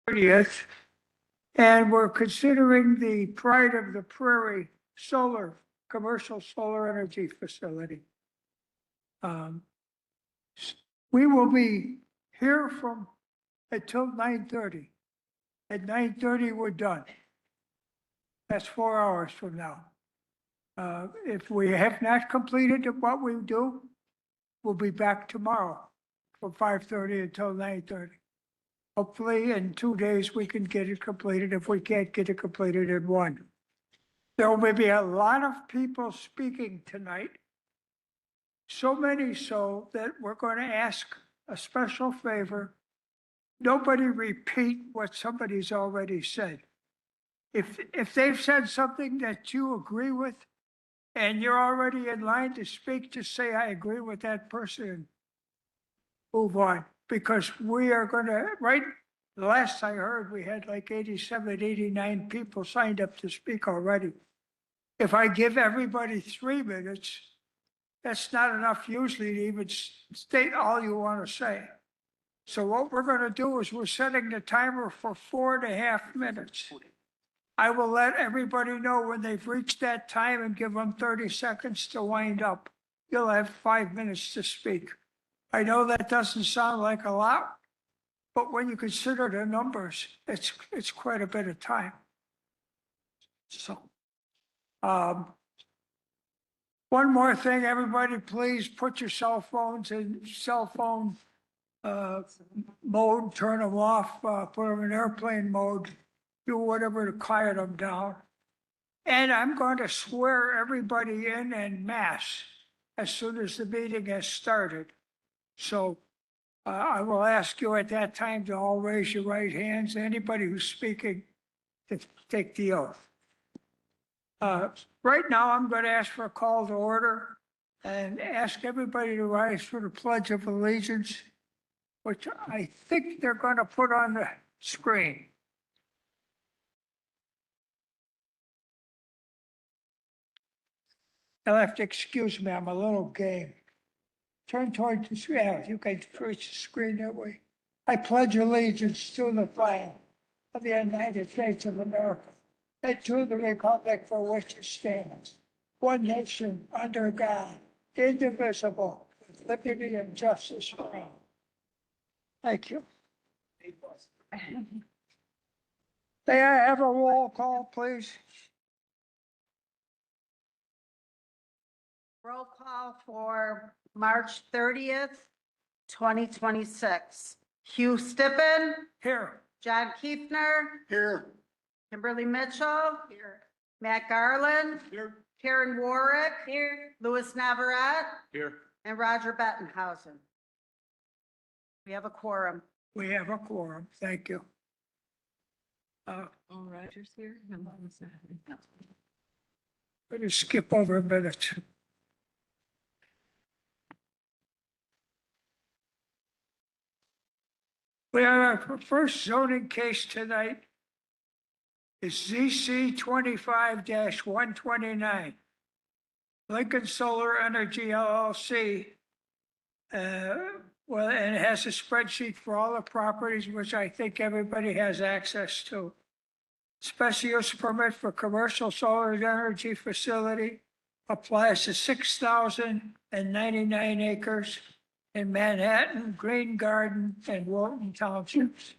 30th, and we're considering the Pride of the Prairie commercial solar energy facility. We will be here until 9:30. At 9:30, we're done. That's 4 hours from now. If we have not completed what we do, we'll be back tomorrow from 5:30 until 9:30. Hopefully in 2 days, we can get it completed if we can't get it completed in one. There will be a lot of people speaking tonight. So many so that we're going to ask a special favor. Nobody repeat what somebody's already said. If they've said something that you agree with and you're already in line to speak, just say, I agree with that person and move on. Because we are going to, the last I heard, we had like 87, 89 people signed up to speak already. If I give everybody 3 minutes, that's not enough usually to even state all you want to say. So what we're going to do is we're setting the timer for 4.5 minutes. I will let everybody know when they've reached that time and give them 30 seconds to wind up. You'll have 5 minutes to speak. I know that doesn't sound like a lot, but when you consider the numbers, it's quite a bit of time. So, one more thing, everybody, please put your cell phones in cell phone mode, turn them off, put them in airplane mode, do whatever to quiet them down. And I'm going to swear everybody in en masse as soon as the meeting has started. So I will ask you at that time to all raise your right hands. Anybody who's speaking to take the oath. Right now, I'm going to ask for a call to order and ask everybody to rise for the Pledge of Allegiance, which I think they're going to put on the screen. You'll have to excuse me, I'm a little game. Turn toward the screen. Yeah, you can reach the screen that way. I pledge allegiance to the flag of the United States of America and to the republic for which it stands, one nation under God, indivisible, with liberty and justice for all. Thank you. May I have a roll call, please? Roll call for March 30th, 2026. Hugh Stippen. Here. John Kiefner. Here. Kimberly Mitchell. Here. Matt Garland. Here. Karen Warwick. Here. Louis Navarrete. Here. And Roger Bettenhausen. We have a quorum. We have a quorum. Thank you. Roger's here. Better skip over a minute. We have our first zoning case tonight. It's ZC 25-129. Lincoln Solar Energy LLC. Well, and it has a spreadsheet for all the properties, which I think everybody has access to. Special use permit for commercial solar energy facility applies to 6,099 acres in Manhattan, Green Garden, and Walton Townships.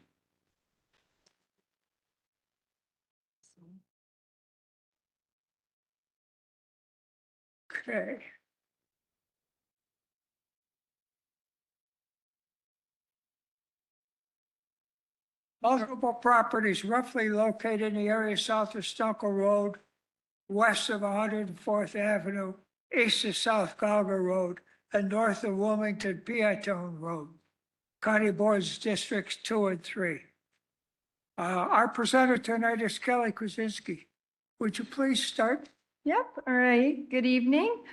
Okay. Multiple properties roughly located in the area south of Stunkel Road, west of 104th Avenue, east of South Gauger Road, and north of Wilmington Peatone Road, County Boards Districts 2 and 3. Our presenter tonight is Kelly Krasinski. Would you please start? Yep. All right. Good evening.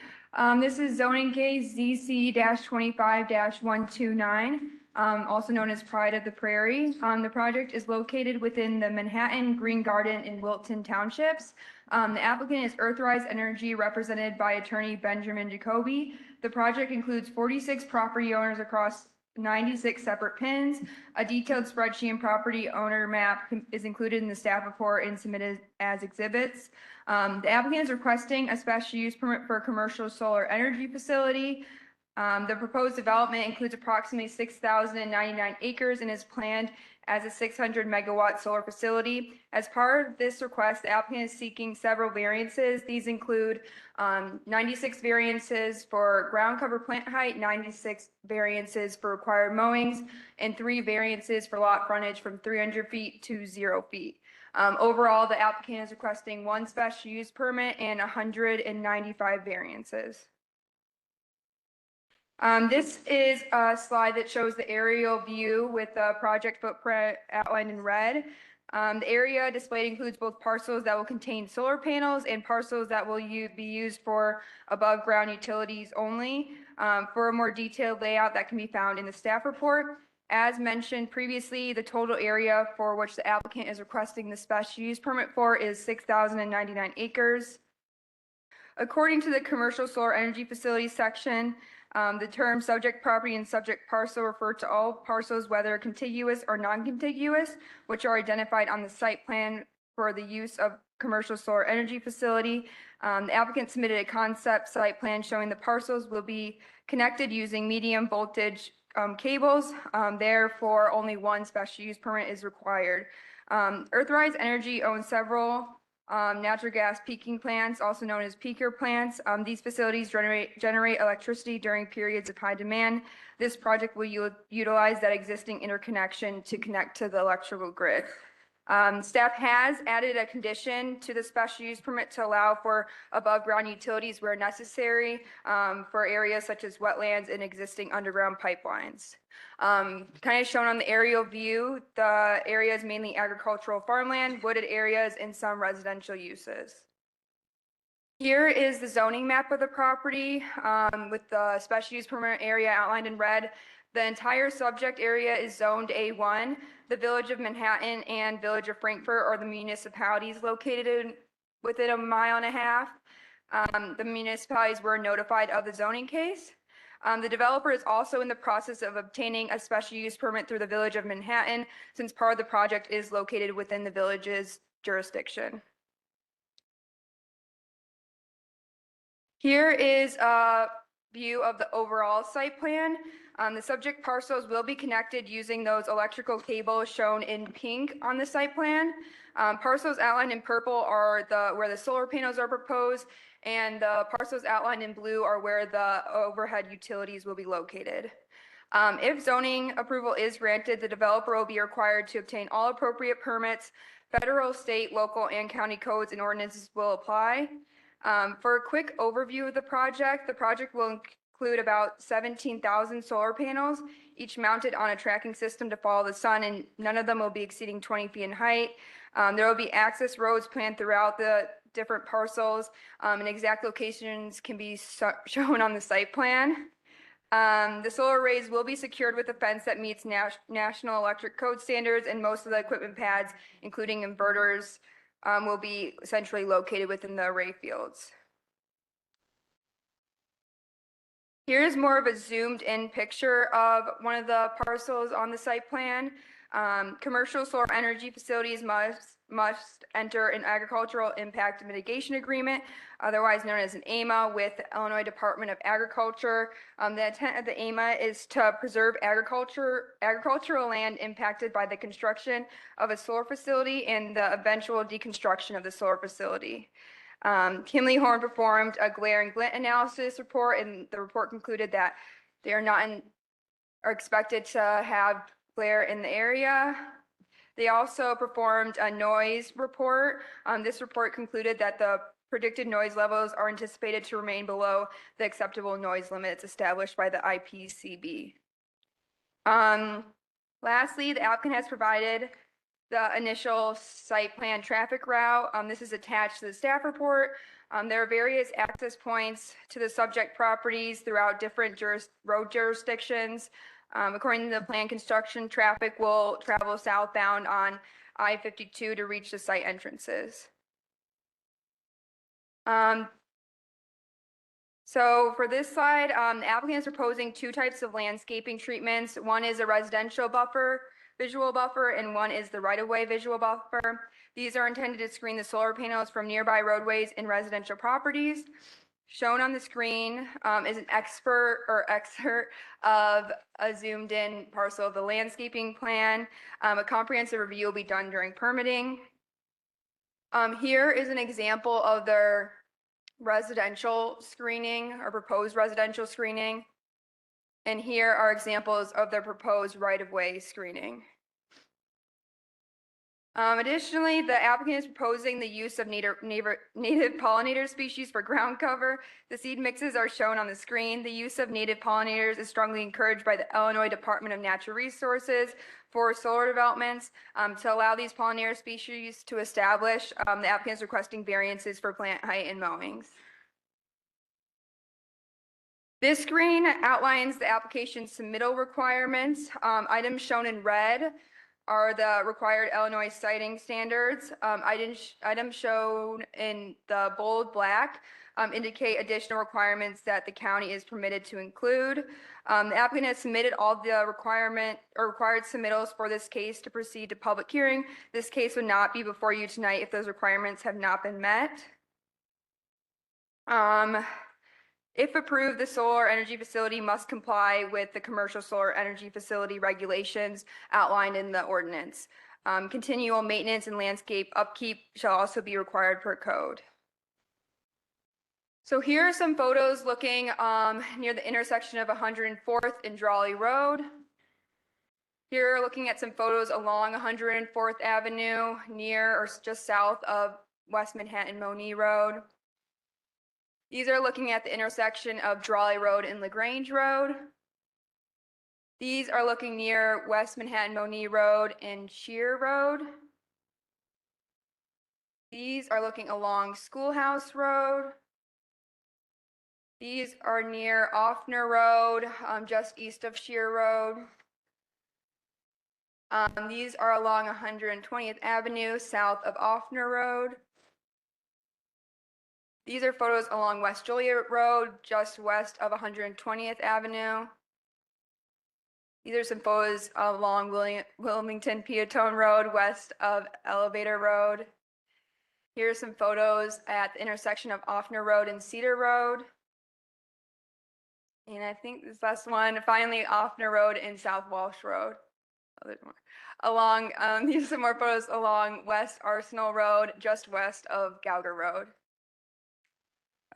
This is zoning case ZC-25-129, also known as Pride of the Prairie. The project is located within the Manhattan, Green Garden, and Wilton Townships. The applicant is Earthrise Energy, represented by attorney Benjamin Jacoby. The project includes 46 property owners across 96 separate pins. A detailed spreadsheet and property owner map is included in the staff report and submitted as exhibits. The applicant is requesting a special use permit for a commercial solar energy facility. The proposed development includes approximately 6,099 acres and is planned as a 600 megawatt solar facility. As part of this request, the applicant is seeking several variances. These include 96 variances for ground cover plant height, 96 variances for required mowings, and 3 variances for lot frontage from 300 feet to 0 feet. Overall, the applicant is requesting 1 special use permit and 195 variances. This is a slide that shows the aerial view with the project footprint outlined in red. The area displayed includes both parcels that will contain solar panels and parcels that will be used for above ground utilities only. For a more detailed layout that can be found in the staff report. As mentioned previously, the total area for which the applicant is requesting the special use permit for is 6,099 acres. According to the commercial solar energy facilities section, the term subject property and subject parcel refer to all parcels, whether contiguous or non-contiguous, which are identified on the site plan for the use of commercial solar energy facility. The applicant submitted a concept site plan showing the parcels will be connected using medium voltage cables. Therefore, only 1 special use permit is required. Earthrise Energy owns several natural gas peaking plants, also known as peaker plants. These facilities generate electricity during periods of high demand. This project will utilize that existing interconnection to connect to the electrical grid. Staff has added a condition to the special use permit to allow for above ground utilities where necessary for areas such as wetlands and existing underground pipelines. Kind of shown on the aerial view, the area is mainly agricultural farmland, wooded areas, and some residential uses. Here is the zoning map of the property with the special use permit area outlined in red. The entire subject area is zoned A1. The Village of Manhattan and Village of Frankfurt are the municipalities located within 1.5 miles. The municipalities were notified of the zoning case. The developer is also in the process of obtaining a special use permit through the Village of Manhattan, since part of the project is located within the village's jurisdiction. Here is a view of the overall site plan. The subject parcels will be connected using those electrical cables shown in pink on the site plan. Parcels outlined in purple are where the solar panels are proposed, and the parcels outlined in blue are where the overhead utilities will be located. If zoning approval is granted, the developer will be required to obtain all appropriate permits. Federal, state, local, and county codes and ordinances will apply. For a quick overview of the project will include about 17,000 solar panels, each mounted on a tracking system to follow the sun, and none of them will be exceeding 20 feet in height. There will be access roads planned throughout the different parcels, and exact locations can be shown on the site plan. The solar arrays will be secured with a fence that meets National Electric Code standards, and most of the equipment pads, including inverters, will be centrally located within the array fields. Here's more of a zoomed in picture of one of the parcels on the site plan. Commercial solar energy facilities must enter an agricultural impact mitigation agreement, otherwise known as an AIMA, with the Illinois Department of Agriculture. The intent of the AIMA is to preserve agricultural land impacted by the construction of a solar facility and the eventual deconstruction of the solar facility. Kimley Horn performed a glare and glint analysis report, and the report concluded that they are expected to have glare in the area. They also performed a noise report. This report concluded that the predicted noise levels are anticipated to remain below the acceptable noise limits established by the IPCB. Lastly, the applicant has provided the initial site plan traffic route. This is attached to the staff report. There are various access points to the subject properties throughout different road jurisdictions. According to the plan, construction traffic will travel southbound on I-52 to reach the site entrances. So for this slide, the applicant is proposing two types of landscaping treatments. One is a residential buffer, visual buffer, and one is the right-of-way visual buffer. These are intended to screen the solar panels from nearby roadways and residential properties. Shown on the screen is an excerpt of a zoomed-in parcel of the landscaping plan. A comprehensive review will be done during permitting. Here is an example of their residential screening or proposed residential screening. And here are examples of their proposed right-of-way screening. Additionally, the applicant is proposing the use of native pollinator species for ground cover. The seed mixes are shown on the screen. The use of native pollinators is strongly encouraged by the Illinois Department of Natural Resources for solar developments. To allow these pollinator species to establish, the applicant is requesting variances for plant height and mowings. This screen outlines the application's submittal requirements. Items shown in red are the required Illinois siting standards. Items shown in the bold black indicate additional requirements that the county is permitted to include. The applicant has submitted all the required submittals for this case to proceed to public hearing. This case would not be before you tonight if those requirements have not been met. If approved, the solar energy facility must comply with the commercial solar energy facility regulations outlined in the ordinance. Continual maintenance and landscape upkeep shall also be required per code. So here are some photos looking near the intersection of 104th and Drawley Road. Here looking at some photos along 104th Avenue near or just south of West Manhattan Monee Road. These are looking at the intersection of Drawley Road and LaGrange Road. These are looking near West Manhattan Monee Road and Shear Road. These are looking along Schoolhouse Road. These are near Offner Road, just east of Shear Road. These are along 120th Avenue, south of Offner Road. These are photos along West Joliet Road, just west of 120th Avenue. These are some photos along Wilmington Peatone Road, west of Elevator Road. Here are some photos at the intersection of Offner Road and Cedar Road. And I think this last one, finally Offner Road and South Walsh Road. Oh, there's more. These are some more photos along West Arsenal Road, just west of Gauger Road.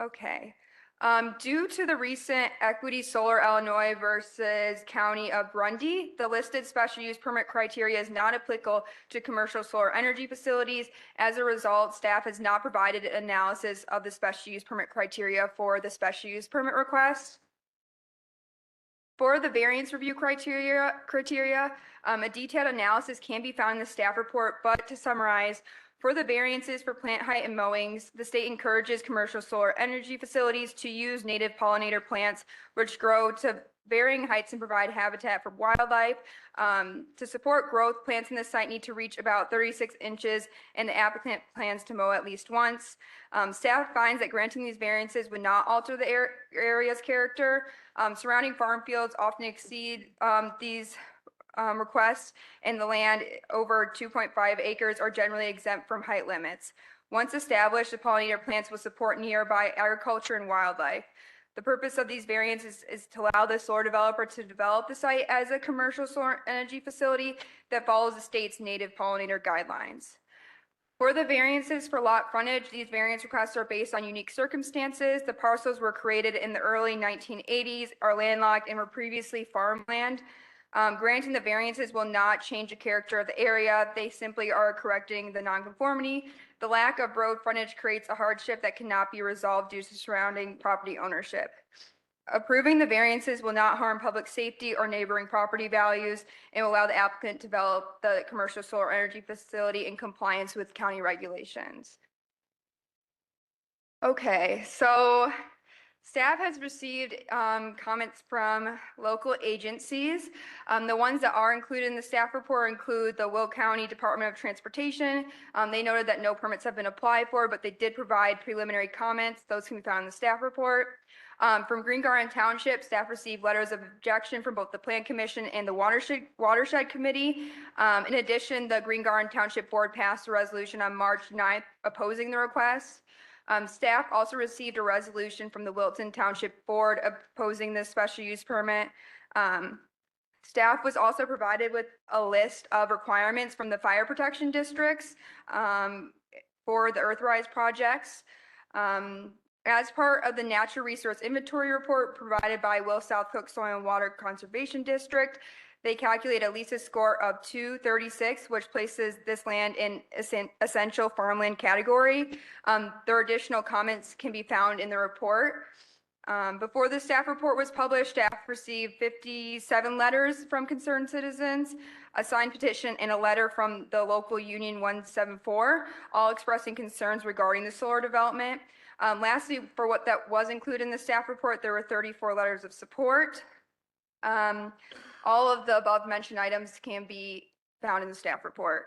Okay. Due to the recent Equity Solar Illinois versus County of Grundy, the listed special use permit criteria is not applicable to commercial solar energy facilities. As a result, staff has not provided an analysis of the special use permit criteria for the special use permit request. For the variance review criteria, a detailed analysis can be found in the staff report, but to summarize, for the variances for plant height and mowings, the state encourages commercial solar energy facilities to use native pollinator plants which grow to varying heights and provide habitat for wildlife. To support growth, plants in the site need to reach about 36 inches, and the applicant plans to mow at least once. Staff finds that granting these variances would not alter the area's character. Surrounding farm fields often exceed these requests, and the land over 2.5 acres are generally exempt from height limits. Once established, the pollinator plants will support nearby agriculture and wildlife. The purpose of these variances is to allow the solar developer to develop the site as a commercial solar energy facility that follows the state's native pollinator guidelines. For the variances for lot frontage, these variance requests are based on unique circumstances. The parcels were created in the early 1980s, are landlocked, and were previously farmland. Granting the variances will not change the character of the area. They simply are correcting the nonconformity. The lack of road frontage creates a hardship that cannot be resolved due to surrounding property ownership. Approving the variances will not harm public safety or neighboring property values and will allow the applicant to develop the commercial solar energy facility in compliance with county regulations. Okay, so Staff has received comments from local agencies. The ones that are included in the staff report include the Will County Department of Transportation. They noted that no permits have been applied for, but they did provide preliminary comments. Those can be found in the staff report. From Green Garden Township, staff received letters of objection from both the Plan Commission and the Watershed Committee. In addition, the Green Garden Township Board passed a resolution on March 9th opposing the request. Staff also received a resolution from the Wilton Township Board opposing this special use permit. Staff was also provided with a list of requirements from the fire protection districts for the Earthrise projects. As part of the natural resource inventory report provided by Will South Cook Soil and Water Conservation District, they calculate a LISA score of 236, which places this land in essential farmland category. Their additional comments can be found in the report. Before the staff report was published, staff received 57 letters from concerned citizens, a signed petition, and a letter from the local Union 174, all expressing concerns regarding the solar development. Lastly, for what that was included in the staff report, there were 34 letters of support. All of the above mentioned items can be found in the staff report.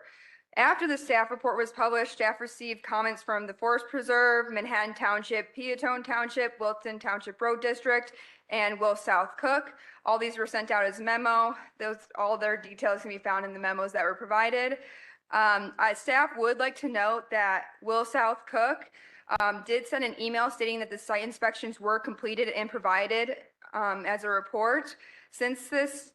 After the staff report was published, staff received comments from the Forest Preserve, Manhattan Township, Peatone Township, Wilton Township Road District, and Will South Cook. All these were sent out as memo. All their details can be found in the memos that were provided. Staff would like to note that Will South Cook did send an email stating that the site inspections were completed and provided as a report. Since this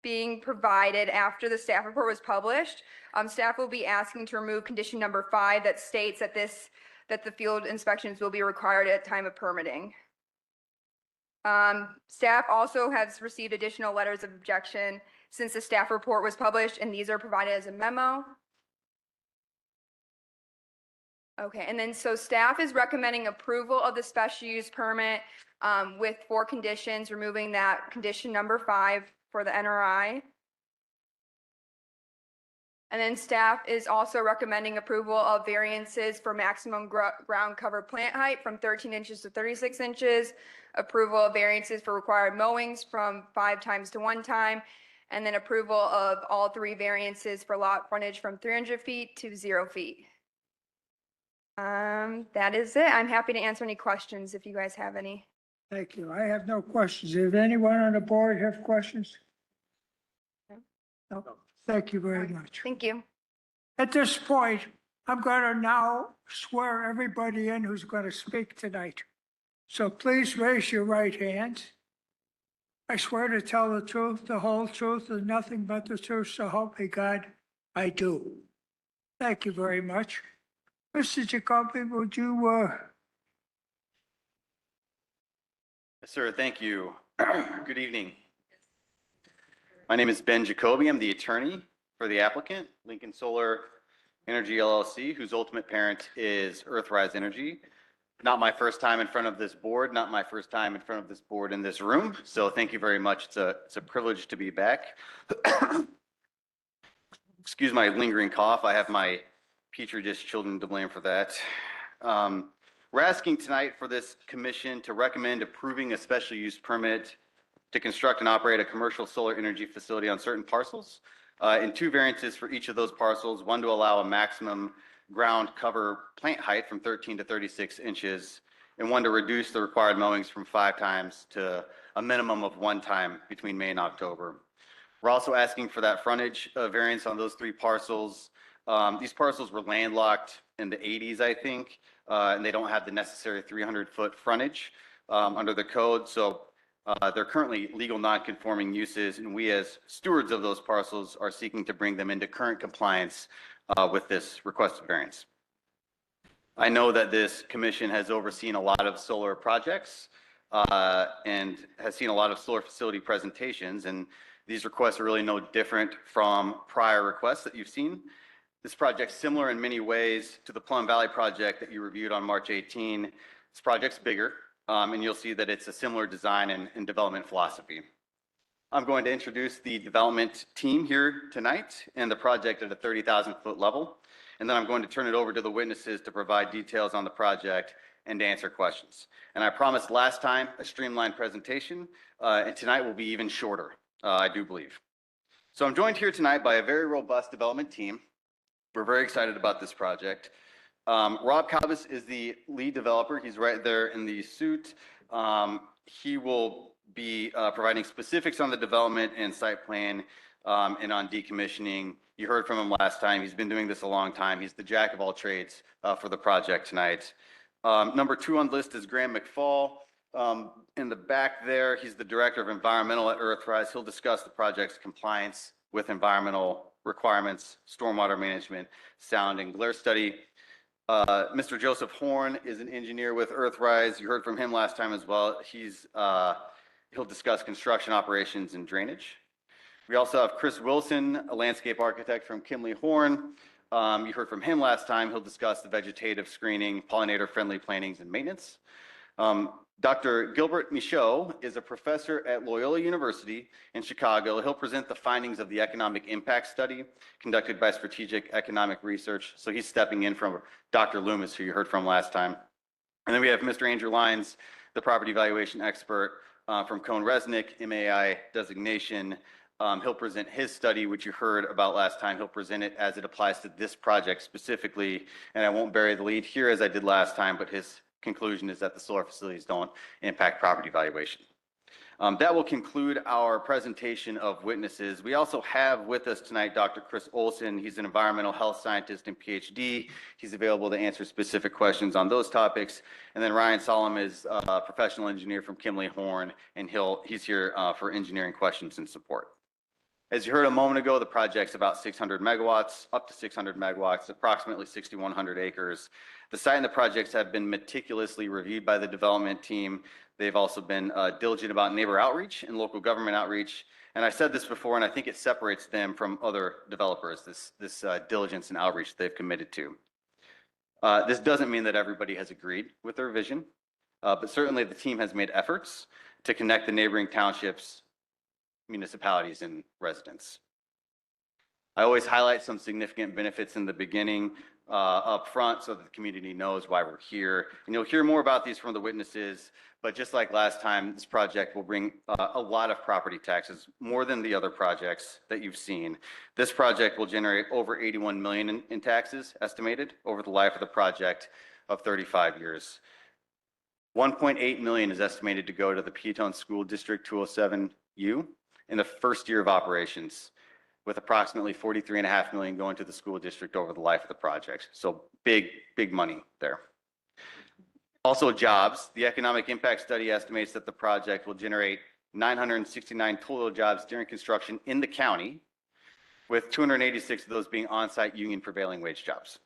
being provided after the staff report was published, staff will be asking to remove condition number 5 that states that the field inspections will be required at time of permitting. Staff also has received additional letters of objection since the staff report was published, and these are provided as a memo. Okay, and then so staff is recommending approval of the special use permit with 4 conditions, removing that condition number 5 for the NRI. And then staff is also recommending approval of variances for maximum ground cover plant height from 13 inches to 36 inches, approval of variances for required mowings from 5 times to 1 time, and then approval of all 3 variances for lot frontage from 300 feet to 0 feet. That is it. I'm happy to answer any questions if you guys have any. Thank you. I have no questions. Does anyone on the board have questions? No. Thank you very much. Thank you. At this point, I'm going to now swear everybody in who's going to speak tonight. So please raise your right hands. I swear to tell the truth, the whole truth, and nothing but the truth, so help me God, I do. Thank you very much. Mr. Jacoby, would you, Yes, sir. Thank you. Good evening. My name is Ben Jacoby. I'm the attorney for the applicant, Lincoln Solar Energy LLC, whose ultimate parent is Earthrise Energy. Not my first time in front of this board, not my first time in front of this board in this room. So thank you very much. It's a privilege to be back. Excuse my lingering cough. I have my Petri dish children to blame for that. We're asking tonight for this commission to recommend approving a special use permit to construct and operate a commercial solar energy facility on certain parcels, and 2 variances for each of those parcels, one to allow a maximum ground cover plant height from 13 to 36 inches, and one to reduce the required mowings from 5 times to a minimum of 1 time between May and October. We're also asking for that frontage variance on those 3 parcels. These parcels were landlocked in the 80s, I think, and they don't have the necessary 300-foot frontage under the code. So they're currently legal non-conforming uses, and we as stewards of those parcels are seeking to bring them into current compliance with this requested variance. I know that this commission has overseen a lot of solar projects and has seen a lot of solar facility presentations, and these requests are really no different from prior requests that you've seen. This project's similar in many ways to the Plum Valley project that you reviewed on March 18. This project's bigger, and you'll see that it's a similar design and development philosophy. I'm going to introduce the development team here tonight and the project at a 30,000-foot level, and then I'm going to turn it over to the witnesses to provide details on the project and to answer questions. And I promised last time a streamlined presentation, and tonight will be even shorter, I do believe. So I'm joined here tonight by a very robust development team. We're very excited about this project. Rob Cavas is the lead developer. He's right there in the suit. He will be providing specifics on the development and site plan and on decommissioning. You heard from him last time. He's been doing this a long time. He's the jack of all trades for the project tonight. Number 2 on the list is Graham McFall. In the back there, he's the director of environmental at Earthrise. He'll discuss the project's compliance with environmental requirements, stormwater management, sound and glare study. Mr. Joseph Horn is an engineer with Earthrise. You heard from him last time as well. He'll discuss construction operations and drainage. We also have Chris Wilson, a landscape architect from Kimley Horn. You heard from him last time. He'll discuss the vegetative screening, pollinator-friendly plantings and maintenance. Dr. Gilbert Michaud is a professor at Loyola University in Chicago. He'll present the findings of the economic impact study conducted by Strategic Economic Research. So he's stepping in from Dr. Loomis, who you heard from last time. And then we have Mr. Andrew Lyons, the property valuation expert from Cohn Resnick, MAI designation. He'll present his study, which you heard about last time. He'll present it as it applies to this project specifically. And I won't bury the lead here as I did last time, but his conclusion is that the solar facilities don't impact property valuation. That will conclude our presentation of witnesses. We also have with us tonight Dr. Chris Olson. He's an environmental health scientist and PhD. He's available to answer specific questions on those topics. And then Ryan Solomon is a professional engineer from Kimley Horn, and he's here for engineering questions and support. As you heard a moment ago, the project's about 600 megawatts, up to 600 megawatts, approximately 6,100 acres. The site and the projects have been meticulously reviewed by the development team. They've also been diligent about neighbor outreach and local government outreach. And I said this before, and I think it separates them from other developers, this diligence and outreach they've committed to. This doesn't mean that everybody has agreed with their vision, but certainly the team has made efforts to connect the neighboring townships, municipalities, and residents. I always highlight some significant benefits in the beginning up front so that the community knows why we're here. And you'll hear more about these from the witnesses, but just like last time, this project will bring a lot of property taxes, more than the other projects that you've seen. This project will generate over 81 million in taxes estimated over the life of the project of 35 years. 1.8 million is estimated to go to the Petone School District 207U in the first year of operations, with approximately 43.5 million going to the school district over the life of the project. So big money there. Also jobs. The economic impact study estimates that the project will generate 969 total jobs during construction in the county, with 286 of those being on-site union prevailing wage jobs.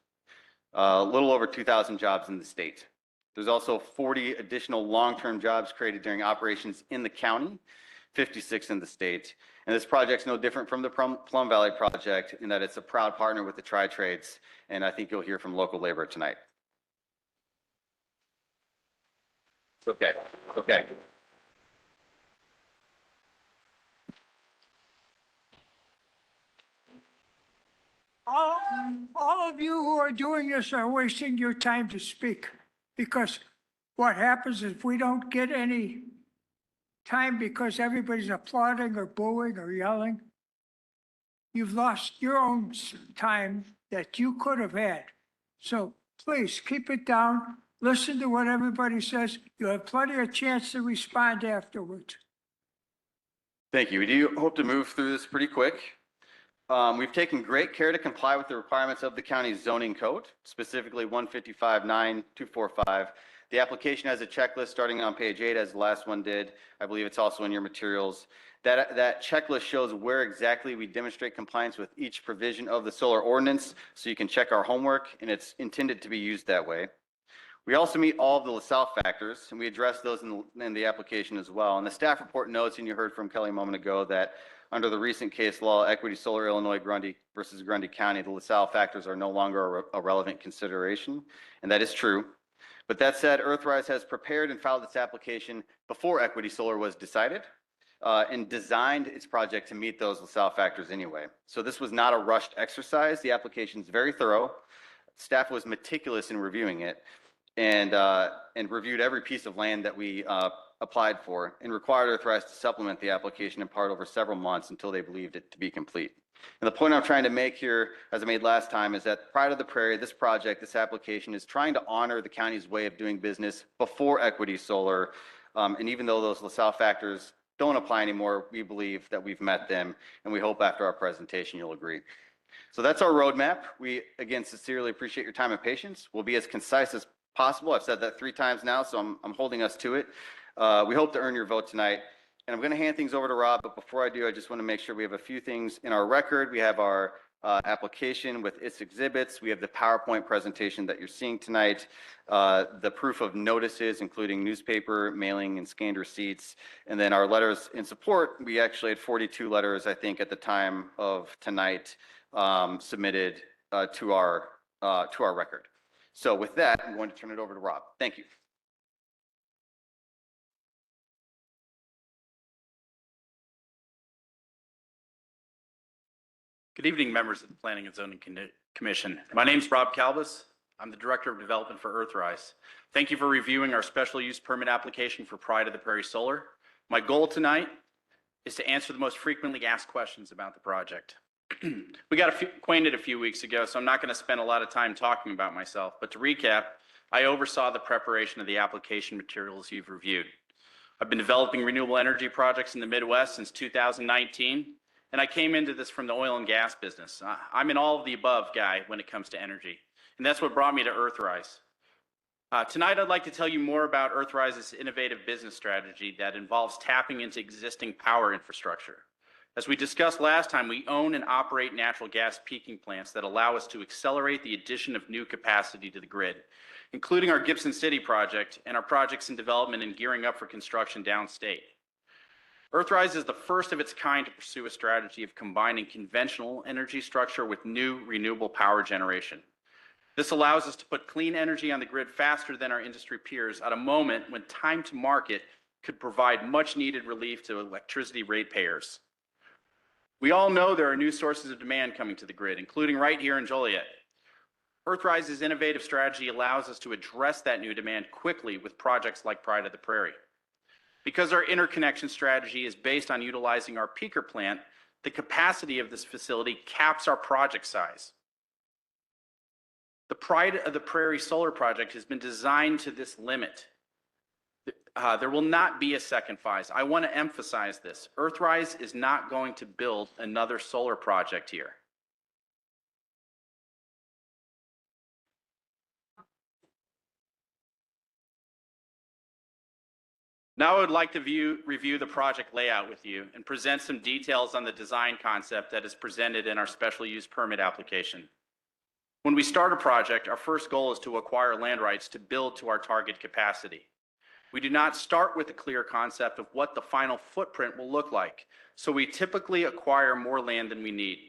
A little over 2,000 jobs in the state. There's also 40 additional long-term jobs created during operations in the county, 56 in the state. And this project's no different from the Plum Valley project in that it's a proud partner with the Tri-Trades, and I think you'll hear from local labor tonight. Okay. All of you who are doing this are wasting your time to speak, because what happens if we don't get any time because everybody's applauding or booing or yelling? You've lost your own time that you could have had. So please keep it down. Listen to what everybody says. You have plenty of chance to respond afterwards. Thank you. We do hope to move through this pretty quick. We've taken great care to comply with the requirements of the county's zoning code, specifically 155-9245. The application has a checklist starting on page 8, as the last one did. I believe it's also in your materials. That checklist shows where exactly we demonstrate compliance with each provision of the solar ordinance, so you can check our homework, and it's intended to be used that way. We also meet all of the LaSalle factors, and we address those in the application as well. And the staff report notes, and you heard from Kelly a moment ago, that under the recent case law, Equity Solar Illinois Grundy versus Grundy County, the LaSalle factors are no longer a relevant consideration, and that is true. But that said, Earthrise has prepared and filed its application before Equity Solar was decided and designed its project to meet those LaSalle factors anyway. So this was not a rushed exercise. The application is very thorough. Staff was meticulous in reviewing it. and reviewed every piece of land that we applied for and required Earthrise to supplement the application in part over several months until they believed it to be complete. And the point I'm trying to make here, as I made last time, is that Pride of the Prairie, this project, this application is trying to honor the county's way of doing business before equity solar. And even though those LaSalle factors don't apply anymore, we believe that we've met them, and we hope after our presentation you'll agree. So that's our roadmap. We, again, sincerely appreciate your time and patience. We'll be as concise as possible. I've said that 3 times now, so I'm holding us to it. We hope to earn your vote tonight. And I'm going to hand things over to Rob, but before I do, I just want to make sure we have a few things in our record. We have our application with its exhibits. We have the PowerPoint presentation that you're seeing tonight, the proof of notices, including newspaper, mailing, and scanned receipts, and then our letters in support. We actually had 42 letters, I think, at the time of tonight submitted to our record. So with that, I'm going to turn it over to Rob. Thank you. Good evening, members of the Planning and Zoning Commission. My name is Rob Calvis. I'm the Director of Development for Earthrise. Thank you for reviewing our special use permit application for Pride of the Prairie Solar. My goal tonight is to answer the most frequently asked questions about the project. We got acquainted a few weeks ago, so I'm not going to spend a lot of time talking about myself, but to recap, I oversaw the preparation of the application materials you've reviewed. I've been developing renewable energy projects in the Midwest since 2019. And I came into this from the oil and gas business. I'm an all of the above guy when it comes to energy. And that's what brought me to Earthrise. Tonight, I'd like to tell you more about Earthrise's innovative business strategy that involves tapping into existing power infrastructure. As we discussed last time, we own and operate natural gas peaking plants that allow us to accelerate the addition of new capacity to the grid, including our Gibson City project and our projects in development and gearing up for construction downstate. Earthrise is the first of its kind to pursue a strategy of combining conventional energy structure with new renewable power generation. This allows us to put clean energy on the grid faster than our industry peers at a moment when time to market could provide much needed relief to electricity ratepayers. We all know there are new sources of demand coming to the grid, including right here in Joliet. Earthrise's innovative strategy allows us to address that new demand quickly with projects like Pride of the Prairie. Because our interconnection strategy is based on utilizing our peaker plant, the capacity of this facility caps our project size. The Pride of the Prairie Solar Project has been designed to this limit. There will not be a second phase. I want to emphasize this. Earthrise is not going to build another solar project here. Now I would like to review the project layout with you and present some details on the design concept that is presented in our special use permit application. When we start a project, our first goal is to acquire land rights to build to our target capacity. We do not start with a clear concept of what the final footprint will look like, so we typically acquire more land than we need.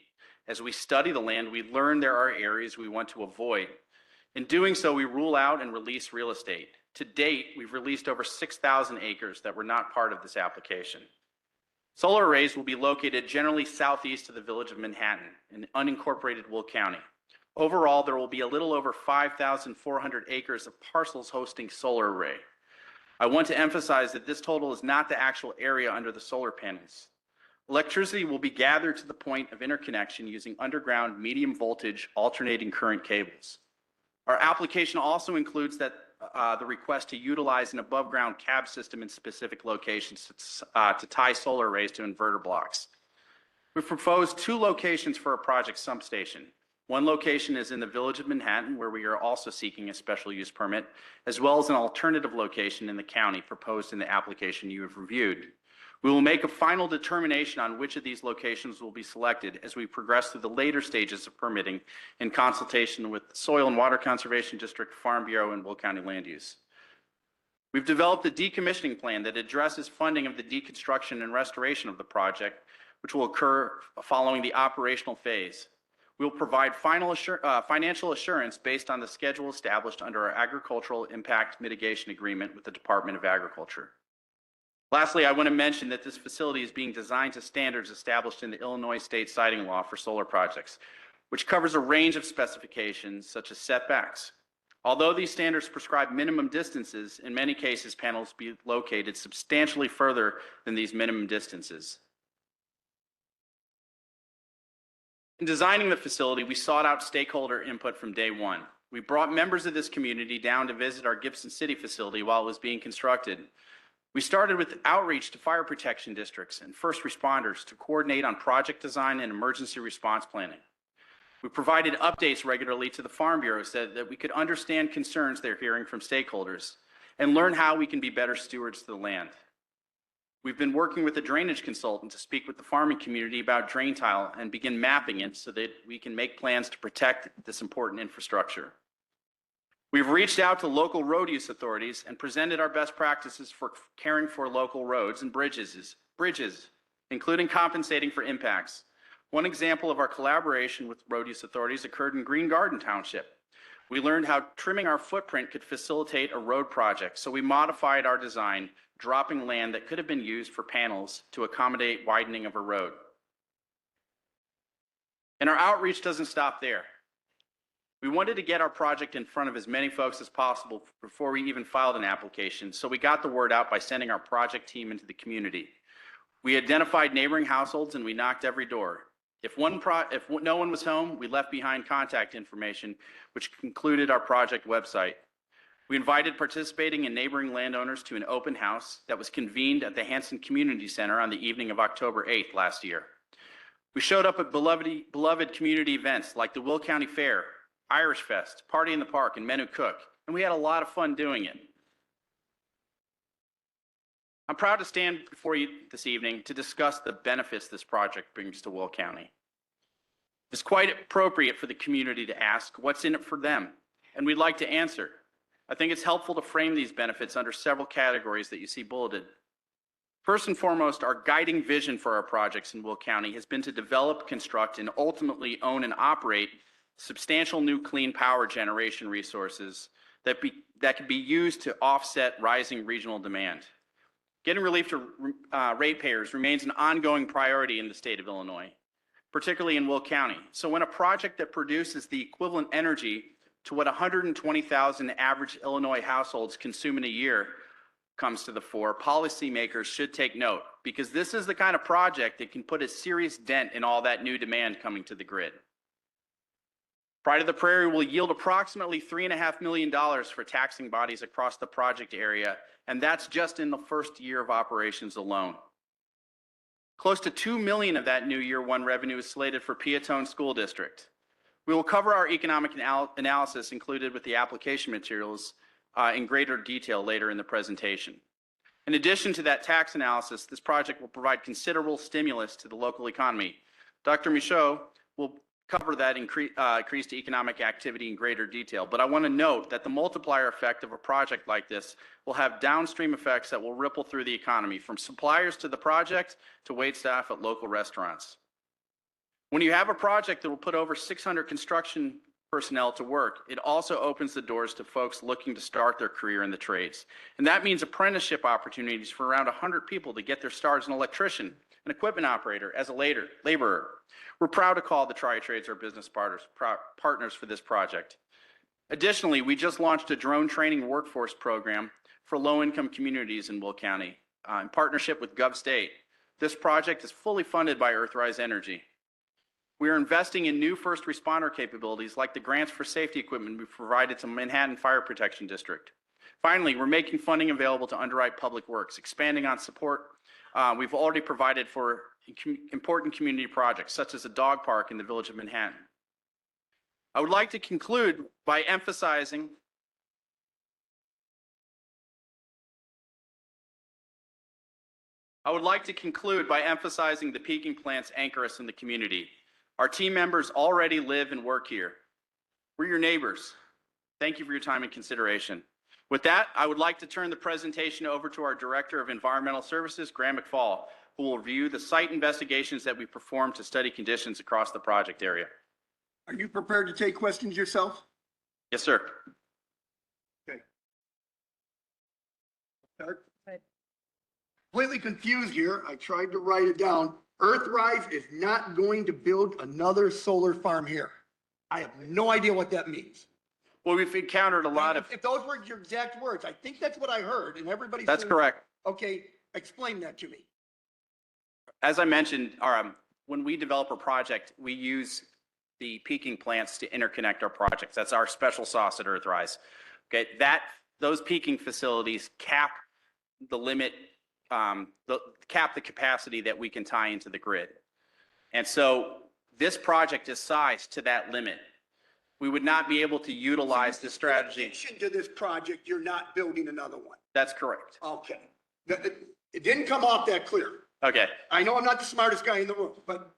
As we study the land, we learn there are areas we want to avoid. In doing so, we rule out and release real estate. To date, we've released over 6,000 acres that were not part of this application. Solar arrays will be located generally southeast of the village of Manhattan in unincorporated Will County. Overall, there will be a little over 5,400 acres of parcels hosting solar array. I want to emphasize that this total is not the actual area under the solar panels. Electricity will be gathered to the point of interconnection using underground medium voltage alternating current cables. Our application also includes the request to utilize an above-ground cab system in specific locations to tie solar arrays to inverter blocks. We've proposed 2 locations for a project substation. One location is in the village of Manhattan, where we are also seeking a special use permit, as well as an alternative location in the county proposed in the application you have reviewed. We will make a final determination on which of these locations will be selected as we progress through the later stages of permitting in consultation with the Soil and Water Conservation District, Farm Bureau, and Will County Land Use. We've developed a decommissioning plan that addresses funding of the deconstruction and restoration of the project, which will occur following the operational phase. We will provide financial assurance based on the schedule established under our Agricultural Impact Mitigation Agreement with the Department of Agriculture. Lastly, I want to mention that this facility is being designed to standards established in the Illinois State Siting Law for solar projects, which covers a range of specifications such as setbacks, Although these standards prescribe minimum distances, in many cases, panels be located substantially further than these minimum distances. In designing the facility, we sought out stakeholder input from day one. We brought members of this community down to visit our Gibson City facility while it was being constructed. We started with outreach to fire protection districts and first responders to coordinate on project design and emergency response planning. We provided updates regularly to the Farm Bureau so that we could understand concerns they're hearing from stakeholders and learn how we can be better stewards of the land. We've been working with a drainage consultant to speak with the farming community about drain tile and begin mapping it so that we can make plans to protect this important infrastructure. We've reached out to local road use authorities and presented our best practices for caring for local roads and bridges, including compensating for impacts. One example of our collaboration with road use authorities occurred in Green Garden Township. We learned how trimming our footprint could facilitate a road project, so we modified our design, dropping land that could have been used for panels to accommodate widening of a road. And our outreach doesn't stop there. We wanted to get our project in front of as many folks as possible before we even filed an application, so we got the word out by sending our project team into the community. We identified neighboring households and we knocked every door. If no one was home, we left behind contact information, which included our project website. We invited participating and neighboring landowners to an open house that was convened at the Hanson Community Center on the evening of October 8th last year. We showed up at beloved community events like the Will County Fair, Irish Fest, Party in the Park, and Men Who Cook, and we had a lot of fun doing it. I'm proud to stand before you this evening to discuss the benefits this project brings to Will County. It's quite appropriate for the community to ask what's in it for them, and we'd like to answer. I think it's helpful to frame these benefits under several categories that you see bulleted. First and foremost, our guiding vision for our projects in Will County has been to develop, construct, and ultimately own and operate substantial new clean power generation resources that can be used to offset rising regional demand. Getting relief to ratepayers remains an ongoing priority in the state of Illinois, particularly in Will County. So when a project that produces the equivalent energy to what 120,000 average Illinois households consume in a year comes to the fore, policymakers should take note, because this is the kind of project that can put a serious dent in all that new demand coming to the grid. Pride of the Prairie will yield approximately $3.5 million for taxing bodies across the project area, and that's just in the first year of operations alone. Close to $2 million of that new year one revenue is slated for Piatone School District. We will cover our economic analysis included with the application materials in greater detail later in the presentation. In addition to that tax analysis, this project will provide considerable stimulus to the local economy. Dr. Michaud will cover that increased economic activity in greater detail, but I want to note that the multiplier effect of a project like this will have downstream effects that will ripple through the economy, from suppliers to the project to waitstaff at local restaurants. When you have a project that will put over 600 construction personnel to work, it also opens the doors to folks looking to start their career in the trades. And that means apprenticeship opportunities for around 100 people to get their start as an electrician, an equipment operator, as a laborer. We're proud to call the Tri-Trades our business partners for this project. Additionally, we just launched a drone training workforce program for low-income communities in Will County in partnership with GovState. This project is fully funded by Earthrise Energy. We are investing in new first responder capabilities like the grants for safety equipment we provided to Manhattan Fire Protection District. Finally, we're making funding available to Underwrite Public Works, expanding on support we've already provided for important community projects, such as a dog park in the village of Manhattan. I would like to conclude by emphasizing the peaking plants anchor us in the community. Our team members already live and work here. We're your neighbors. Thank you for your time and consideration. With that, I would like to turn the presentation over to our Director of Environmental Services, Graham McFall, who will review the site investigations that we performed to study conditions across the project area. Are you prepared to take questions yourself? Yes, sir. Okay. Start. Completely confused here. I tried to write it down. Earthrise is not going to build another solar farm here. I have no idea what that means. Well, we've encountered a lot of, If those were your exact words, I think that's what I heard, and everybody. that's seems- correct. Okay, explain that to me. As I mentioned, when we develop a project, we use the peaking plants to interconnect our projects. That's our special sauce at Earthrise. Okay, those peaking facilities cap the limit, cap the capacity that we can tie into the grid. And so this project is sized to that limit. We would not be able to utilize this strategy. In addition to this project, you're not building another one. That's correct. Okay. It didn't come off that clear. Okay. I know I'm not the smartest guy in the room, but,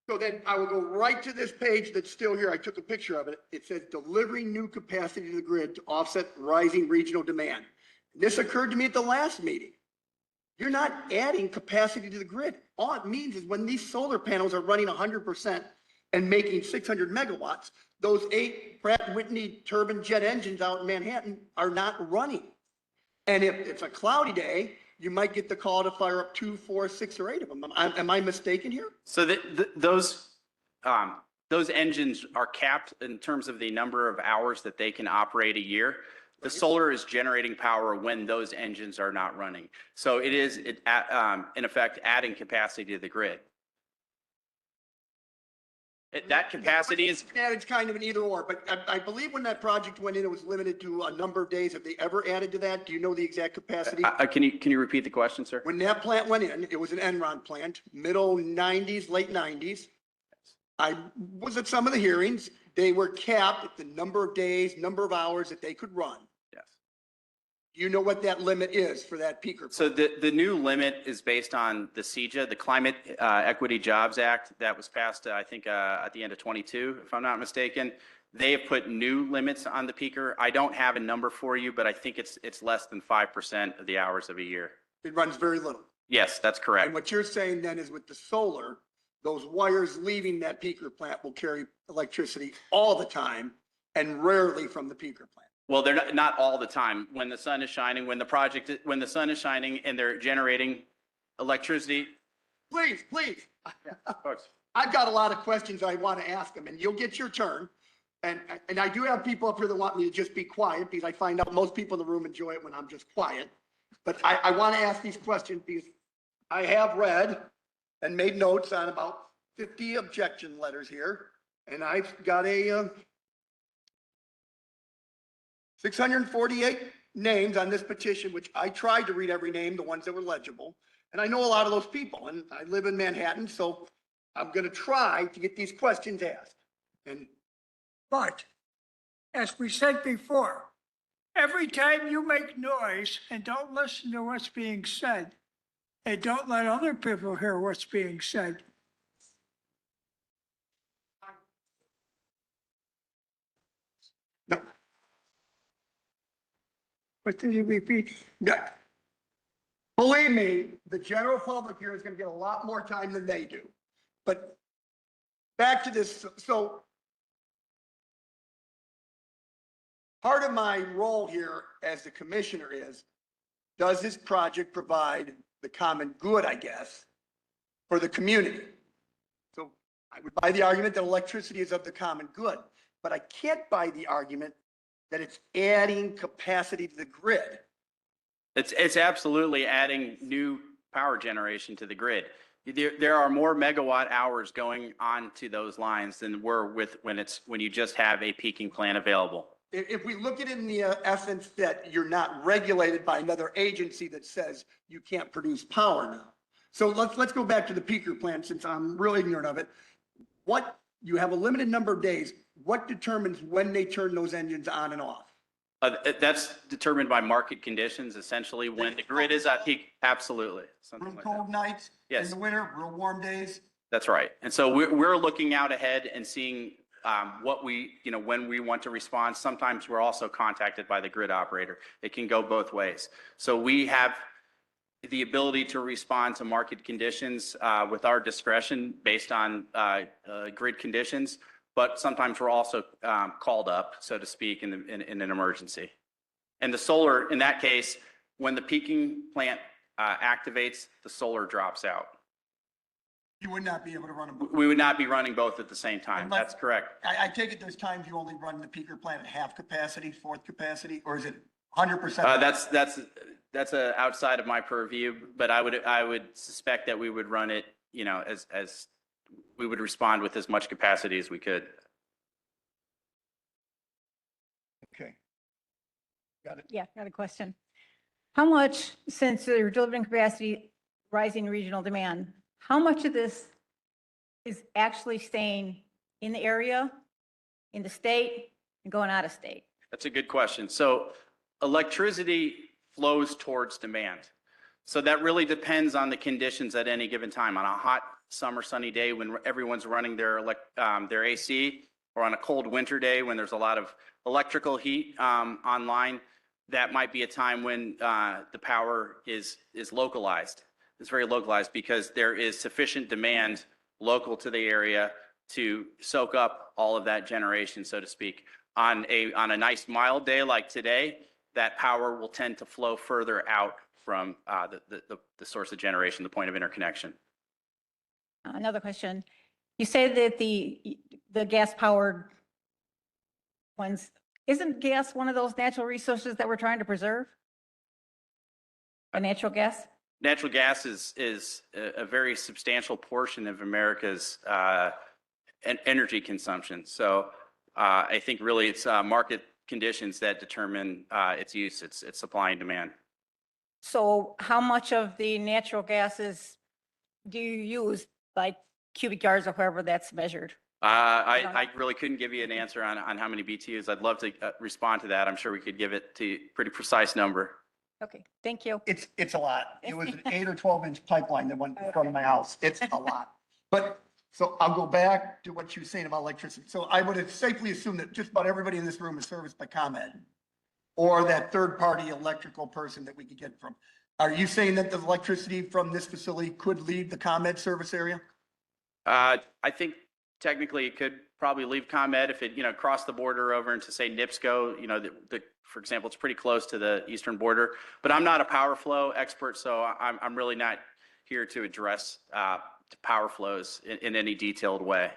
so then I will go right to this page that's still here. I took a picture of it. It says delivering new capacity to the grid to offset rising regional demand. This occurred to me at the last meeting. You're not adding capacity to the grid. All it means is when these solar panels are running 100% and making 600 megawatts, those 8 Pratt & Whitney turbine jet engines out in Manhattan are not running. And if it's a cloudy day, you might get the call to fire up 2, 4, 6, or 8 of them. Am I mistaken here? So those engines are capped in terms of the number of hours that they can operate a year. The solar is generating power when those engines are not running. So it is, in effect, adding capacity to the grid. That capacity is, Yeah, it's kind of an either or, but I believe when that project went in, it was limited to a number of days. Have they ever added to that? Do you know the exact capacity? can you repeat the question, sir? When that plant went in, it was an Enron plant, middle 90s, late 90s. I was at some of the hearings. They were capped at the number of days, number of hours that they could run. Yes. Do you know what that limit is for that peaker? So the new limit is based on the CEJA, the Climate Equity Jobs Act that was passed, I think, at the end of 22, if I'm not mistaken. They have put new limits on the peaker. I don't have a number for you, but I think it's less than 5% of the hours of a year. It runs very little. Yes, that's And correct. what you're saying then is with the solar, those wires leaving that peaker plant will carry electricity all the time and rarely from the peaker plant. Well, they're not all the time. When the sun is shining, when the sun is shining and they're generating electricity. Please, please. Of course. I've got a lot of questions I want to ask them, and you'll get your turn. And I do have people up here that want me to just be quiet because I find out most people in the room enjoy it when I'm just quiet. But I want to ask these questions because I have read and made notes on about 50 objection letters here. And I've got a 648 names on this petition, which I tried to read every name, the ones that were legible. And I know a lot of those people, and I live in Manhattan, so I'm going to try to get these questions asked. And But, as we said before, every time you make noise and don't listen to what's being said, and don't let other people hear what's being said. no, What did you repeat? yeah. Believe me, the general public here is going to get a lot more time than they do. But back to this, so part of my role here as the commissioner is, does this project provide the common good, I guess, for the community? So I would buy the argument that electricity is of the common good, but I can't buy the argument that it's adding capacity to the grid. It's absolutely adding new power generation to the grid. There are more megawatt hours going on to those lines than were when you just have a peaking plant available. If we look at it in the essence that you're not regulated by another agency that says you can't produce power now. So let's go back to the peaker plant since I'm real ignorant of it. You have a limited number of days. What determines when they turn those engines on and off? That's determined by market conditions, essentially, when the grid is at peak. Absolutely. Something Real like that. cold nights in Yes. the winter, real warm days. That's right. And so we're looking out ahead and seeing when we want to respond. Sometimes we're also contacted by the grid operator. It can go both ways. So we have the ability to respond to market conditions with our discretion based on grid conditions. But sometimes we're also called up, so to speak, in an emergency. And the solar, in that case, when the peaking plant activates, the solar drops out. You would not be able to run them. We would not be running both at the same time. Unless- That's correct. I take it there's times you only run the peaker plant at half capacity, fourth capacity, or is it 100%? That's outside of my purview, but I would suspect that we would run it, you know, as we would respond with as much capacity as we could. Okay. Got it. Yeah, got a question. How much, since you're delivering capacity, rising regional demand, how much of this is actually staying in the area, in the state, and going out of state? That's a good question. So electricity flows towards demand. So that really depends on the conditions at any given time. On a hot summer sunny day when everyone's running their AC, or on a cold winter day when there's a lot of electrical heat online, that might be a time when the power is localized. It's very localized because there is sufficient demand local to the area to soak up all of that generation, so to speak. On a nice mild day like today, that power will tend to flow further out from the source of generation, the point of interconnection. Another question. You say that the gas-powered ones, isn't gas one of those natural resources that we're trying to preserve? A natural gas? Natural gas is a very substantial portion of America's energy consumption. So I think really it's market conditions that determine its use, its supply and demand. So how much of the natural gases do you use, like cubic yards or however that's measured? I really couldn't give you an answer on how many BTUs. I'd love to respond to that. I'm sure we could give it to you a pretty precise number. Okay, thank you. It's a lot. It was an 8 or 12-inch pipeline that went in front of my house. It's a lot. But, so I'll go back to what you were saying about electricity. So I would safely assume that just about everybody in this room is serviced by ComEd, or that third-party electrical person that we could get from. Are you saying that the electricity from this facility could leave the ComEd service area? I think technically it could probably leave ComEd if it, crossed the border over into, say, NIPSCO, for example, it's pretty close to the eastern border. But I'm not a power flow expert, so I'm really not here to address power flows in any detailed way.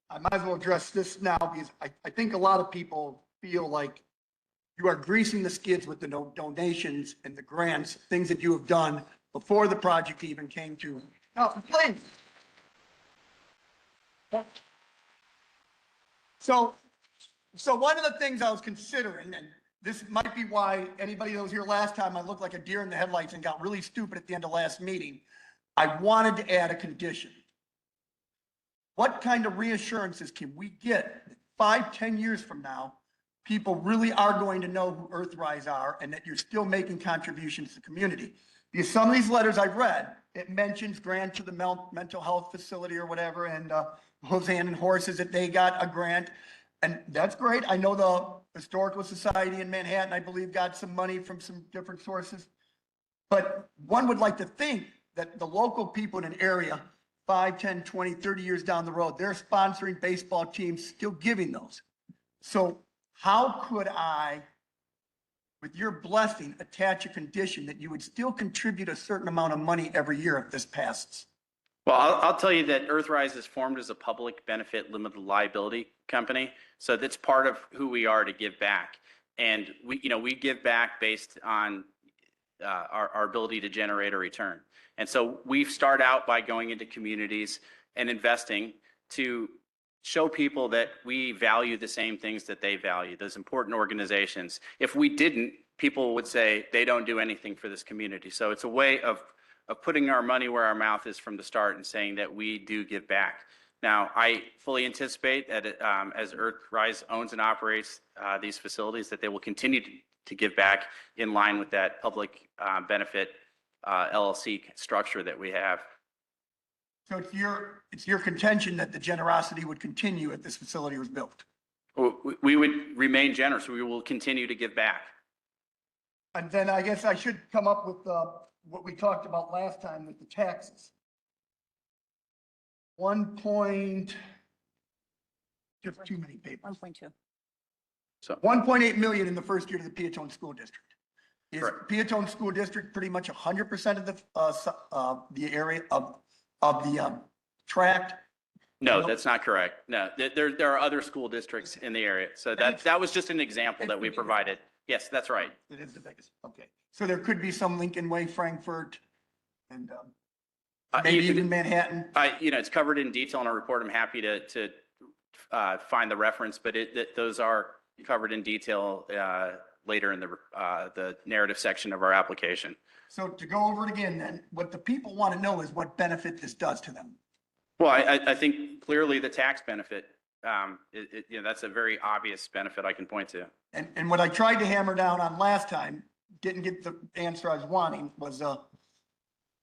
I might as well address this now because I think a lot of people feel like you are greasing the skids with the donations and the grants, things that you have done before the project even came to. No, please. So one of the things I was considering, and this might be why anybody that was here last time, I looked like a deer in the headlights and got really stupid at the end of last meeting. I wanted to add a condition. What kind of reassurances can we get 5-10 years from now? People really are going to know who Earthrise are and that you're still making contributions to the community. Because some of these letters I've read, it mentions grant to the mental health facility or whatever, and Hosanna and Horses, that they got a grant. And that's great. I know the Historical Society in Manhattan, I believe, got some money from some different sources. But one would like to think that the local people in an area, 5, 10, 20, 30 years down the road, they're sponsoring baseball teams, still giving those. So how could I, with your blessing, attach a condition that you would still contribute a certain amount of money every year if this passes? Well, I'll tell you that Earthrise is formed as a public benefit limited liability company. So that's part of who we are, to give back. And we give back based on our ability to generate a return. And so we start out by going into communities and investing to show people that we value the same things that they value, those important organizations. If we didn't, people would say they don't do anything for this community. So it's a way of putting our money where our mouth is from the start and saying that we do give back. Now, I fully anticipate that as Earthrise owns and operates these facilities, that they will continue to give back in line with that public benefit LLC structure that we have. So it's your contention that the generosity would continue if this facility was built? We would remain generous. We will continue to give back. And then I guess I should come up with what we talked about last time with the taxes. Just too many papers. 1.2. So 1.8 million in the first year to the Peatone School District. Is Correct. Peatone School District pretty much 100% of the area of of the tract? No, that's not correct. No, there are other school districts in the area. So that was just an example that we provided. Yes, that's right. It is the biggest, okay. So there could be some Lincoln Way, Frankfurt, and maybe You could- even Manhattan? It's covered in detail in our report. I'm happy to find the reference, but those are covered in detail later in the narrative section of our application. So to go over it again, then, what the people want to know is what benefit this does to them. Well, I think clearly the tax benefit, that's a very obvious benefit I can point to. And what I tried to hammer down on last time, didn't get the answer I was wanting, was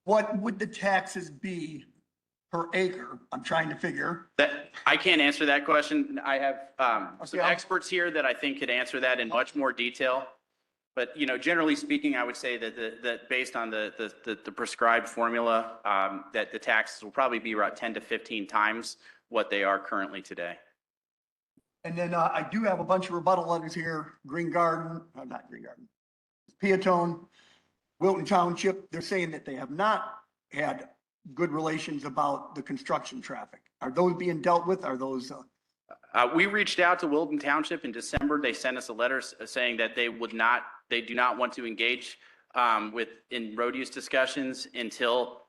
what would the taxes be per acre? I'm trying to figure. That, I can't answer that question. I have some Okay. experts here that I think could answer that in much more detail. But, generally speaking, I would say that based on the prescribed formula, that the taxes will probably be about 10 to 15 times what they are currently today. And then I do have a bunch of rebuttal letters here, Green Garden, not Green Garden, Peatone, Wilton Township. They're saying that they have not had good relations about the construction traffic. Are those being dealt with? Are those? We reached out to Wilton Township in December. They sent us a letter saying that they do not want to engage in road use discussions until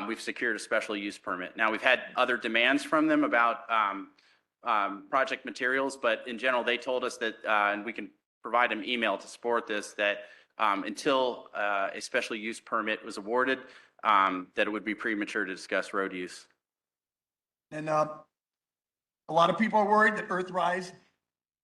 we've secured a special use permit. Now, we've had other demands from them about project materials, but in general, they told us that, and we can provide an email to support this, that until a special use permit was awarded, that it would be premature to discuss road use. And a lot of people are worried that Earthrise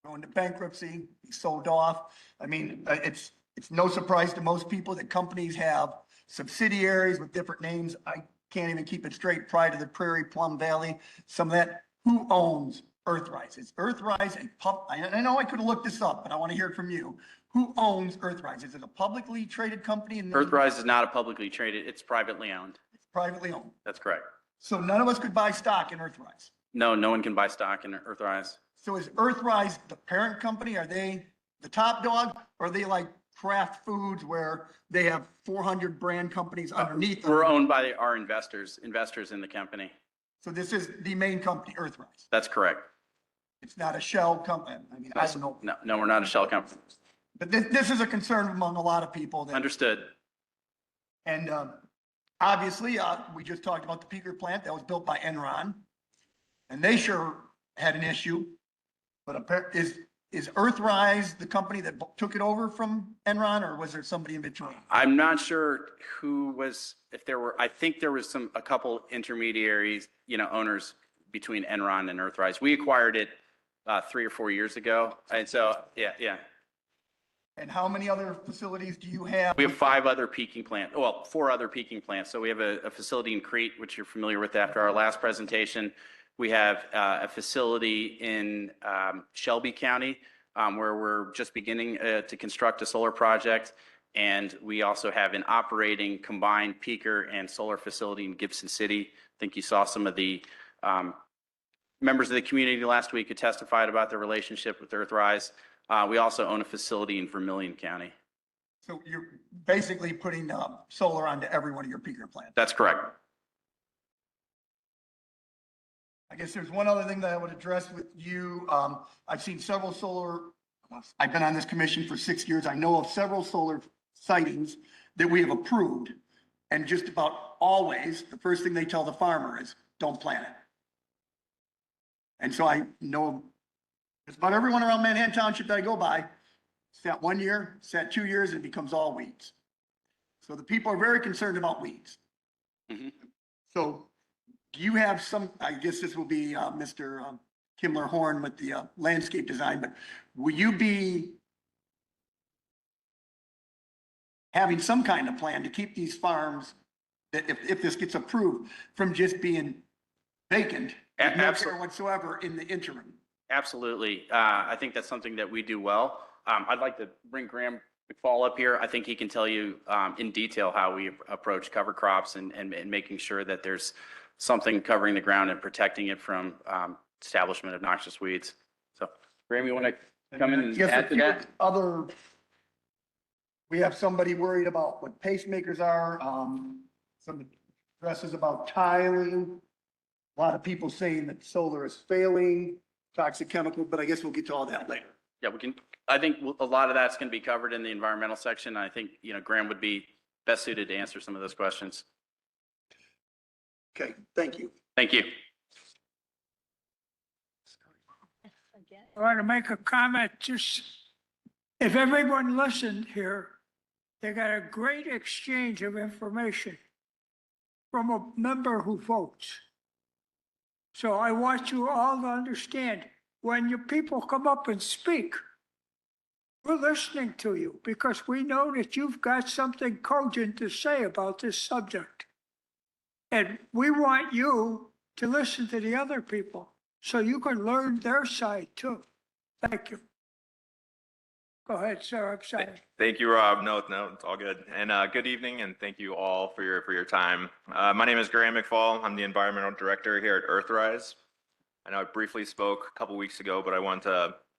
going to bankruptcy, be sold off. I mean, it's no surprise to most people that companies have subsidiaries with different names. I can't even keep it straight. Pride of the Prairie, Plum Valley, some of that. Who owns Earthrise? Is Earthrise a I know I could have looked this up, but I want to hear it from you. Who owns Earthrise? Is it a publicly traded company? Earthrise is not a publicly traded, it's privately owned. It's privately owned. That's correct. So none of us could buy stock in Earthrise. No, no one can buy stock in Earthrise. So is Earthrise the parent company? Are they the top dog? Or are they like Kraft Foods where they have 400 brand companies underneath them? We're owned by our investors in the company. So this is the main company, Earthrise. That's correct. It's not a shell company. I mean, I don't know. No, we're not a shell company. But this is a concern among a lot of people. Understood. And obviously, we just talked about the peaker plant that was built by Enron. And they sure had an issue. But is Earthrise the company that took it over from Enron, or was there somebody in between? I'm not sure I think there was a couple intermediaries, owners between Enron and Earthrise. We acquired it 3 or 4 years ago. And so, yeah. And how many other facilities do you have? We have 4 other peaking plants. So we have a facility in Crete, which you're familiar with after our last presentation. We have a facility in Shelby County where we're just beginning to construct a solar project. And we also have an operating combined peaker and solar facility in Gibson City. I think you saw some of the members of the community last week who testified about their relationship with Earthrise. We also own a facility in Vermilion County. So you're basically putting solar onto every one of your peaker plants. That's correct. I guess there's one other thing that I would address with you. I've seen several I've been on this commission for 6 years. I know of several solar sightings that we have approved. And just about always, the first thing they tell the farmer is, don't plant it. And so I know just about everyone around Manhattan Township that I go by, sat 1 year, sat 2 years, and it becomes all weeds. So the people are very concerned about weeds. Mm-hmm. So do you have I guess this will be Mr. Kimmler Horn with the landscape design, but will you be having some kind of plan to keep these farms, that if this gets approved, from just being vacant, with no care whatsoever in the interim? Absolutely. I think that's something that we do well. I'd like to bring Graham McFall up here. I think he can tell you in detail how we approach cover crops and making sure that there's something covering the ground and protecting it from establishment of noxious weeds. So, Graham, you want to come in and add to that? We have somebody worried about what pacemakers are. addresses about tiling. A lot of people saying that solar is failing, toxic chemical, but I guess we'll get to all that later. Yeah, we can, I think a lot of that's going to be covered in the environmental section. I think, Graham would be best suited to answer some of those questions. Okay, thank you. Thank you. I want to make a comment, just, if everyone listened here, they got a great exchange of information from a member who votes. So I want you all to understand, when your people come up and speak, we're listening to you because we know that you've got something cogent to say about this subject. And we want you to listen to the other people so you can learn their side too. Thank you. Go ahead, sir. I'm sorry. Thank you, Rob. No, it's all good. And good evening, and thank you all for your time. My name is Graham McFall. I'm the environmental director here at Earthrise. I know I briefly spoke a couple weeks ago, but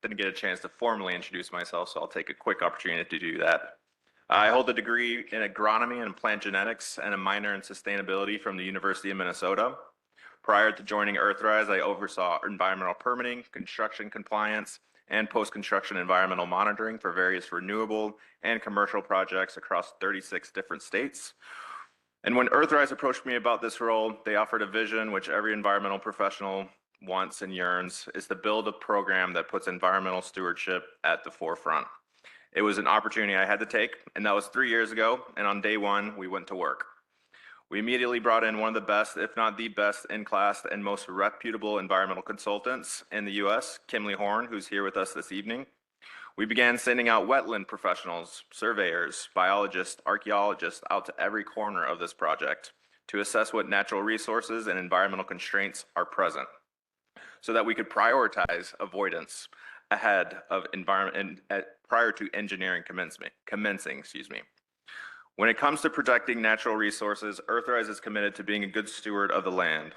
didn't get a chance to formally introduce myself, so I'll take a quick opportunity to do that. I hold a degree in agronomy and plant genetics and a minor in sustainability from the University of Minnesota. Prior to joining Earthrise, I oversaw environmental permitting, construction compliance, and post-construction environmental monitoring for various renewable and commercial projects across 36 different states. And when Earthrise approached me about this role, they offered a vision which every environmental professional wants and yearns, is to build a program that puts environmental stewardship at the forefront. It was an opportunity I had to take, and that was 3 years ago, and on day one, we went to work. We immediately brought in one of the best, if not the best in class and most reputable environmental consultants in the US, Kimley Horn, who's here with us this evening. We began sending out wetland professionals, surveyors, biologists, archaeologists out to every corner of this project to assess what natural resources and environmental constraints are present so that we could prioritize avoidance ahead of environment and prior to engineering commencing. When it comes to protecting natural resources, Earthrise is committed to being a good steward of the land.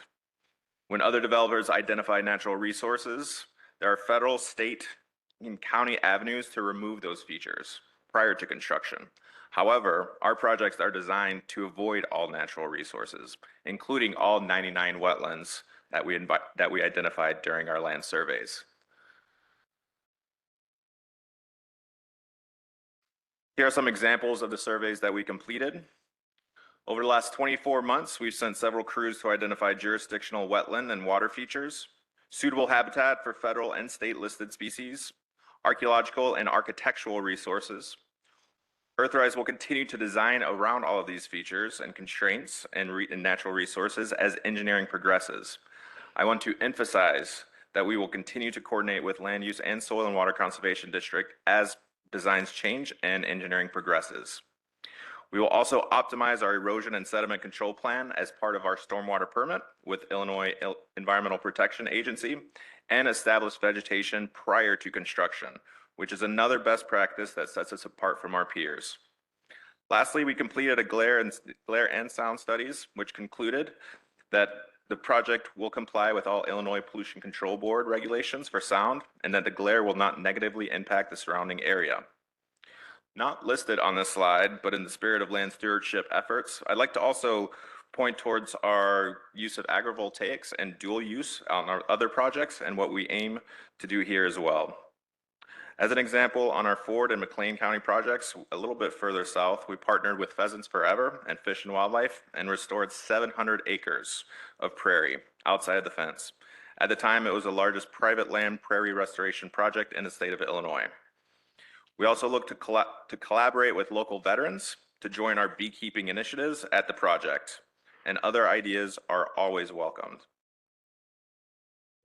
When other developers identify natural resources, there are federal, state, and county avenues to remove those features prior to construction. However, our projects are designed to avoid all natural resources, including all 99 wetlands that we identified during our land surveys. Here are some examples of the surveys that we completed. Over the last 24 months, we've sent several crews to identify jurisdictional wetland and water features, suitable habitat for federal and state listed species, archaeological and architectural resources. Earthrise will continue to design around all of these features and constraints and natural resources as engineering progresses. I want to emphasize that we will continue to coordinate with Land Use and Soil and Water Conservation District as designs change and engineering progresses. We will also optimize our erosion and sediment control plan as part of our stormwater permit with Illinois Environmental Protection Agency and establish vegetation prior to construction, which is another best practice that sets us apart from our peers. Lastly, we completed a glare and sound studies, which concluded that the project will comply with all Illinois Pollution Control Board regulations for sound, and that the glare will not negatively impact the surrounding area. Not listed on this slide, but in the spirit of land stewardship efforts, I'd like to also point towards our use of agrivoltaics and dual use on our other projects and what we aim to do here as well. As an example, on our Ford and McLean County projects, a little bit further south, we partnered with Pheasants Forever and Fish and Wildlife and restored 700 acres of prairie outside of the fence. At the time, it was the largest private land prairie restoration project in the state of Illinois. We also look to collaborate with local veterans to join our beekeeping initiatives at the project, and other ideas are always welcomed.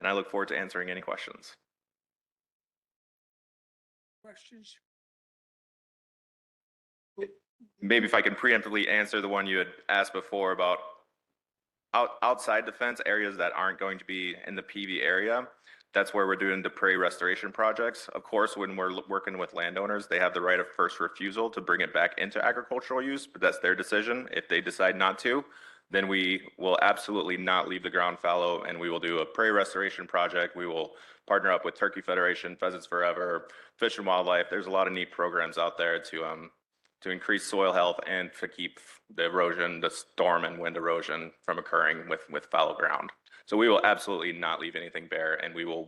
And I look forward to answering any questions. Questions? Maybe if I can preemptively answer the one you had asked before about outside the fence areas that aren't going to be in the PV area. That's where we're doing the prairie restoration projects. Of course, when we're working with landowners, they have the right of first refusal to bring it back into agricultural use, but that's their decision. If they decide not to, then we will absolutely not leave the ground fallow, and we will do a prairie restoration project. We will partner up with Turkey Federation, Pheasants Forever, Fish and Wildlife. There's a lot of neat programs out there to to increase soil health and to keep the erosion, the storm and wind erosion from occurring with fallow ground. So we will absolutely not leave anything bare, and we will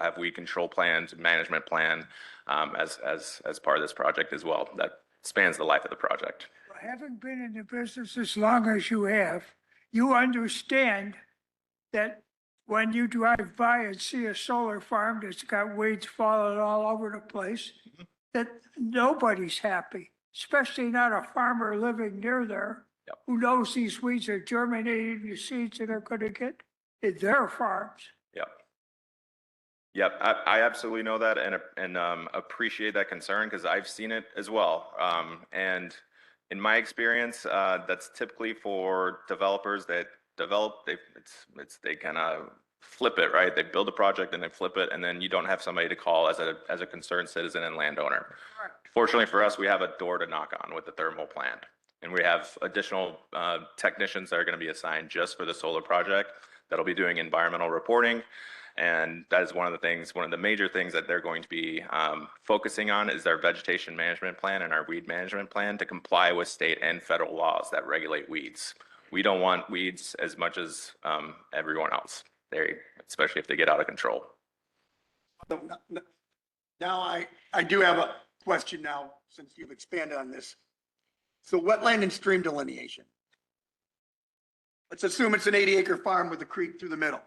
have weed control plans, management plan as part of this project as well. That spans the life of the project. Having been in the business as long as you have, you understand that when you drive by and see a solar farm that's got weeds falling all over the place, that nobody's happy, especially not a farmer living near there Yep. who knows these weeds are germinating the seeds that are going to get in their farms. Yep. Yep, I absolutely know that and appreciate that concern because I've seen it as well. And in my experience, that's typically for developers that develop, they kind of flip it, right? They build a project and they flip it, and then you don't have somebody to call as a concerned citizen and landowner. Fortunately for us, we have a door to knock on with the thermal plant. And we have additional technicians that are going to be assigned just for the solar project that'll be doing environmental reporting. And that is one of the major things that they're going to be focusing on is their vegetation management plan and our weed management plan to comply with state and federal laws that regulate weeds. We don't want weeds as much as everyone else, especially if they get out of control. Now, I do have a question now, since you've expanded on this. So wetland and stream delineation. Let's assume it's an 80-acre farm with a creek through the middle.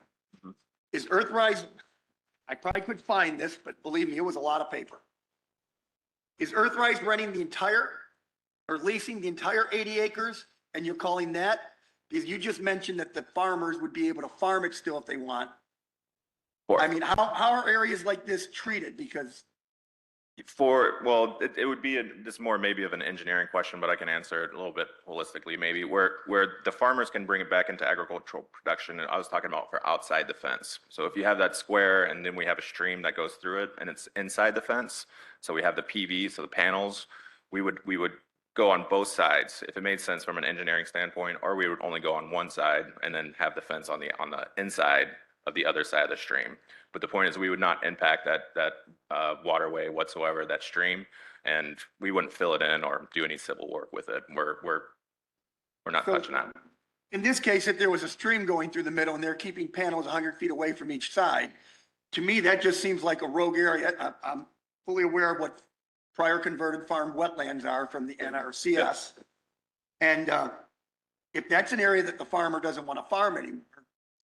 Is Earthrise, I probably could find this, but believe me, it was a lot of paper. Is Earthrise renting the entire or leasing the entire 80 acres and you're calling that? Because you just mentioned that the farmers would be able to farm it still if they want. I mean, how are areas like this treated? Because It would be this more maybe of an engineering question, but I can answer it a little bit holistically, maybe where the farmers can bring it back into agricultural production. And I was talking about for outside the fence. So if you have that square and then we have a stream that goes through it and it's inside the fence. So we have the PV, so the panels, we would go on both sides if it made sense from an engineering standpoint, or we would only go on one side and then have the fence on the inside of the other side of the stream. But the point is we would not impact that waterway whatsoever, that stream, and we wouldn't fill it in or do any civil work with it. We're not touching that. in this case, if there was a stream going through the middle and they're keeping panels 100 feet away from each side, to me, that just seems like a rogue area. I'm fully aware of what prior converted farm wetlands are from the NRCS. And if that's an area that the farmer doesn't want to farm anymore,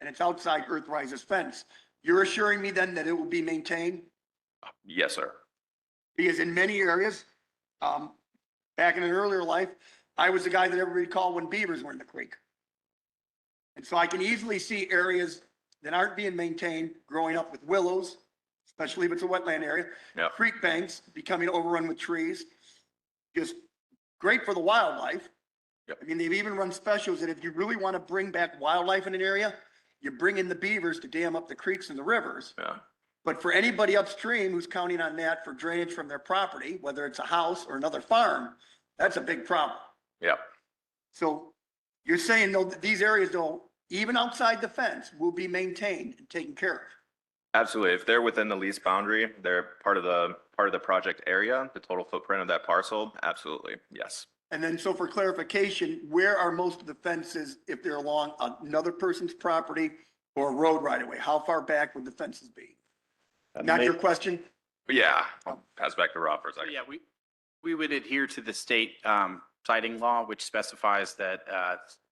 and it's outside Earthrise's fence, you're assuring me then that it will be maintained? Yes, sir. Because in many areas, back in an earlier life, I was the guy that everybody called when beavers were in the creek. And so I can easily see areas that aren't being maintained, growing up with willows, especially if it's a wetland area. Yep. Creek banks becoming overrun with trees. Just great for the wildlife. Yep. I mean, they've even run specials that if you really want to bring back wildlife in an area, you bring in the beavers to dam up the creeks and the rivers. Yeah. But for anybody upstream who's counting on that for drainage from their property, whether it's a house or another farm, that's a big problem. Yep. So you're saying though that these areas though, even outside the fence, will be maintained and taken care of? Absolutely. If they're within the lease boundary, they're part of the project area, the total footprint of that parcel. Absolutely. Yes. And then, so for clarification, where are most of the fences if they're along another person's property or a road right away? How far back would the fences be? Not your question? Yeah. I'll pass back to Rob for a second. Yeah, we would adhere to the state siting law, which specifies that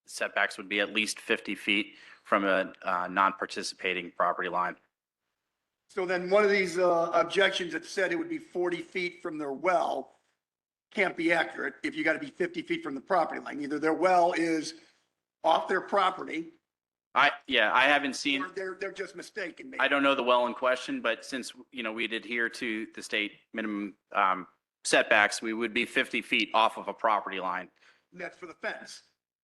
setbacks would be at least 50 feet from a non-participating property line. So then one of these objections that said it would be 40 feet from their well can't be accurate if you got to be 50 feet from the property line. Either their well is off their property I haven't seen, or they're just mistaken. Maybe. I don't know the well in question, but since, we'd adhere to the state minimum setbacks, we would be 50 feet off of a property line. And that's for the fence.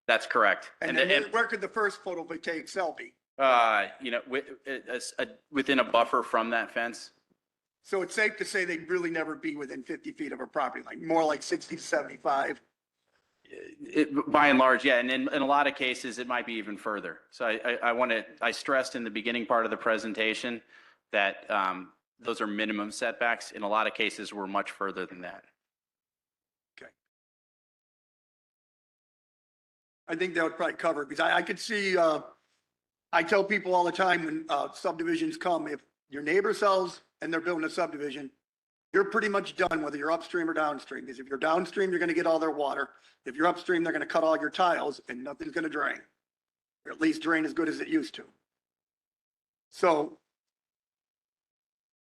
That's correct. And then where could the first photovoltaic cell be? Within a buffer from that fence. So it's safe to say they'd really never be within 50 feet of a property line, more like 60 to 75. By and large, yeah. And in a lot of cases, it might be even further. So I stressed in the beginning part of the presentation that those are minimum setbacks. In a lot of cases, we're much further than that. Okay. I think that would probably cover it, because I could see, I tell people all the time when subdivisions come, if your neighbor sells and they're building a subdivision, you're pretty much done whether you're upstream or downstream, because if you're downstream, you're gonna get all their water. If you're upstream, they're gonna cut all your tiles and nothing's gonna drain. Or at least drain as good as it used to. So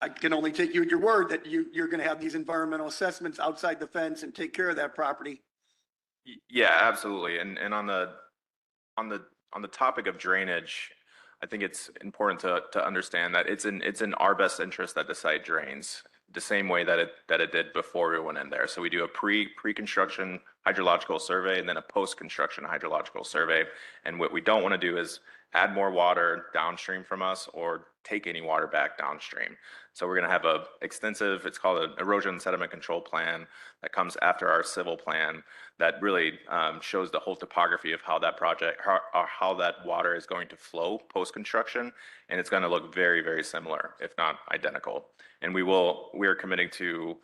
I can only take you at your word that you're gonna have these environmental assessments outside the fence and take care of that property. Yeah, absolutely. And on the topic of drainage, I think it's important to understand that it's in our best interest that the site drains the same way that it did before we went in there. So we do a pre-construction hydrological survey and then a post-construction hydrological survey. And what we don't want to do is add more water downstream from us or take any water back downstream. So we're going to have a extensive, it's called an erosion sediment control plan that comes after our civil plan that really shows the whole topography of how that project, how that water is going to flow post-construction. And it's going to look very, very similar, if not identical. And we are committing to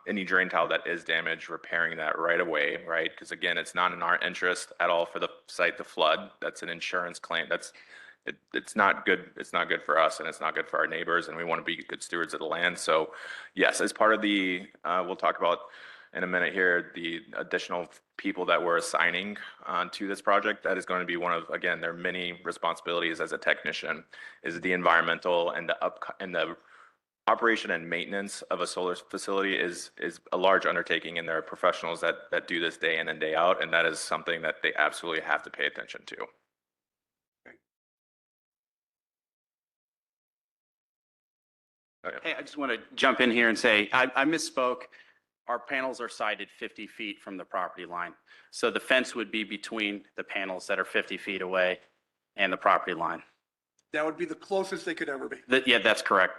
any drain tile that is damaged, repairing that right away, right? Because again, it's not in our interest at all for the site to flood. That's an insurance claim. It's not good. It's not good for us and it's not good for our neighbors. And we want to be good stewards of the land. So yes, as part of the, we'll talk about in a minute here, the additional people that we're assigning to this project, that is going to be one of, again, their many responsibilities as a technician is the environmental and the operation and maintenance of a solar facility is a large undertaking, and there are professionals that do this day in and day out, and that is something that they absolutely have to pay attention to. Okay. Hey, I just want to jump in here and say, I misspoke. Our panels are sited 50 feet from the property line. So the fence would be between the panels that are 50 feet away and the property line. That would be the closest they could ever be. Yeah, that's correct.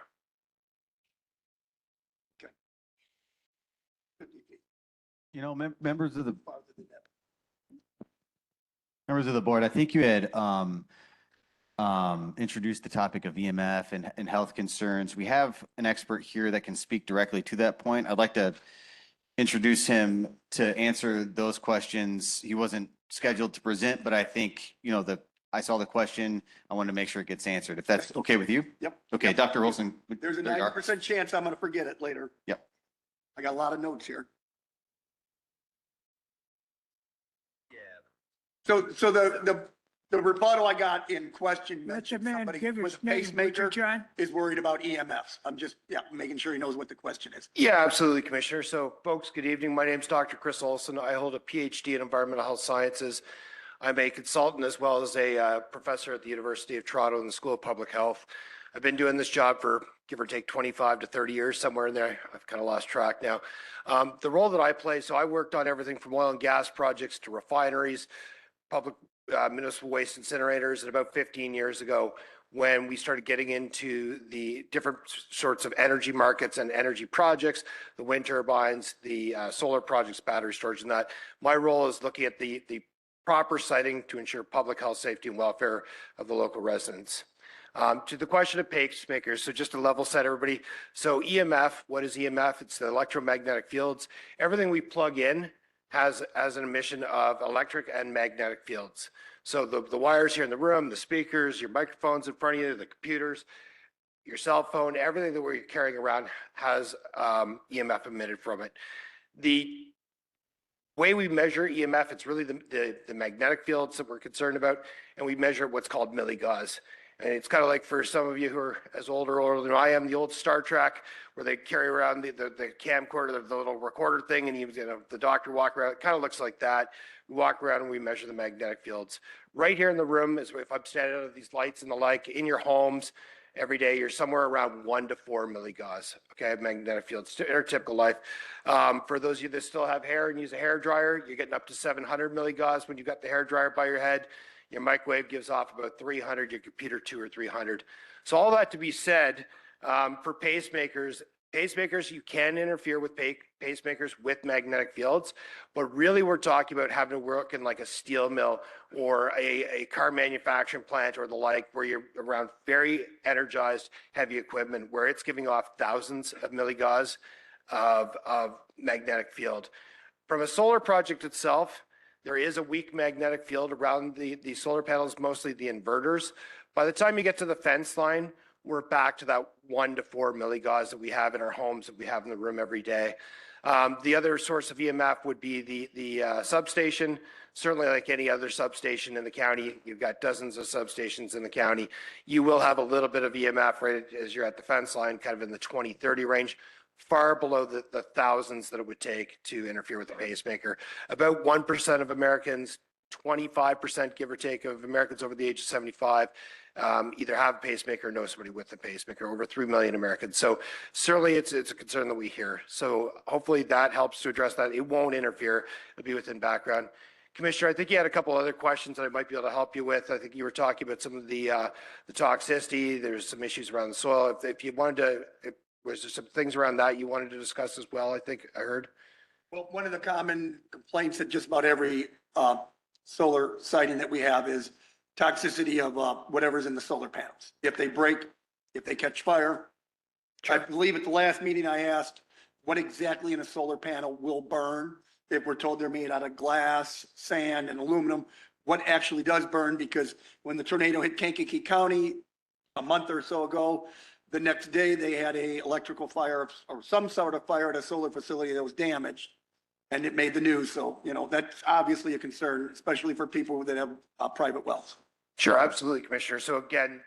You know, members of the board, I think you had introduced the topic of EMF and health concerns. We have an expert here that can speak directly to that point. I'd like to introduce him to answer those questions. He wasn't scheduled to present, but I think, you know, I saw the question. I wanted to make sure it gets answered. If that's okay with you? Yep. Okay, Yep. Dr. Olson. There's a there you are. 90% chance I'm gonna forget it later. Yep. I got a lot of notes here. So the rebuttal I got in question Let the mentioned man somebody give with his a name, pacemaker Richard John. is worried about EMFs. I'm just, making sure he knows what the question is. Yeah, absolutely, Commissioner. So folks, good evening. My name is Dr. Chris Olson. I hold a PhD in environmental health sciences. I'm a consultant as well as a professor at the University of Toronto in the School of Public Health. I've been doing this job for give or take 25 to 30 years, somewhere in there. I've kind of lost track now. The role that I play, so I worked on everything from oil and gas projects to refineries, public municipal waste incinerators. And about 15 years ago, when we started getting into the different sorts of energy markets and energy projects, the wind turbines, the solar projects, battery storage, and that, my role is looking at the proper siting to ensure public health, safety, and welfare of the local residents. To the question of pacemakers, so just to level set everybody. So EMF, what is EMF? It's the electromagnetic fields. Everything we plug in has an emission of electric and magnetic fields. So the wires here in the room, the speakers, your microphones in front of you, the computers, your cell phone, everything that we're carrying around has EMF emitted from it. The way we measure EMF, it's really the magnetic fields that we're concerned about, and we measure what's called milligauss. And it's kind of like for some of you who are as older than I am, the old Star Trek, where they carry around the camcorder, the little recorder thing, and the doctor walk around. It kind of looks like that. We walk around and we measure the magnetic fields. Right here in the room is if I'm standing under these lights and the like, in your homes, every day, you're somewhere around 1 to 4 milligauss, okay, magnetic fields in our typical life. For those of you that still have hair and use a hair dryer, you're getting up to 700 milligauss when you got the hair dryer by your head. Your microwave gives off about 300, your computer 200 or 300. So all that to be said, for pacemakers, you can interfere with pacemakers with magnetic fields, but really we're talking about having to work in like a steel mill or a car manufacturing plant or the like, where you're around very energized, heavy equipment, where it's giving off thousands of milligauss of magnetic field. From a solar project itself, There is a weak magnetic field around the solar panels, mostly the inverters. By the time you get to the fence line, we're back to that 1 to 4 milligauss that we have in our homes, that we have in the room every day. The other source of EMF would be the substation. Certainly, like any other substation in the county, you've got dozens of substations in the county. You will have a little bit of EMF right as you're at the fence line, kind of in the 20, 30 range, far below the thousands that it would take to interfere with the pacemaker. About 1% of Americans, 25%, give or take, of Americans over the age of 75 either have a pacemaker or know somebody with a pacemaker, over 3 million Americans. So certainly it's a concern that we hear. So hopefully that helps to address that. It won't interfere. It'll be within background. Commissioner, I think you had a couple other questions that I might be able to help you with. I think you were talking about some of the toxicity. There's some issues around the soil. If you wanted to, was there some things around that you wanted to discuss as well? I think I heard. Well, one of the common complaints that just about every solar siting that we have is toxicity of whatever's in the solar panels. If they break, if they catch fire. I believe at the last meeting I asked what exactly in a solar panel will burn. If we're told they're made out of glass, sand, and aluminum, what actually does burn? Because when the tornado hit Kankakee County a month or so ago, the next day they had a electrical fire or some sort of fire at a solar facility that was damaged, and it made the news. So, you know, that's obviously a concern, especially for people that have private wells. Sure, absolutely, Commissioner. So again,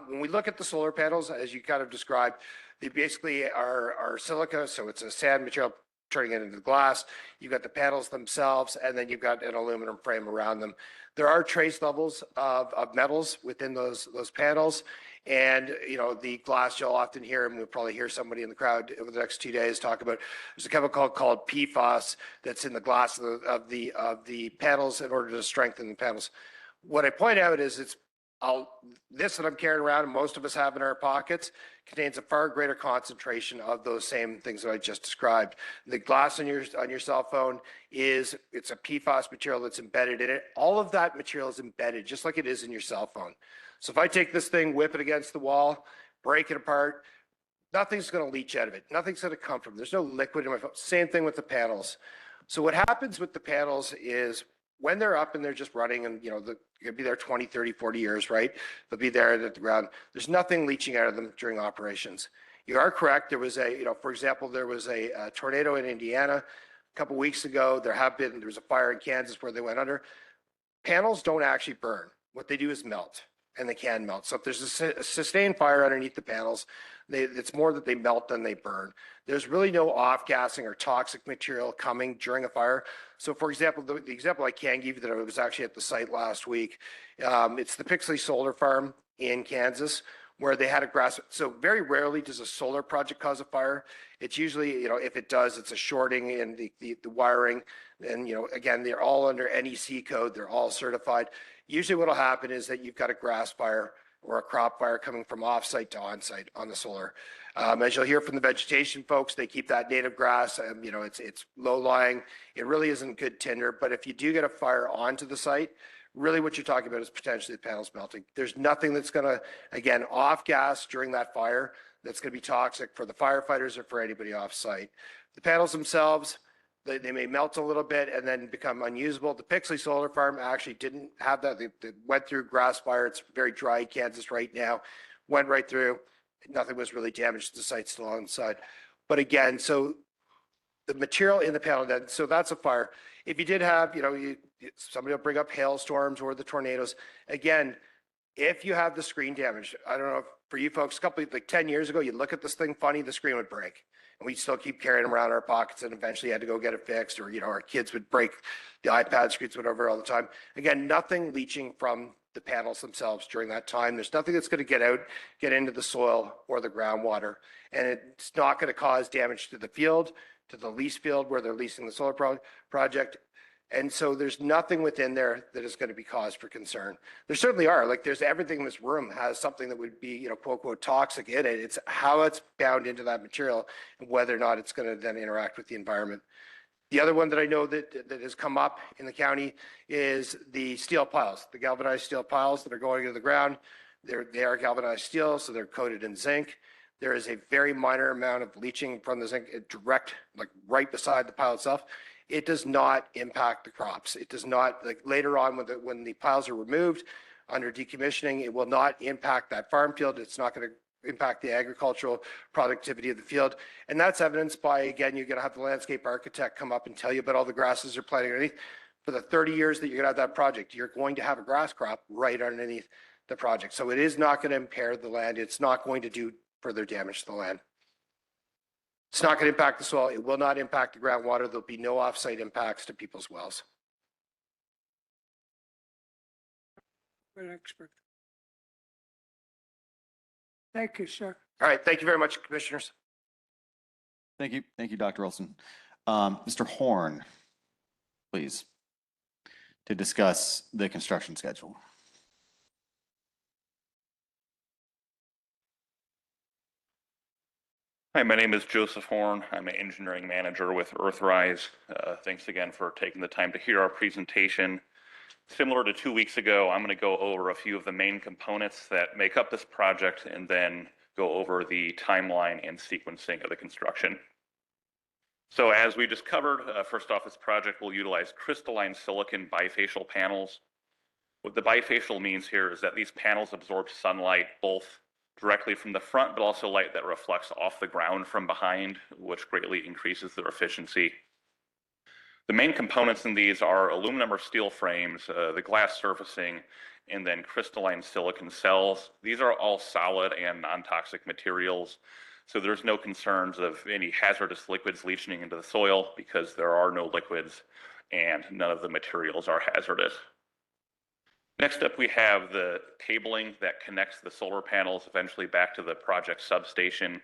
when we look at the solar panels, as you kind of described, they basically are silica, so it's a sand material turning it into glass. You've got the panels themselves, and then you've got an aluminum frame around them. There are trace levels of metals within those panels. And, you know, the glass, you'll often hear, and we'll probably hear somebody in the crowd over the next 2 days talk about, there's a chemical called PFAS that's in the glass of the panels in order to strengthen the panels. What I point out is this that I'm carrying around and most of us have in our pockets contains a far greater concentration of those same things that I just described. The glass on your cell phone it's a PFAS material that's embedded in it. All of that material is embedded just like it is in your cell phone. So if I take this thing, whip it against the wall, break it apart, nothing's going to leach out of it. Nothing's going to come from it. There's no liquid in my phone. Same thing with the panels. So what happens with the panels is when they're up and they're just running and, you know, they're going to be there 20, 30, 40 years, right? They'll be there at the ground. There's nothing leaching out of them during operations. You are correct. There was for example, there was a tornado in Indiana a couple of weeks ago. There was a fire in Kansas where they went under. Panels don't actually burn. What they do is melt, and they can melt. So if there's a sustained fire underneath the panels, it's more that they melt than they burn. There's really no off-gassing or toxic material coming during a fire. So for example, the example I can give you that I was actually at the site last week, it's the Pixley Solar Farm in Kansas, where they had a grass. So very rarely does a solar project cause a fire. It's usually, you know, if it does, it's a shorting in the wiring. And, you know, again, they're all under NEC code. They're all certified. Usually what will happen is that you've got a grass fire or a crop fire coming from off-site to on-site on the solar. As you'll hear from the vegetation folks, they keep that native grass. You know, it's low-lying. It really isn't good tinder. But if you do get a fire onto the site, really what you're talking about is potentially the panels melting. There's nothing that's going to, again, off-gas during that fire that's going to be toxic for the firefighters or for anybody off-site. The panels themselves, they may melt a little bit and then become unusable. The Pixley Solar Farm actually didn't have that. They went through grass fire. It's very dry Kansas right now. Went right through. Nothing was really damaged. The site's still on the side. But again, so the material in the panel, so that's a fire. If you did have, you know, somebody will bring up hailstorms or the tornadoes. Again, if you have the screen damage, I don't know if for you folks, like 10 years ago, you look at this thing funny, the screen would break. And we still keep carrying them around in our pockets and eventually had to go get it fixed, or, you know, our kids would break the iPad screens, whatever, all the time. Again, nothing leaching from the panels themselves during that time. There's nothing that's going to get into the soil or the groundwater. And it's not going to cause damage to the field, to the lease field where they're leasing the solar project. And so there's nothing within there that is going to be cause for concern. There certainly are, like there's everything in this room has something that would be, you know, quote, quote, toxic in it. It's how it's bound into that material and whether or not it's going to then interact with the environment. The other one that I know that has come up in the county is the steel piles, the galvanized steel piles that are going into the ground. They are galvanized steel, so they're coated in zinc. There is a very minor amount of leaching from the zinc direct, like right beside the pile itself. it does not impact the crops. It does not, like later on when the piles are removed under decommissioning, it will not impact that farm field. It's not going to impact the agricultural productivity of the field. And that's evidenced by, again, you're going to have the landscape architect come up and tell you about all the grasses they're planting underneath. For the 30 years that you're going to have that project, you're going to have a grass crop right underneath the project. So it is not going to impair the land. It's not going to do further damage to the land. It's not going to impact the soil. It will not impact the groundwater. There'll be no offsite impacts to people's wells. Good expert. Thank you, sir. All right. Thank you very much, commissioners. Thank you. Thank you, Dr. Olson. Mr. Horn, please, to discuss the construction schedule. Hi, my name is Joseph Horn. I'm an engineering manager with Earthrise. Thanks again for taking the time to hear our presentation. Similar to 2 weeks ago, I'm going to go over a few of the main components that make up this project and then go over the timeline and sequencing of the construction. So as we just covered, first off, this project will utilize crystalline silicon bifacial panels. What the bifacial means here is that these panels absorb sunlight both directly from the front, but also light that reflects off the ground from behind, which greatly increases their efficiency. The main components in these are aluminum or steel frames, the glass surfacing, and then crystalline silicon cells. These are all solid and non-toxic materials, so there's no concerns of any hazardous liquids leaching into the soil because there are no liquids and none of the materials are hazardous. Next up, we have the cabling that connects the solar panels eventually back to the project substation.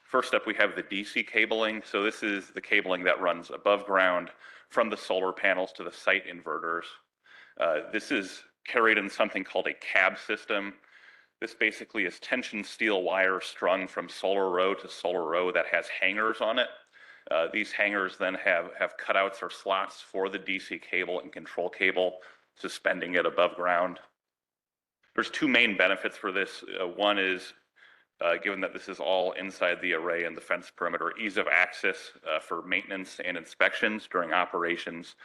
First up, we have the DC cabling. So this is the cabling that runs above ground from the solar panels to the site inverters. This is carried in something called a cab system. This basically is tension steel wire strung from solar row to solar row that has hangers on it. These hangers then have cutouts or slots for the DC cable and control cable, suspending it above ground. There's two main benefits for this. One is, given that this is all inside the array and the fence perimeter, ease of access for maintenance and inspections during operations.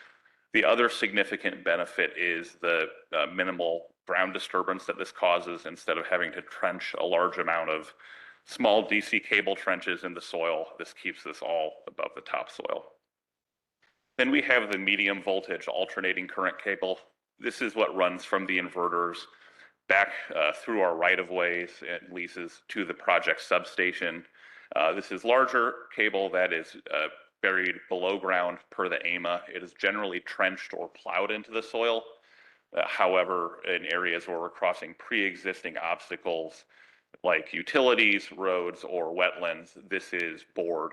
The other significant benefit is the minimal ground disturbance that this causes instead of having to trench a large amount of small DC cable trenches in the soil. This keeps this all above the topsoil. Then we have the medium voltage alternating current cable. This is what runs from the inverters back through our right-of-ways and leases to the project substation. This is larger cable that is buried below ground per the AMA. It is generally trenched or plowed into the soil. However, in areas where we're crossing pre-existing obstacles like utilities, roads, or wetlands, this is bored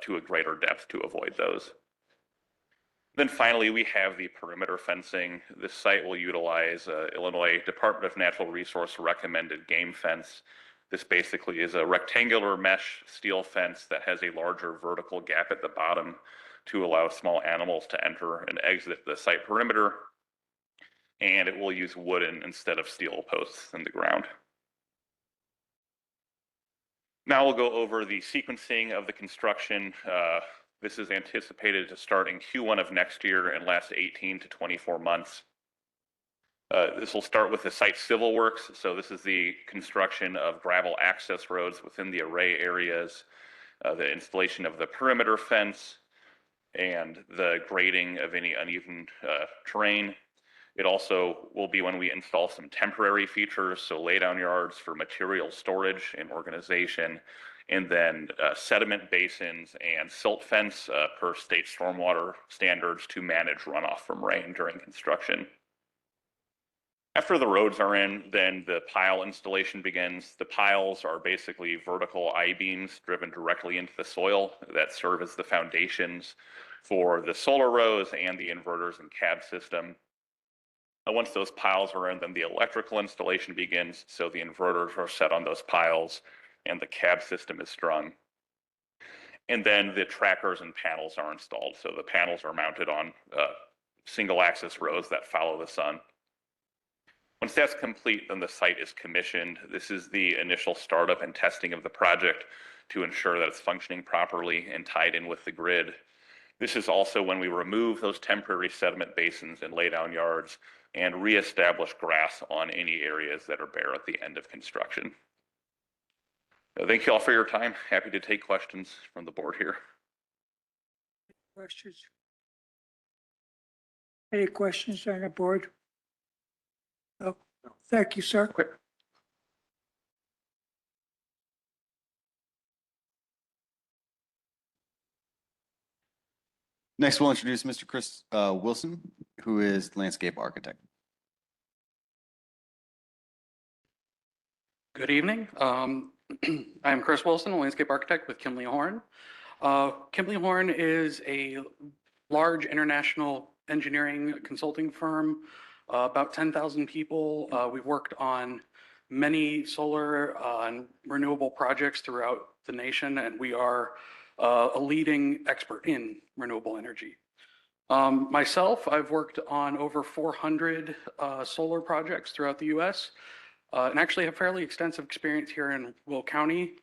to a greater depth to avoid those. Then finally, we have the perimeter fencing. This site will utilize Illinois Department of Natural Resource recommended game fence. This basically is a rectangular mesh steel fence that has a larger vertical gap at the bottom to allow small animals to enter and exit the site perimeter. And it will use wooden instead of steel posts in the ground. Now we'll go over the sequencing of the construction. This is anticipated to start in Q1 of next year and last 18 to 24 months. This will start with the site civil works. So this is the construction of gravel access roads within the array areas, the installation of the perimeter fence, and the grading of any uneven terrain. It also will be when we install some temporary features, so laydown yards for material storage and organization, and then sediment basins and silt fence per state stormwater standards to manage runoff from rain during construction. After the roads are in, then the pile installation begins. The piles are basically vertical I-beams driven directly into the soil that serve as the foundations for the solar rows and the inverters and cab system. Once those piles are in, then the electrical installation begins. So the inverters are set on those piles and the cab system is strung. And then the trackers and panels are installed. So the panels are mounted on single axis rows that follow the sun. Once that's complete, then the site is commissioned. This is the initial startup and testing of the project to ensure that it's functioning properly and tied in with the grid. This is also when we remove those temporary sediment basins and lay down yards and reestablish grass on any areas that are bare at the end of construction. Thank you all for your time. Happy to take questions from the board here. Questions? Any questions on the board? No. Thank you, sir. Next, we'll introduce Mr. Chris Wilson, who is landscape architect. Good evening. I'm Chris Wilson, a landscape architect with Kimley Horn. Kimley Horn is a large international engineering consulting firm, about 10,000 people. We've worked on many solar and renewable projects throughout the nation, and we are a leading expert in renewable energy. Myself, I've worked on over 400 solar projects throughout the U.S. And actually have fairly extensive experience here in Will County.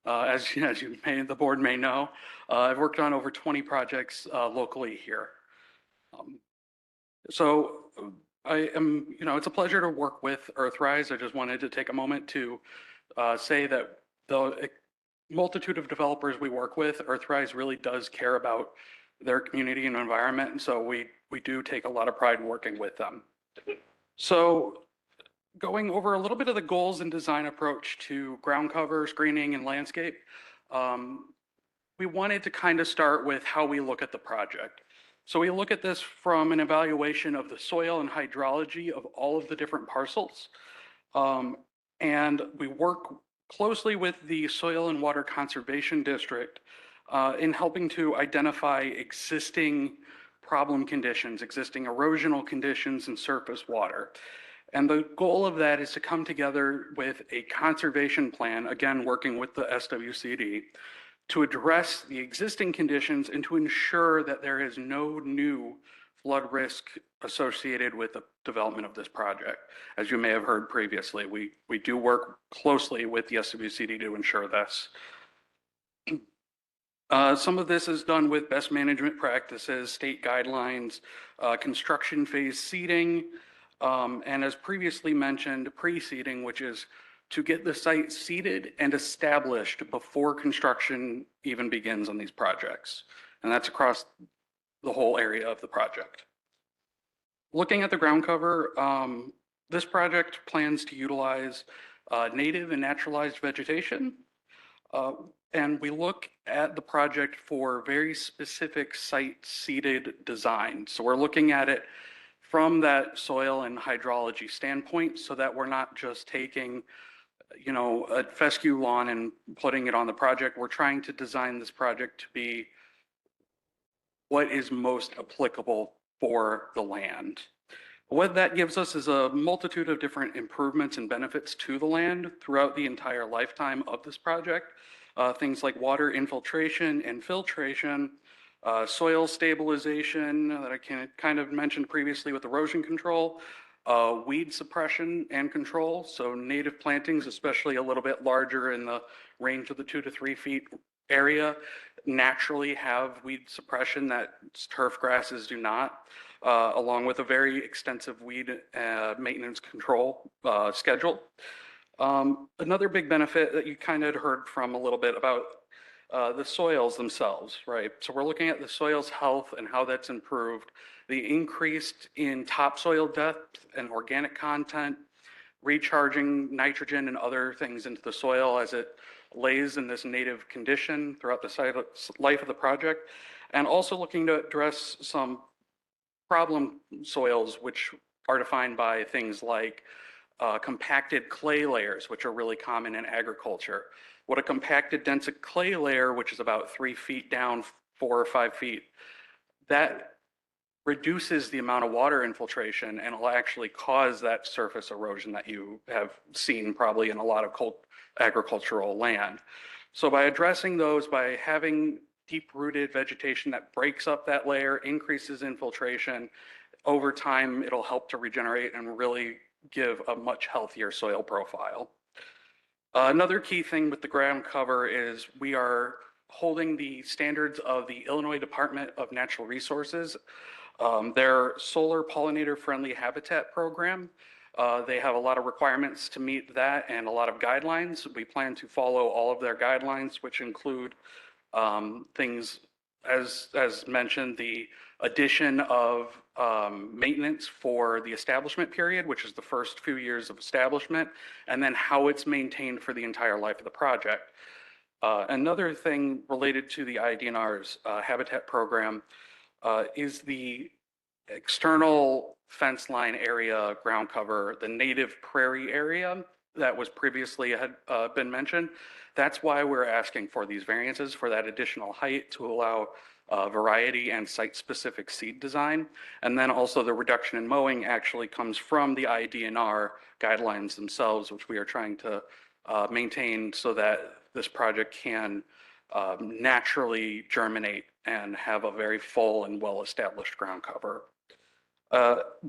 As the board may know, I've worked on over 20 projects locally here. So I am, it's a pleasure to work with Earthrise. I just wanted to take a moment to say that the multitude of developers we work with, Earthrise really does care about their community and environment. And so we do take a lot of pride in working with them. So going over a little bit of the goals and design approach to ground cover, screening, and landscape, we wanted to kind of start with how we look at the project. So we look at this from an evaluation of the soil and hydrology of all of the different parcels. And we work closely with the Soil and Water Conservation District in helping to identify existing problem conditions, existing erosional conditions and surface water. And the goal of that is to come together with a conservation plan, again, working with the SWCD, to address the existing conditions and to ensure that there is no new flood risk associated with the development of this project. As you may have heard previously, we do work closely with the SWCD to ensure this. Some of this is done with best management practices, state guidelines, construction phase seeding, and as previously mentioned, pre-seeding, which is to get the site seeded and established before construction even begins on these projects. And that's across the whole area of the project. Looking at the ground cover, this project plans to utilize native and naturalized vegetation. And we look at the project for very specific site seeded design. So we're looking at it from that soil and hydrology standpoint so that we're not just taking, a fescue lawn and putting it on the project. We're trying to design this project to be what is most applicable for the land. What that gives us is a multitude of different improvements and benefits to the land throughout the entire lifetime of this project. Things like water infiltration and filtration, soil stabilization that I kind of mentioned previously with erosion control, weed suppression and control. So native plantings, especially a little bit larger in the range of the 2 to 3 feet area, naturally have weed suppression that turf grasses do not, along with a very extensive weed maintenance control schedule. Another big benefit that you kind of heard from a little bit about the soils themselves, right? So we're looking at the soil's health and how that's improved, the increased in topsoil depth and organic content, recharging nitrogen and other things into the soil as it lays in this native condition throughout the life of the project, and also looking to address some problem soils, which are defined by things like compacted clay layers, which are really common in agriculture. What a compacted dense clay layer, which is about 3 feet down, 4 or 5 feet, that reduces the amount of water infiltration and will actually cause that surface erosion that you have seen probably in a lot of agricultural land. So by addressing those, by having deep-rooted vegetation that breaks up that layer, increases infiltration, over time it'll help to regenerate and really give a much healthier soil profile. Another key thing with the ground cover is we are holding the standards of the Illinois Department of Natural Resources, their solar pollinator friendly habitat program. They have a lot of requirements to meet that and a lot of guidelines. We plan to follow all of their guidelines, which include things as mentioned, the addition of maintenance for the establishment period, which is the first few years of establishment, and then how it's maintained for the entire life of the project. Another thing related to the IDNR's habitat program is the external fence line area, ground cover, the native prairie area that was previously had been mentioned. That's why we're asking for these variances for that additional height to allow variety and site-specific seed design. And then also the reduction in mowing actually comes from the IDNR guidelines themselves, which we are trying to maintain so that this project can naturally germinate and have a very full and well-established ground cover.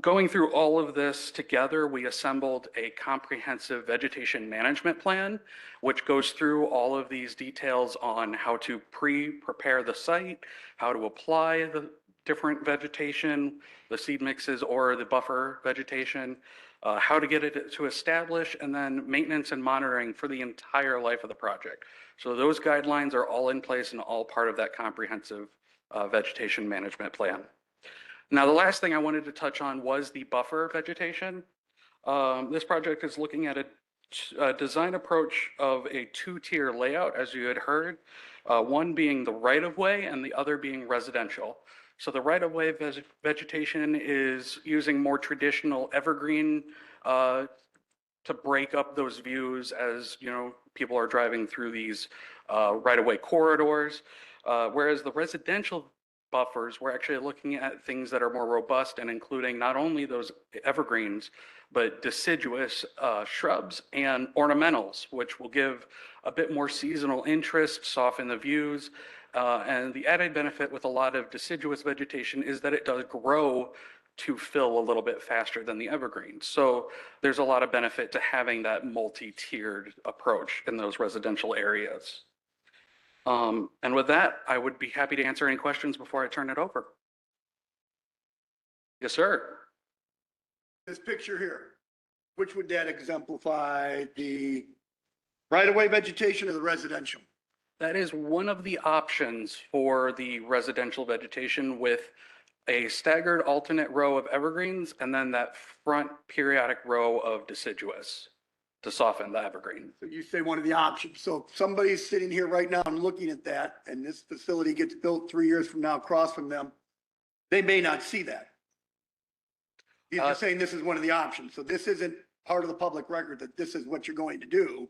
Going through all of this together, we assembled a comprehensive vegetation management plan, which goes through all of these details on how to prepare the site, how to apply the different vegetation, the seed mixes or the buffer vegetation, how to get it to establish, and then maintenance and monitoring for the entire life of the project. So those guidelines are all in place and all part of that comprehensive vegetation management plan. Now, the last thing I wanted to touch on was the buffer vegetation. This project is looking at a design approach of a two-tier layout, as you had heard, one being the right-of-way and the other being residential. So the right-of-way vegetation is using more traditional evergreen to break up those views as, you know, people are driving through these right-of-way corridors, whereas the residential buffers, we're actually looking at things that are more robust and including not only those evergreens, but deciduous shrubs and ornamentals, which will give a bit more seasonal interest, soften the views. And the added benefit with a lot of deciduous vegetation is that it does grow to fill a little bit faster than the evergreens. So there's a lot of benefit to having that multi-tiered approach in those residential areas. And with that, I would be happy to answer any questions before I turn it over. Yes, sir. This picture here, which would that exemplify, the right-of-way vegetation or the residential? That is one of the options for the residential vegetation with a staggered alternate row of evergreens and then that front periodic row of deciduous to soften the evergreen. So you say one of the options. So if somebody's sitting here right now and looking at that, and this facility gets built 3 years from now across from them, they may not see that. You're just saying this is one of the options. So this isn't part of the public record that this is what you're going to do.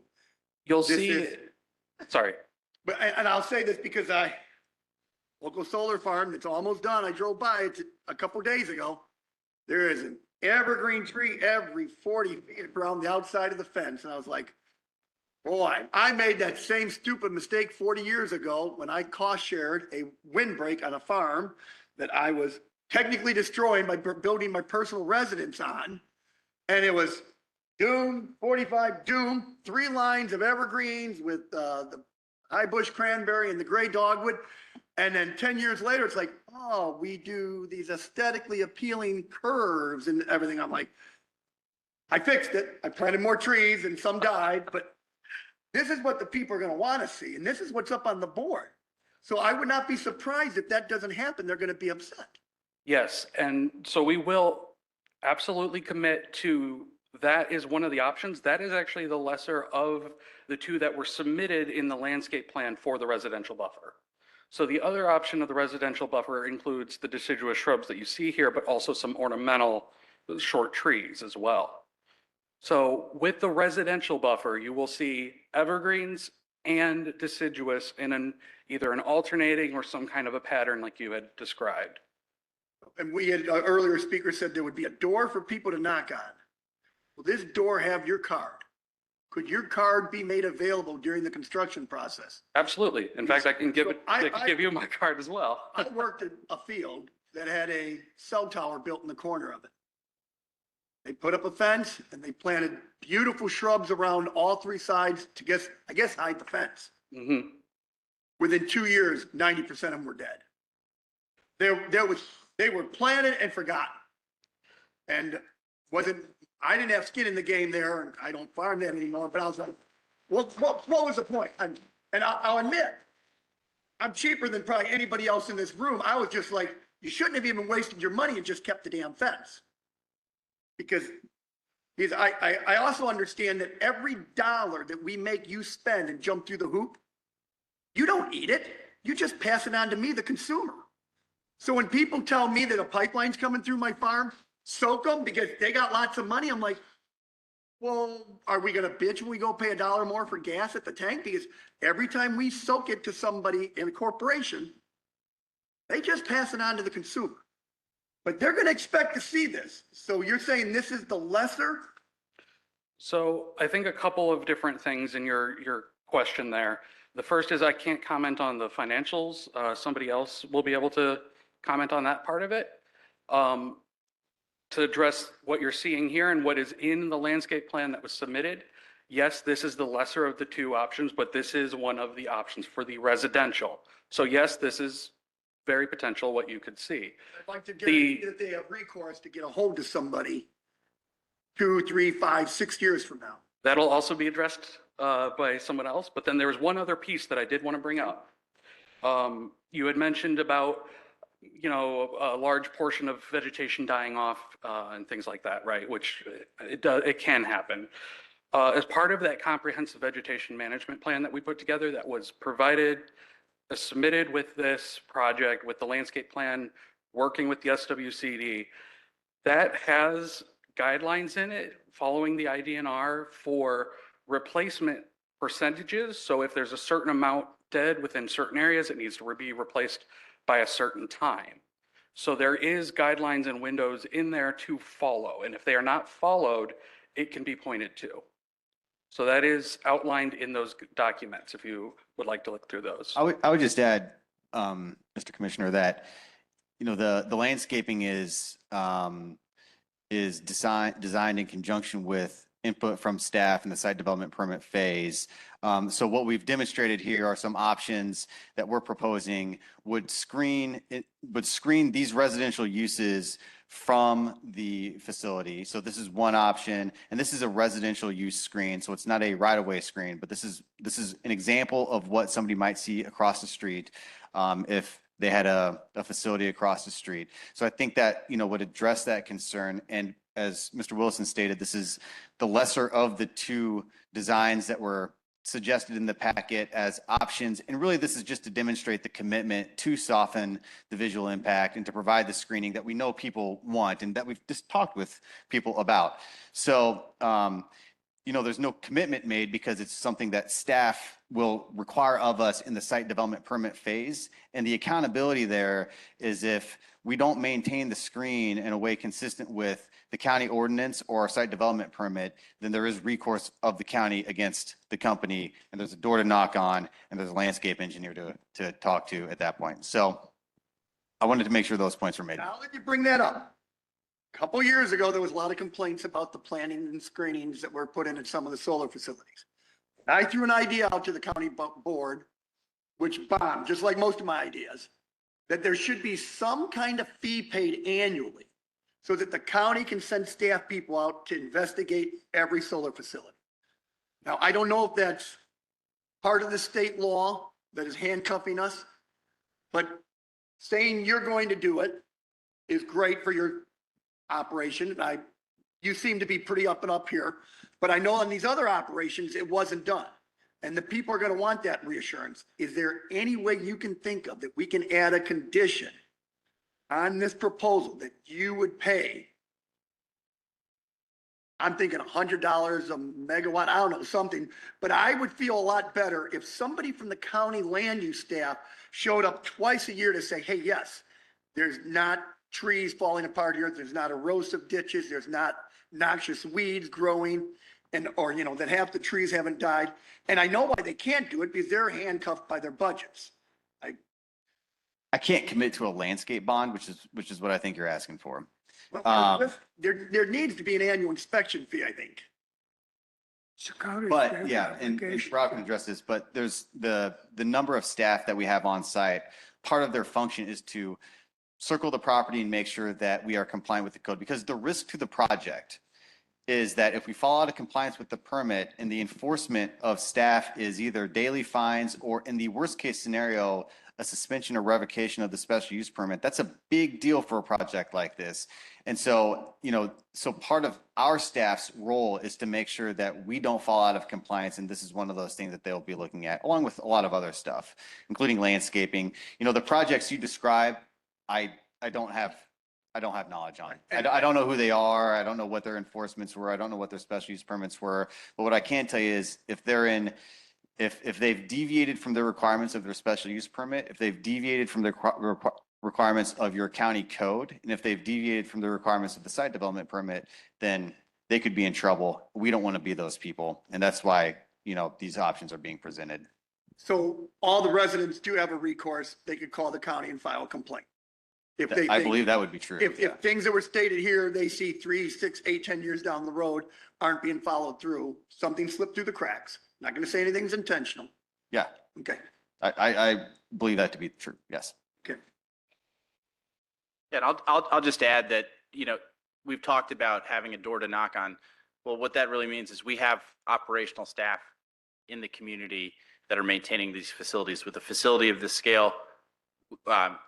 You'll This see, is- sorry. But, and I'll say this because local solar farm that's almost done, I drove by it a couple days ago. There is an evergreen tree every 40 feet around the outside of the fence. And I was like, boy, I made that same stupid mistake 40 years ago when I cost shared a windbreak on a farm that I was technically destroying by building my personal residence on. And it was doom, 45 doom, 3 lines of evergreens with the high bush cranberry and the gray dogwood. And then 10 years later, it's like, oh, we do these aesthetically appealing curves and everything. I'm like, I fixed it. I planted more trees and some died, but this is what the people are going to want to see. And this is what's up on the board. So I would not be surprised if that doesn't happen. They're going to be upset. Yes, and so we will absolutely commit to that is one of the options. That is actually the lesser of the two that were submitted in the landscape plan for the residential buffer. So the other option of the residential buffer includes the deciduous shrubs that you see here, but also some ornamental short trees as well. So with the residential buffer, you will see evergreens and deciduous in either an alternating or some kind of a pattern like you had described. And we had, earlier speaker said there would be a door for people to knock on. Will this door have your card? Could your card be made available during the construction process? Absolutely. In fact, I can give So I can give you my card as well. I worked at a field that had a cell tower built in the corner of it. They put up a fence and they planted beautiful shrubs around all 3 sides to I guess hide the fence. Mm-hmm. within 2 years, 90% of them were dead. They were planted and forgotten. And I didn't have skin in the game there, and I don't farm that anymore, but I was like, what was the point? And I'll admit, I'm cheaper than probably anybody else in this room. I was just like, you shouldn't have even wasted your money and just kept the damn fence. Because I also understand that every dollar that we make you spend and jump through the hoop, you don't eat it. You just pass it on to me, the consumer. So when people tell me that a pipeline's coming through my farm, soak them because they got lots of money, I'm like, well, are we going to bitch when we go pay $1 more for gas at the tank? Because every time we soak it to somebody in a corporation, they just pass it on to the consumer. But they're going to expect to see this. So you're saying this is the lesser? So I think a couple of different things in your question there. The first is I can't comment on the financials. Somebody else will be able to comment on that part of it. To address what you're seeing here and what is in the landscape plan that was submitted, yes, this is the lesser of the two options, but this is one of the options for the residential. So yes, this is very potential what you could see. I'd like to guarantee that they have recourse to get a hold of somebody 2, 3, 5, 6 years from now. That'll also be addressed by someone else, but then there was one other piece that I did want to bring up. You had mentioned about, a large portion of vegetation dying off and things like that, right? Which it can happen. As part of that comprehensive vegetation management plan that we put together that was provided, submitted with this project, with the landscape plan, working with the SWCD, that has guidelines in it following the IDNR for replacement percentages. So if there's a certain amount dead within certain areas, it needs to be replaced by a certain time. So there is guidelines and windows in there to follow. And if they are not followed, it can be pointed to. So that is outlined in those documents, if you would like to look through those. I would just add, Mr. Commissioner, that, the landscaping is designed in conjunction with input from staff in the site development permit phase. So what we've demonstrated here are some options that we're proposing would screen these residential uses from the facility. So this is one option, and this is a residential use screen. So it's not a right-of-way screen, but this is an example of what somebody might see across the street if they had a facility across the street. So I think that, would address that concern. And as Mr. Wilson stated, this is the lesser of the two designs that were suggested in the packet as options. And really, this is just to demonstrate the commitment to soften the visual impact and to provide the screening that we know people want and that we've just talked with people about. So, there's no commitment made because it's something that staff will require of us in the site development permit phase. And the accountability there is if we don't maintain the screen in a way consistent with the county ordinance or our site development permit, then there is recourse of the county against the company, and there's a door to knock on, and there's a landscape engineer to talk to at that point. So I wanted to make sure those points were made. Now that you bring that up, a couple years ago, there was a lot of complaints about the planning and screenings that were put in at some of the solar facilities. I threw an idea out to the county board, which bombed, just like most of my ideas, that there should be some kind of fee paid annually so that the county can send staff people out to investigate every solar facility. Now, I don't know if that's part of the state law that is handcuffing us, but saying you're going to do it is great for your operation. You seem to be pretty up and up here, but I know on these other operations, it wasn't done. And the people are going to want that reassurance. Is there any way you can think of that we can add a condition on this proposal that you would pay? I'm thinking $100 a megawatt, I don't know, something, but I would feel a lot better if somebody from the county land use staff showed up twice a year to say, hey, yes, there's not trees falling apart here, there's not erosive ditches, there's not noxious weeds growing, or that half the trees haven't died. And I know why they can't do it, because they're handcuffed by their budgets. I can't commit to a landscape bond, which is what I think you're asking for. Well, there needs to be an annual inspection fee, I think. Chicago But staff yeah, and application. Rob can address this, but there's the number of staff that we have on site. Part of their function is to circle the property and make sure that we are compliant with the code, because the risk to the project is that if we fall out of compliance with the permit and the enforcement of staff is either daily fines or, in the worst case scenario, a suspension or revocation of the special use permit, that's a big deal for a project like this. And so, so part of our staff's role is to make sure that we don't fall out of compliance. And this is one of those things that they'll be looking at, along with a lot of other stuff, including landscaping. The projects you describe, I don't have knowledge on. I don't know who they are. I don't know what their enforcements were. I don't know what their special use permits were. But what I can tell you is if they've deviated from the requirements of their special use permit, if they've deviated from the requirements of your county code, and if they've deviated from the requirements of the site development permit, then they could be in trouble. We don't want to be those people. And that's why, these options are being presented. So all the residents do have a recourse. They could call the county and file a complaint. If they I think- believe that would be true. If yeah. things that were stated here, they see 3, 6, 8, 10 years down the road aren't being followed through, something slipped through the cracks. Not going to say anything's intentional. Yeah, Okay. I believe that to be true. Yes. Okay. And I'll just add that, we've talked about having a door to knock on. Well, what that really means is we have operational staff in the community that are maintaining these facilities. With a facility of this scale,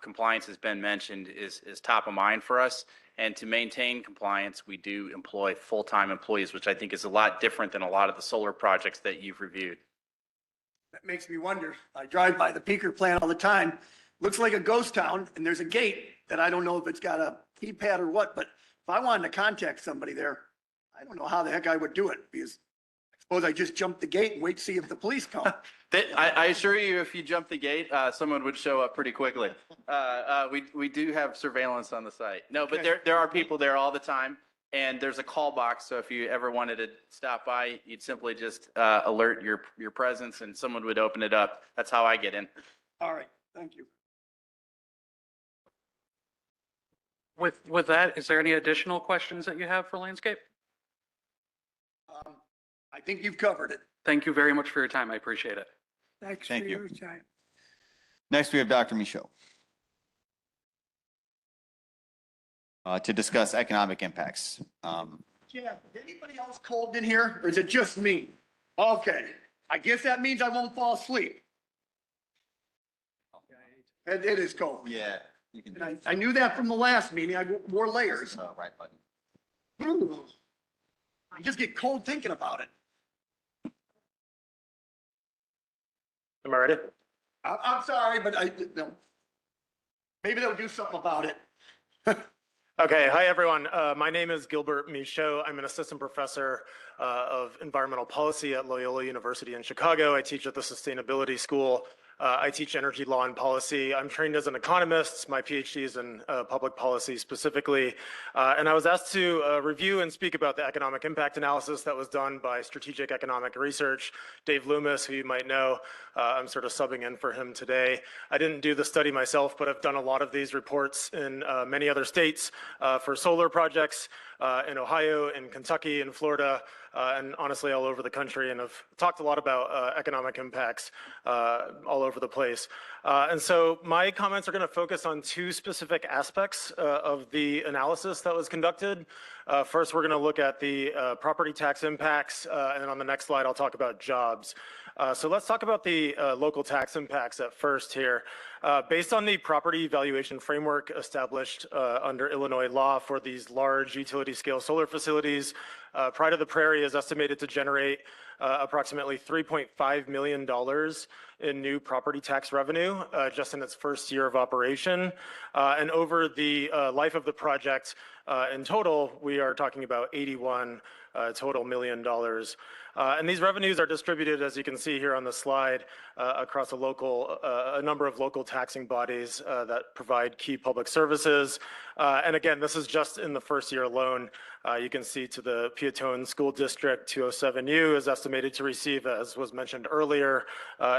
compliance, has been mentioned, is top of mind for us. And to maintain compliance, we do employ full-time employees, which I think is a lot different than a lot of the solar projects that you've reviewed. That makes me wonder. I drive by the Peaker plant all the time. Looks like a ghost town, and there's a gate that I don't know if it's got a keypad or what, but if I wanted to contact somebody there, I don't know how the heck I would do it, because I suppose I just jump the gate and wait to see if the police come. I assure you, if you jump the gate, someone would show up pretty quickly. We do have surveillance on the site. No, but Okay. there are people there all the time, and there's a call box. So if you ever wanted to stop by, you'd simply just alert your presence, and someone would open it up. That's how I get in. All right, thank you. With that, is there any additional questions that you have for landscape? I think you've covered it. Thank you very much for your time. I appreciate it. Thanks for Thank you. your time. Next, we have Dr. Michaud to discuss economic impacts. Yeah, is anybody else cold in here, or is it just me? Okay, I guess that means I won't fall asleep. It is cold. Yeah, you can And I knew that from the last meeting. I wore layers. right button. I just get cold thinking about it. Am I ready? I'm sorry, but no. Maybe they'll do something about it. Okay, hi everyone. My name is Gilbert Michaud. I'm an assistant professor of environmental policy at Loyola University in Chicago. I teach at the Sustainability School. I teach energy law and policy. I'm trained as an economist. My PhD is in public policy specifically. And I was asked to review and speak about the economic impact analysis that was done by Strategic Economic Research. Dave Loomis, who you might know, I'm sort of subbing in for him today. I didn't do the study myself, but I've done a lot of these reports in many other states for solar projects in Ohio, in Kentucky, in Florida, and honestly all over the country, and have talked a lot about economic impacts all over the place. And so my comments are going to focus on two specific aspects of the analysis that was conducted. First, we're going to look at the property tax impacts, and then on the next slide, I'll talk about jobs. So let's talk about the local tax impacts at first here. Based on the property valuation framework established under Illinois law for these large utility scale solar facilities, Pride of the Prairie is estimated to generate approximately $3.5 million in new property tax revenue just in its first year of operation. And over the life of the project, in total, we are talking about 81 total $1 million. And these revenues are distributed, as you can see here on the slide, across a number of local taxing bodies that provide key public services. And again, this is just in the first year alone. You can see to the Peatone School District 207U is estimated to receive, as was mentioned earlier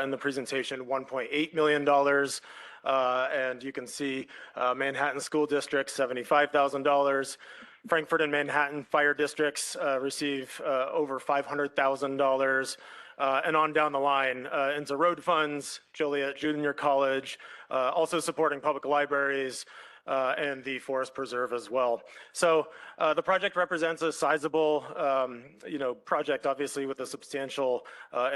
in the presentation, $1.8 million. And you can see Manhattan School District, $75,000. Frankfurt and Manhattan fire districts receive over $500,000. And on down the line into road funds, Joliet Junior College, also supporting public libraries, and the Forest Preserve as well. So the project represents a sizable, project, obviously, with a substantial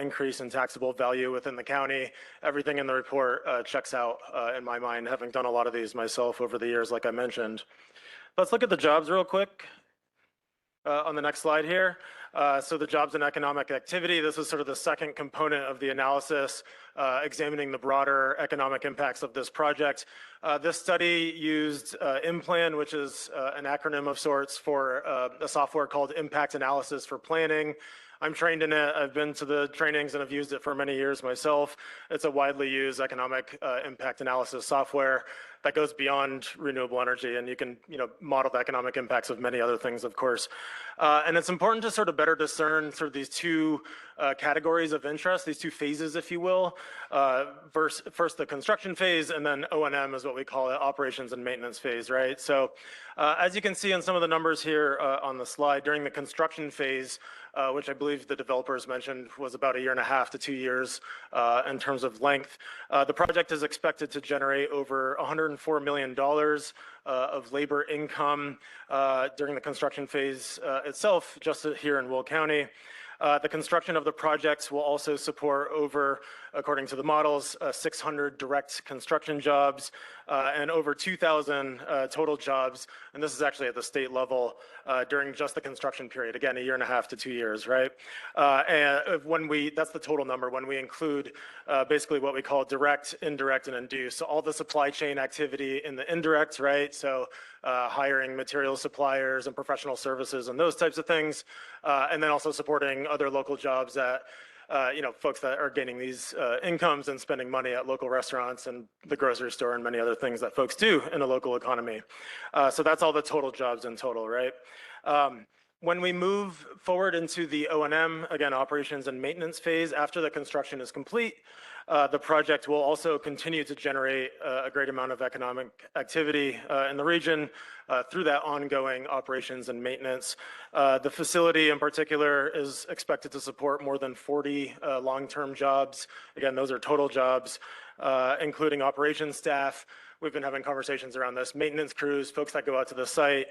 increase in taxable value within the county. Everything in the report checks out in my mind, having done a lot of these myself over the years, like I mentioned. Let's look at the jobs real quick on the next slide here. So the jobs and economic activity, this is sort of the second component of the analysis, examining the broader economic impacts of this project. This study used IMPLAN, which is an acronym of sorts for a software called Impact Analysis for Planning. I'm trained in it. I've been to the trainings and have used it for many years myself. It's a widely used economic impact analysis software that goes beyond renewable energy, and you can model the economic impacts of many other things, of course. And it's important to sort of better discern sort of these two categories of interest, these two phases, if you will. First the construction phase, and then O&M is what we call it, operations and maintenance phase, right? So as you can see in some of the numbers here on the slide, during the construction phase, which I believe the developers mentioned was about 1.5 to 2 years in terms of length. The project is expected to generate over $104 million of labor income during the construction phase itself, just here in Will County. The construction of the projects will also support over, according to the models, 600 direct construction jobs and over 2,000 total jobs. And this is actually at the state level during just the construction period. Again, 1.5 to 2 years, right? And that's the total number when we include basically what we call direct, indirect, and induced. So all the supply chain activity in the indirect, right? So hiring material suppliers and professional services and those types of things. And then also supporting other local jobs that, folks that are gaining these incomes and spending money at local restaurants and the grocery store and many other things that folks do in a local economy. So that's all the total jobs in total, right? When we move forward into the O&M, again, operations and maintenance phase, after the construction is complete, the project will also continue to generate a great amount of economic activity in the region through that ongoing operations and maintenance. The facility in particular is expected to support more than 40 long-term jobs. Again, those are total jobs, including operations staff. We've been having conversations around this, maintenance crews, folks that go out to the site,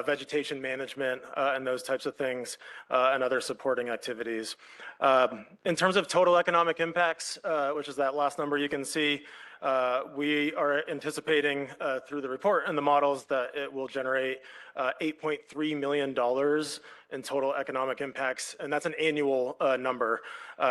vegetation management, and those types of things, and other supporting activities. In terms of total economic impacts, which is that last number you can see, we are anticipating through the report and the models that it will generate $8.3 million in total economic impacts, and that's an annual number.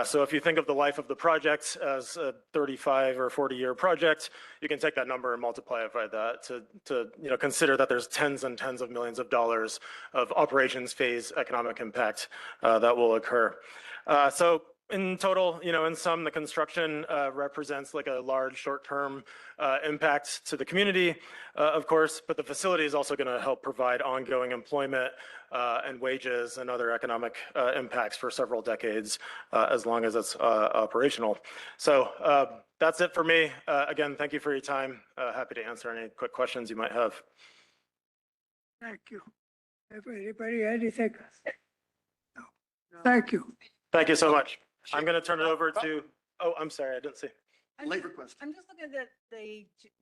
So if you think of the life of the project as a 35 or 40-year project, you can take that number and multiply it by that to consider that there's tens and tens of millions of dollars of operations phase economic impact that will occur. So in total, in sum, the construction represents like a large short-term impact to the community, of course, but the facility is also going to help provide ongoing employment and wages and other economic impacts for several decades as long as it's operational. So that's it for me. Again, thank you for your time. Happy to answer any quick questions you might have. Thank you. Anybody, anything? No. Thank you. Thank you so much. I'm going to turn it over to, I'm sorry, I didn't see. Labor question. I'm just looking at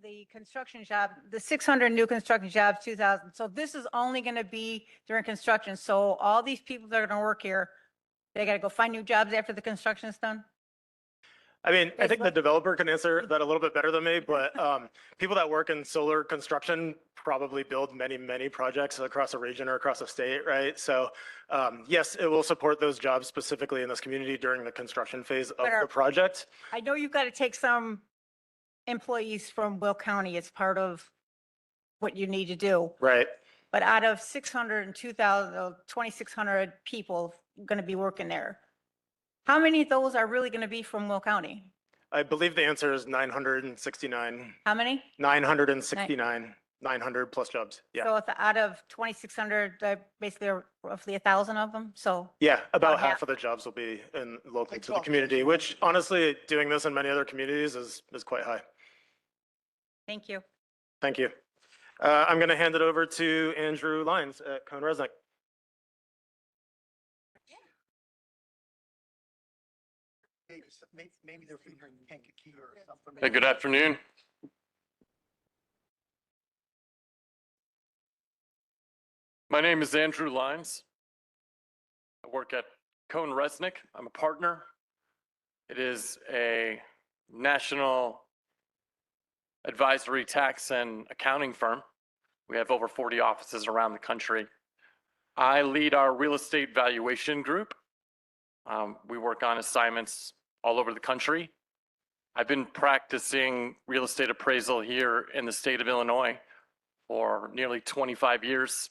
the construction job, the 600 new construction jobs, 2,000. So this is only going to be during construction. So all these people that are going to work here, they got to go find new jobs after the construction is done? I mean, I think the developer can answer that a little bit better than me, but people that work in solar construction probably build many, many projects across a region or across a state, right? So yes, it will support those jobs specifically in this community during the construction phase of the project. I know you've got to take some employees from Will County. It's part of what you need to do. Right. But out of 600 and 2,600 people going to be working there, how many of those are really going to be from Will County? I believe the answer is 969. How many? 969, 900 plus jobs. Yeah. So out of 2,600, basically roughly 1,000 of them. So yeah, about about half half. of the jobs will be in local to the community, which honestly, doing this in many other communities is quite high. thank you. Thank you. I'm going to hand it over to Andrew Lyons at Cone Resnick. Maybe they're figuring Kankakee or something. Hey, good afternoon. My name is Andrew Lyons. I work at Cone Resnick. I'm a partner. It is a national advisory tax and accounting firm. We have over 40 offices around the country. I lead our real estate valuation group. We work on assignments all over the country. I've been practicing real estate appraisal here in the state of Illinois for nearly 25 years.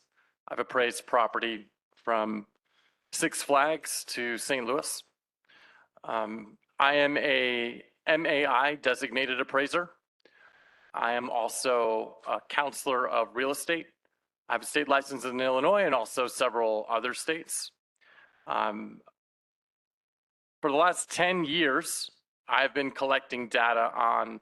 I've appraised property from Six Flags to St. Louis. I am a MAI designated appraiser. I am also a counselor of real estate. I have a state license in Illinois and also several other states. For the last 10 years, I've been collecting data on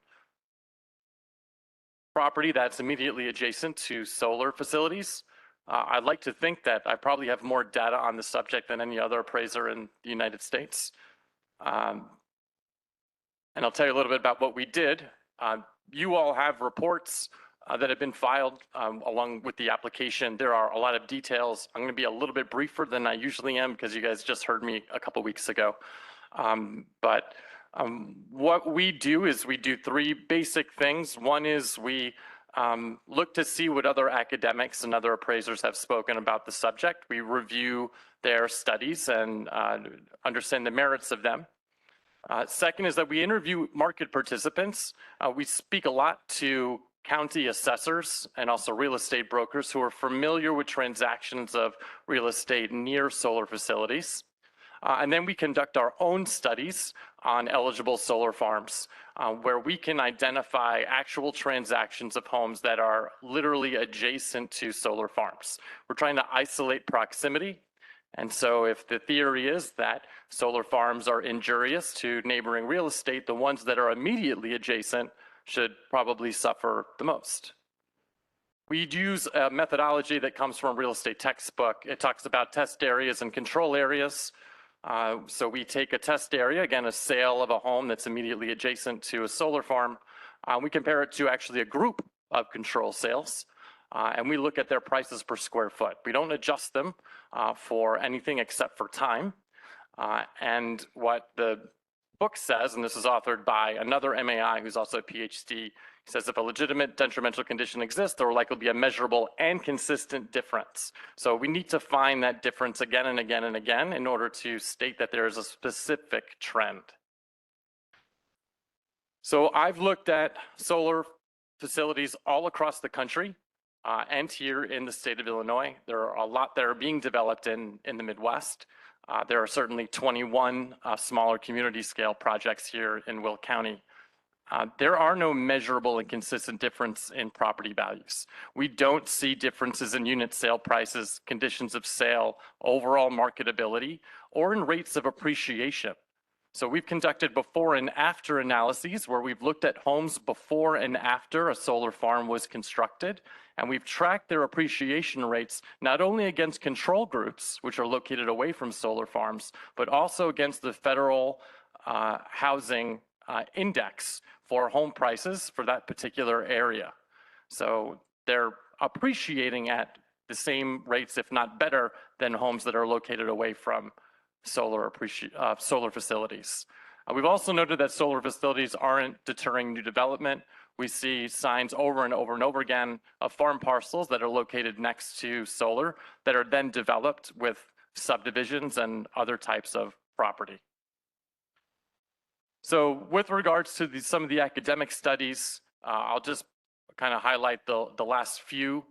property that's immediately adjacent to solar facilities. I'd like to think that I probably have more data on the subject than any other appraiser in the United States. And I'll tell you a little bit about what we did. You all have reports that have been filed along with the application. There are a lot of details. I'm going to be a little bit briefer than I usually am because you guys just heard me a couple weeks ago. What we do is we do three basic things. One is we look to see what other academics and other appraisers have spoken about the subject. We review their studies and understand the merits of them. Second is that we interview market participants. We speak a lot to county assessors and also real estate brokers who are familiar with transactions of real estate near solar facilities. And then we conduct our own studies on eligible solar farms, where we can identify actual transactions of homes that are literally adjacent to solar farms. We're trying to isolate proximity. And so if the theory is that solar farms are injurious to neighboring real estate, the ones that are immediately adjacent should probably suffer the most. We use a methodology that comes from a real estate textbook. It talks about test areas and control areas. So we take a test area, again, a sale of a home that's immediately adjacent to a solar farm. We compare it to actually a group of control sales. And we look at their prices per square foot. We don't adjust them for anything except for time. And what the book says, and this is authored by another MAI who's also a PhD, says if a legitimate detrimental condition exists, there will likely be a measurable and consistent difference. So we need to find that difference again and again and again in order to state that there is a specific trend. So I've looked at solar facilities all across the country and here in the state of Illinois. There are a lot that are being developed in the Midwest. There are certainly 21 smaller community scale projects here in Will County. There are no measurable and consistent difference in property values. We don't see differences in unit sale prices, conditions of sale, overall marketability, or in rates of appreciation. So we've conducted before and after analyses where we've looked at homes before and after a solar farm was constructed, and we've tracked their appreciation rates not only against control groups, which are located away from solar farms, but also against the federal housing index for home prices for that particular area. So they're appreciating at the same rates, if not better, than homes that are located away from solar facilities. We've also noted that solar facilities aren't deterring new development. We see signs over and over and over again of farm parcels that are located next to solar that are then developed with subdivisions and other types of property. So with regards to some of the academic studies, I'll just kind of highlight the last few.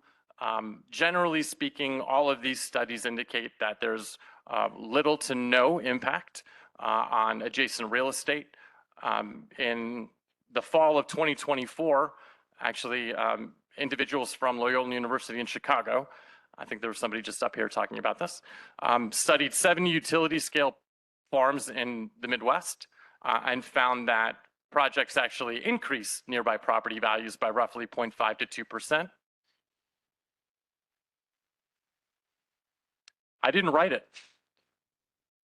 Generally speaking, all of these studies indicate that there's little to no impact on adjacent real estate. In the fall of 2024, actually, individuals from Loyola University in Chicago, I think there was somebody just up here talking about this, studied 7 utility scale farms in the Midwest and found that projects actually increase nearby property values by roughly 0.5 to 2%. I didn't write it.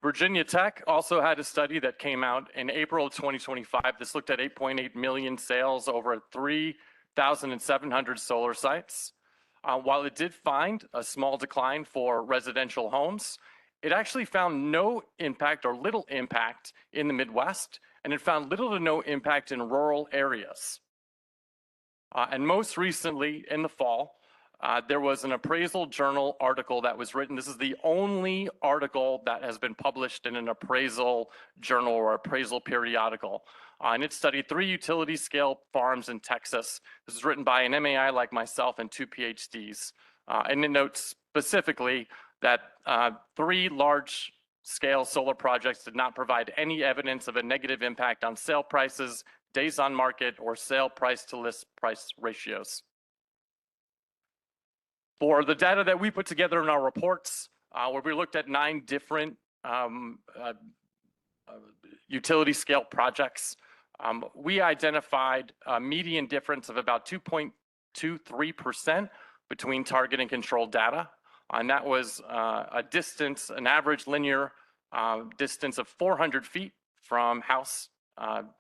Virginia Tech also had a study that came out in April of 2025. This looked at 8.8 million sales over 3,700 solar sites. While it did find a small decline for residential homes, it actually found no impact or little impact in the Midwest, and it found little to no impact in rural areas. And most recently, in the fall, there was an appraisal journal article that was written. This is the only article that has been published in an appraisal journal or appraisal periodical. And it studied 3 utility scale farms in Texas. This is written by an MAI like myself and 2 PhDs. And it notes specifically that 3 large scale solar projects did not provide any evidence of a negative impact on sale prices, days on market, or sale price to list price ratios. For the data that we put together in our reports, where we looked at 9 different utility scale projects, we identified a median difference of about 2.23% between target and control data. And that was a distance, an average linear distance of 400 feet from house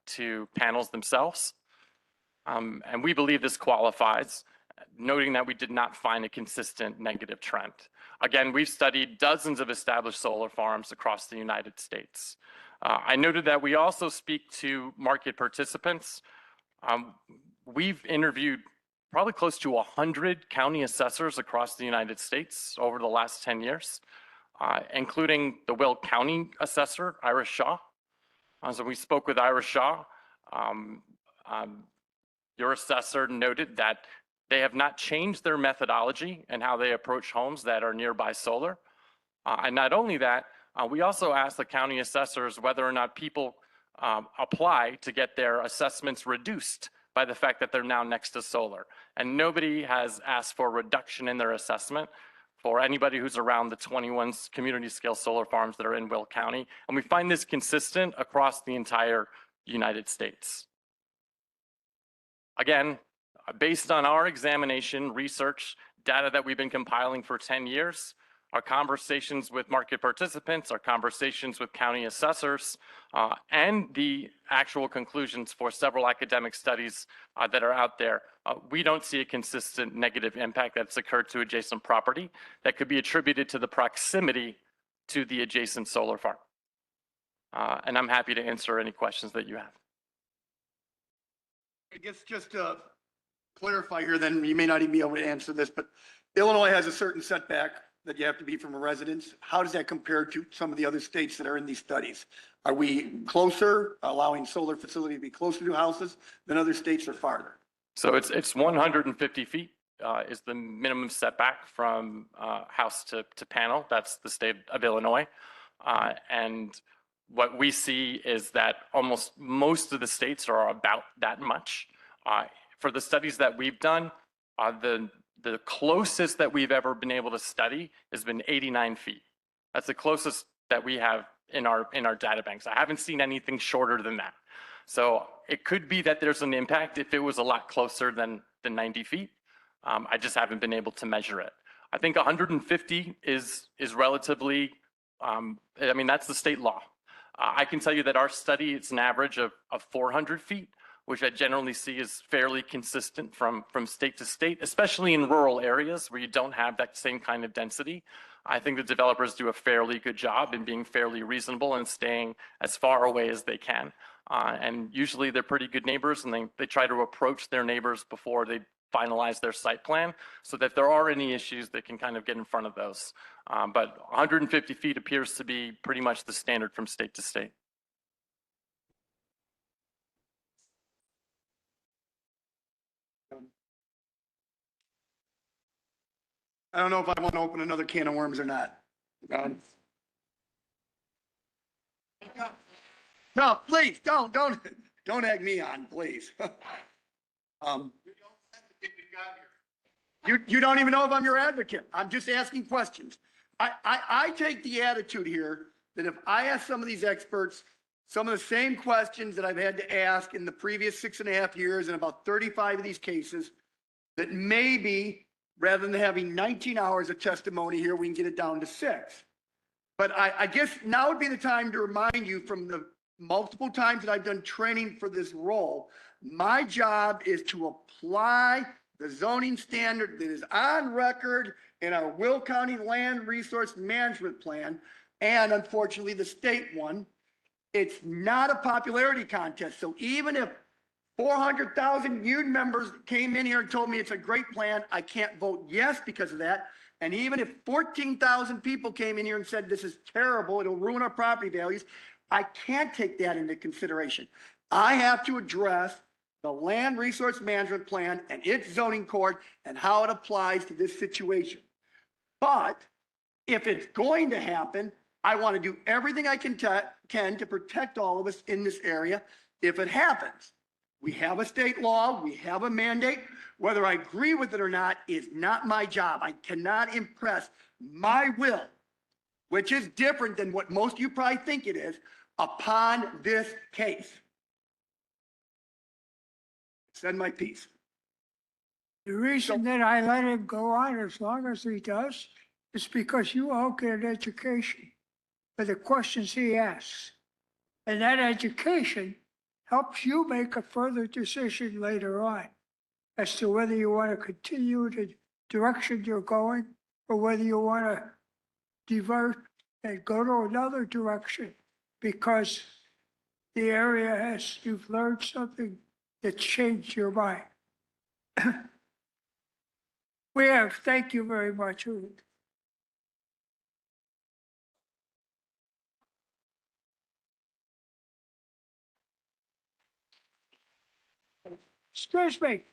to panels themselves. And we believe this qualifies, noting that we did not find a consistent negative trend. Again, we've studied dozens of established solar farms across the United States. I noted that we also speak to market participants. We've interviewed probably close to 100 county assessors across the United States over the last 10 years, including the Will County assessor, Ira Shaw. So we spoke with Ira Shaw. Your assessor noted that they have not changed their methodology and how they approach homes that are nearby solar. And not only that, we also asked the county assessors whether or not people apply to get their assessments reduced by the fact that they're now next to solar. And nobody has asked for a reduction in their assessment for anybody who's around the 21 community scale solar farms that are in Will County. And we find this consistent across the entire United States. Again, based on our examination, research, data that we've been compiling for 10 years, our conversations with market participants, our conversations with county assessors, and the actual conclusions for several academic studies that are out there, we don't see a consistent negative impact that's occurred to adjacent property that could be attributed to the proximity to the adjacent solar farm. And I'm happy to answer any questions that you have. I guess just to clarify here, then you may not even be able to answer this, but Illinois has a certain setback that you have to be from a residence. How does that compare to some of the other states that are in these studies? Are we closer, allowing solar facility to be closer to houses than other states or farther? So it's 150 feet is the minimum setback from house to panel. That's the state of Illinois. And what we see is that almost most of the states are about that much. For the studies that we've done, the closest that we've ever been able to study has been 89 feet. That's the closest that we have in our data banks. I haven't seen anything shorter than that. So it could be that there's an impact if it was a lot closer than 90 feet. I just haven't been able to measure it. I think 150 is relatively, I mean, that's the state law. I can tell you that our study, it's an average of 400 feet, which I generally see is fairly consistent from state to state, especially in rural areas where you don't have that same kind of density. I think the developers do a fairly good job in being fairly reasonable and staying as far away as they can. And usually they're pretty good neighbors, and they try to approach their neighbors before they finalize their site plan, so that if there are any issues, they can kind of get in front of those. But 150 feet appears to be pretty much the standard from state to state. I don't know if I want to open another can of worms or not. No, please, don't egg me on, please. You don't even know if I'm your advocate. I'm just asking questions. I take the attitude here that if I ask some of these experts some of the same questions that I've had to ask in the previous 6.5 years and about 35 of these cases, that maybe rather than having 19 hours of testimony here, we can get it down to 6. But I guess now would be the time to remind you from the multiple times that I've done training for this role, my job is to apply the zoning standard that is on record in our Will County Land Resource Management Plan, and unfortunately the state one. It's not a popularity contest. So even if 400,000 union members came in here and told me it's a great plan, I can't vote yes because of that. And even if 14,000 people came in here and said, this is terrible, it'll ruin our property values, I can't take that into consideration. I have to address the Land Resource Management Plan and its zoning code and how it applies to this situation. But if it's going to happen, I want to do everything I can to protect all of us in this area. If it happens, we have a state law, we have a mandate. Whether I agree with it or not is not my job. I cannot impress my will, which is different than what most of you probably think it is, upon this case. Said my piece. The reason that I let him go on as long as he does is because you all get an education for the questions he asks. And that education helps you make a further decision later on as to whether you want to continue the direction you're going or whether you want to divert and go to another direction because the area has, you've learned something that's changed your mind. Thank you very much. Excuse me,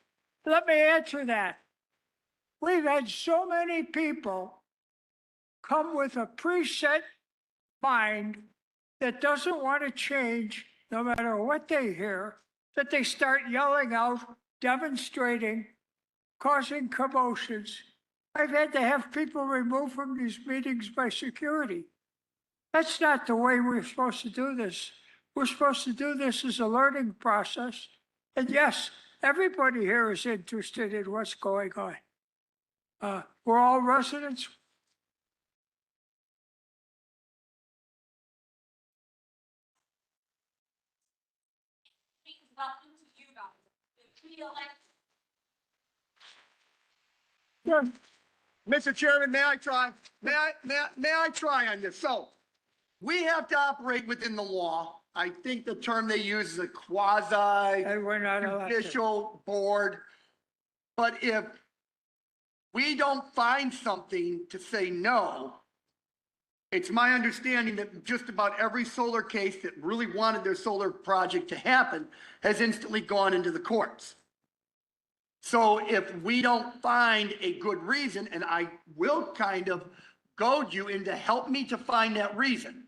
let me answer that. We've had so many people come with a preset mind that doesn't want to change no matter what they hear, that they start yelling out, demonstrating, causing commotions. I've had to have people removed from these meetings by security. That's not the way we're supposed to do this. We're supposed to do this as a learning process. And yes, everybody here is interested in what's going on. We're all residents. Sure. Mr. Chairman, may I try? May I try on this? So we have to operate within the law. I think the term they use is a quasi And we're not allowed to. judicial board. But if we don't find something to say no, it's my understanding that just about every solar case that really wanted their solar project to happen has instantly gone into the courts. So if we don't find a good reason, and I will kind of goad you into help me to find that reason.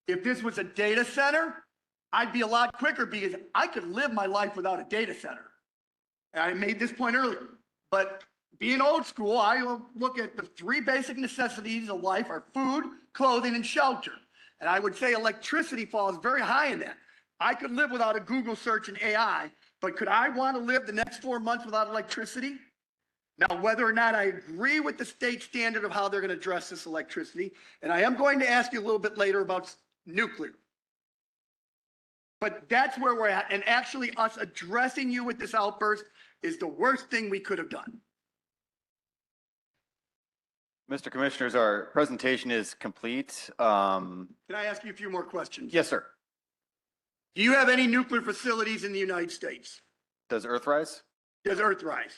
If this was a data center, I'd be a lot quicker because I could live my life without a data center. And I made this point earlier, but being old school, I look at the three basic necessities of life are food, clothing, and shelter. And I would say electricity falls very high in that. I could live without a Google search and AI, but could I want to live the next 4 months without electricity? Now, whether or not I agree with the state standard of how they're going to address this electricity, and I am going to ask you a little bit later about nuclear. But that's where we're at. And actually us addressing you with this outburst is the worst thing we could have done. Mr. Commissioners, our presentation is complete. Can I ask you a few more questions? Yes, sir. Do you have any nuclear facilities in the United States? Does Earthrise? Does Earthrise?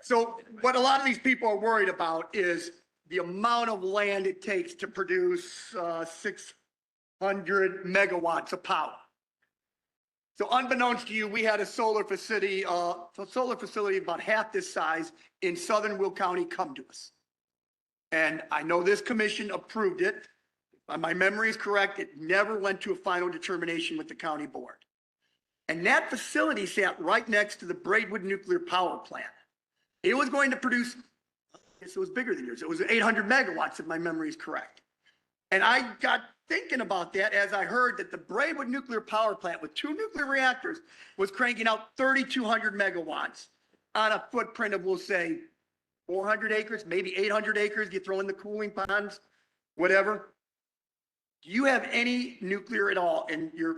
So what a lot of these people are worried about is the amount of land it takes to produce 600 megawatts of power. So unbeknownst to you, we had a solar facility about half this size in southern Will County come to us. And I know this commission approved it. If my memory is correct, it never went to a final determination with the county board. And that facility sat right next to the Braidwood nuclear power plant. It was going to produce, it was bigger than yours. It was 800 megawatts, if my memory is correct. And I got thinking about that as I heard that the Braidwood nuclear power plant with 2 nuclear reactors was cranking out 3,200 megawatts on a footprint of, we'll say, 400 acres, maybe 800 acres. You throw in the cooling ponds. whatever. Do you have any nuclear at all in your,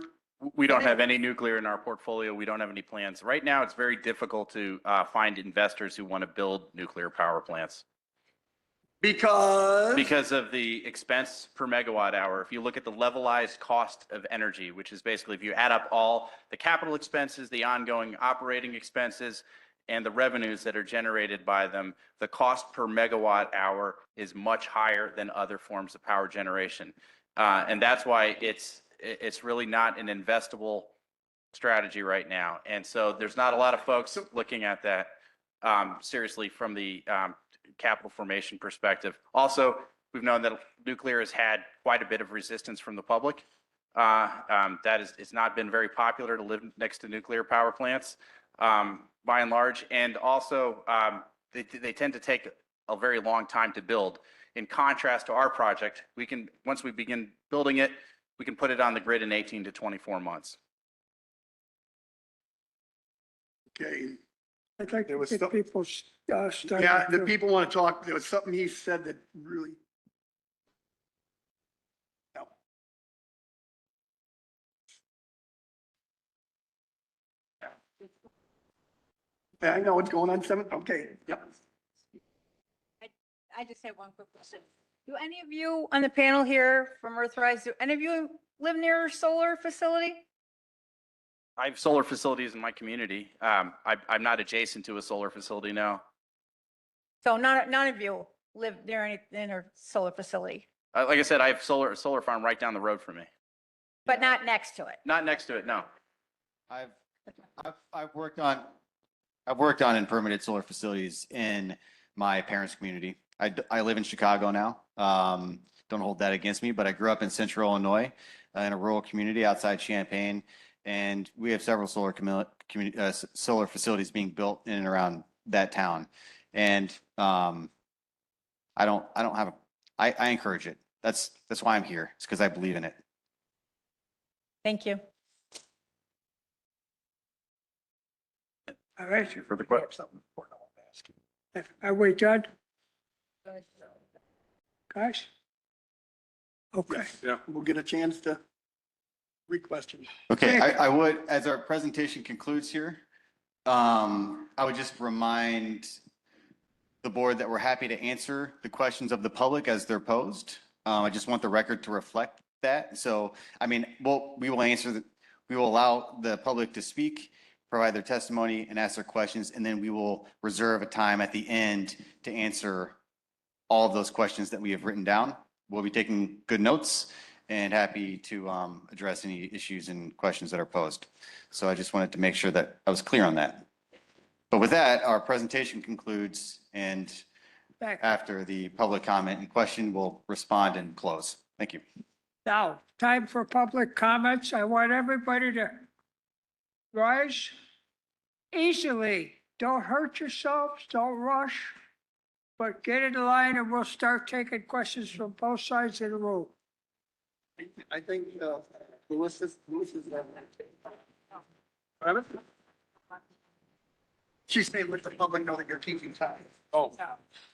We don't have any nuclear in our portfolio. We don't have any plans. Right now, it's very difficult to find investors who want to build nuclear power plants because of the expense per megawatt hour. If you look at the levelized cost of energy, which is basically if you add up all the capital expenses, the ongoing operating expenses, and the revenues that are generated by them, the cost per megawatt hour is much higher than other forms of power generation. And that's why it's really not an investable strategy right now. And so there's not a lot of folks looking at that seriously from the capital formation perspective. Also, we've known that nuclear has had quite a bit of resistance from the public. It's not been very popular to live next to nuclear power plants by and large. And also, they tend to take a very long time to build. In contrast to our project, once we begin building it, we can put it on the grid in 18 to 24 months. okay, I'd like There to was get some- people started. yeah, the to- people want to talk. There was something he said that really. No. Yeah, I know what's going on, okay, yep. I just have one quick question. Do any of you on the panel here from Earthrise, do any of you live near a solar facility? I have solar facilities in my community. I'm not adjacent to a solar facility, no. So none of you live near in a solar facility, Like I said, I have a solar farm right down the road from me. but not next to it. Not next to it, no. I've worked on and permitted solar facilities in my parents' community. I live in Chicago now. Don't hold that against me, but I grew up in central Illinois in a rural community outside Champaign. And we have several solar solar facilities being built in and around that town. And I encourage it. That's why I'm here. It's because I believe in it. Thank you. All right. Further questions? Are we done? Guys? Okay. Yeah, we'll get a chance to re-question. Okay, I would, as our presentation concludes here, I would just remind the board that we're happy to answer the questions of the public as they're posed. I just want the record to reflect that. So, I mean, we will allow the public to speak, provide their testimony and ask their questions, and then we will reserve a time at the end to answer all of those questions that we have written down. We'll be taking good notes and happy to address any issues and questions that are posed. So I just wanted to make sure that I was clear on that. But with that, our presentation concludes, and after the public comment and question, we'll respond and close. Thank you. Now, time for public comments. I want everybody to rise easily. Don't hurt yourselves, don't rush, but get in line and we'll start taking questions from both sides of the room. I think, Louis is. She's saying let the public know that you're keeping time. Oh.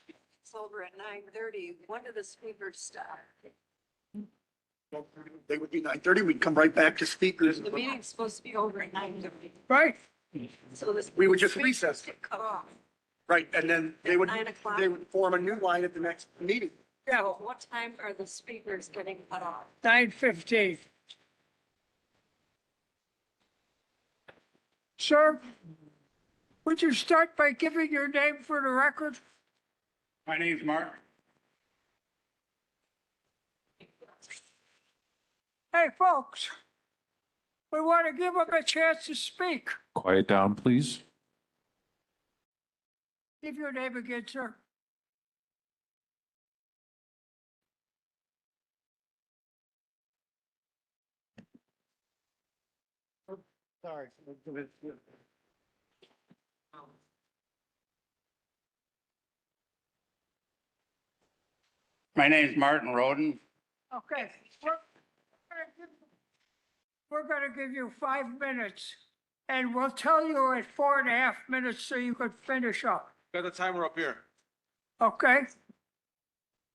It's over at 9:30. When do the speakers start? They would be 9:30. We'd come right back to speakers. The meeting's supposed to be over at 9:30. Right? So this. We would just recess. Cut off. Right, and then they would, 9 o'clock. they would form a new line at the next meeting. Yeah, What time are the speakers getting cut off? 9:15. Sir, would you start by giving your name for the record? My name's Mark. Hey, folks, we want to give them a chance to speak. Quiet down, please. Give your name again, sir. Sorry. My name's Martin Roden. Okay. We're gonna give you 5 minutes, and we'll tell you at 4.5 minutes so you could finish up. Got the timer up here. Okay?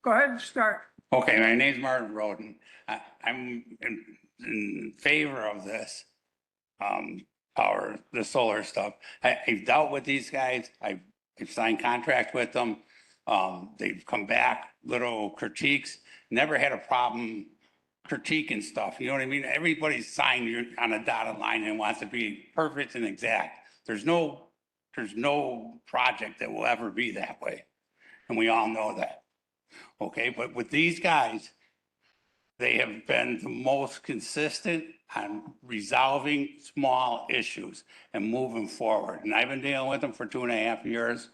Go ahead and start. Okay, my name's Martin Roden. I'm in favor of this, the solar stuff. I've dealt with these guys. I've signed contracts with them. They've come back, little critiques, never had a problem critiquing stuff. You know what I mean? Everybody's signed on a dotted line and wants to be perfect and exact. There's no project that will ever be that way. And we all know that. Okay, but with these guys, they have been the most consistent on resolving small issues and moving forward. And I've been dealing with them for 2.5 years,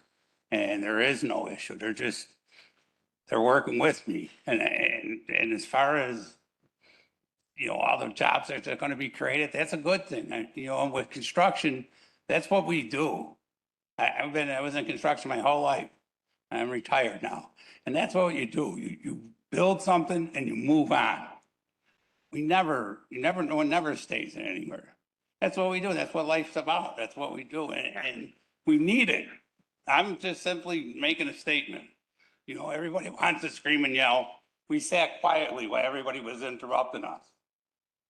and there is no issue. They're working with me. And as far as, all the jobs that are going to be created, that's a good thing. And with construction, that's what we do. I was in construction my whole life. I'm retired now. And that's what you do. You build something and you move on. No one never stays anywhere. That's what we do. That's what life's about. That's what we do. And we need it. I'm just simply making a statement. Everybody wants to scream and yell. We sat quietly while everybody was interrupting us.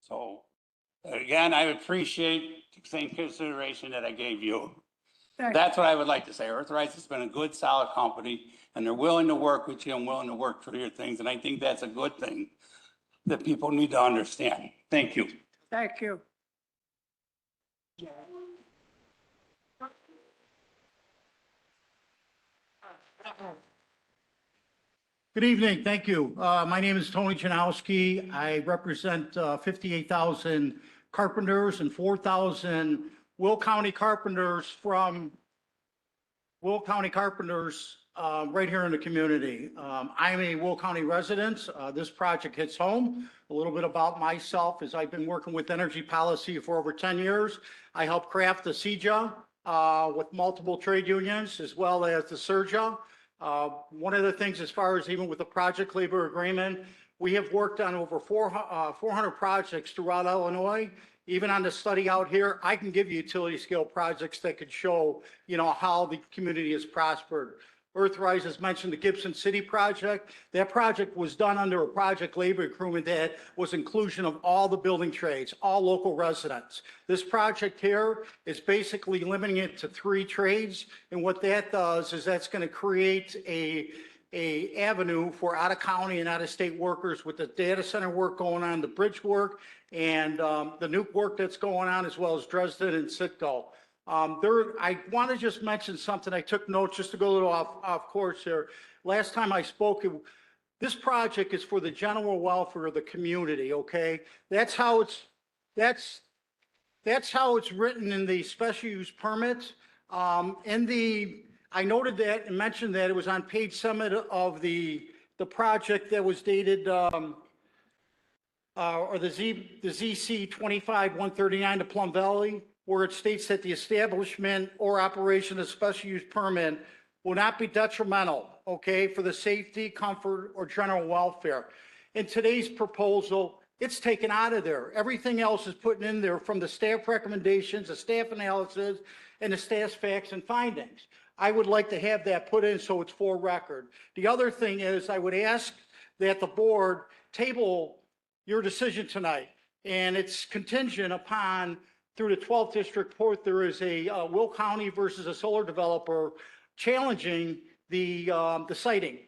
So again, I appreciate the same consideration that I gave you. That's what I would like to say. Earthrise has been a good, solid company, and they're willing to work with you and willing to work through your things. And I think that's a good thing that people need to understand. Thank you. Thank you. Good evening, thank you. My name is Tony Janowski. I represent 58,000 carpenters and 4,000 Will County carpenters from Will County carpenters right here in the community. I'm a Will County resident. This project hits home. A little bit about myself is I've been working with energy policy for over 10 years. I helped craft the CJA with multiple trade unions as well as the SERJA. One of the things as far as even with the project labor agreement, we have worked on over 400 projects throughout Illinois. Even on the study out here, I can give you utility scale projects that could show, how the community has prospered. Earthrise has mentioned the Gibson City project. That project was done under a project labor agreement that was inclusion of all the building trades, all local residents. This project here is basically limiting it to 3 trades. And what that does is that's going to create a avenue for out of county and out of state workers with the data center work going on, the bridge work, and the nuke work that's going on, as well as Dresden and Citgo. I want to just mention something. I took notes just to go a little off course here. Last time I spoke, this project is for the general welfare of the community. Okay, that's how it's written in the special use permit. I noted that and mentioned that it was on page 7 of the project that was dated or the ZC 25-139 to Plum Valley, where it states that the establishment or operation of special use permit will not be detrimental, okay, for the safety, comfort, or general welfare. In today's proposal, it's taken out of there. Everything else is put in there from the staff recommendations, the staff analysis, and the staff's facts and findings. I would like to have that put in so it's for record. The other thing is I would ask that the board table your decision tonight, and it's contingent upon through the 12th District Court, there is a Will County versus a solar developer challenging the siting.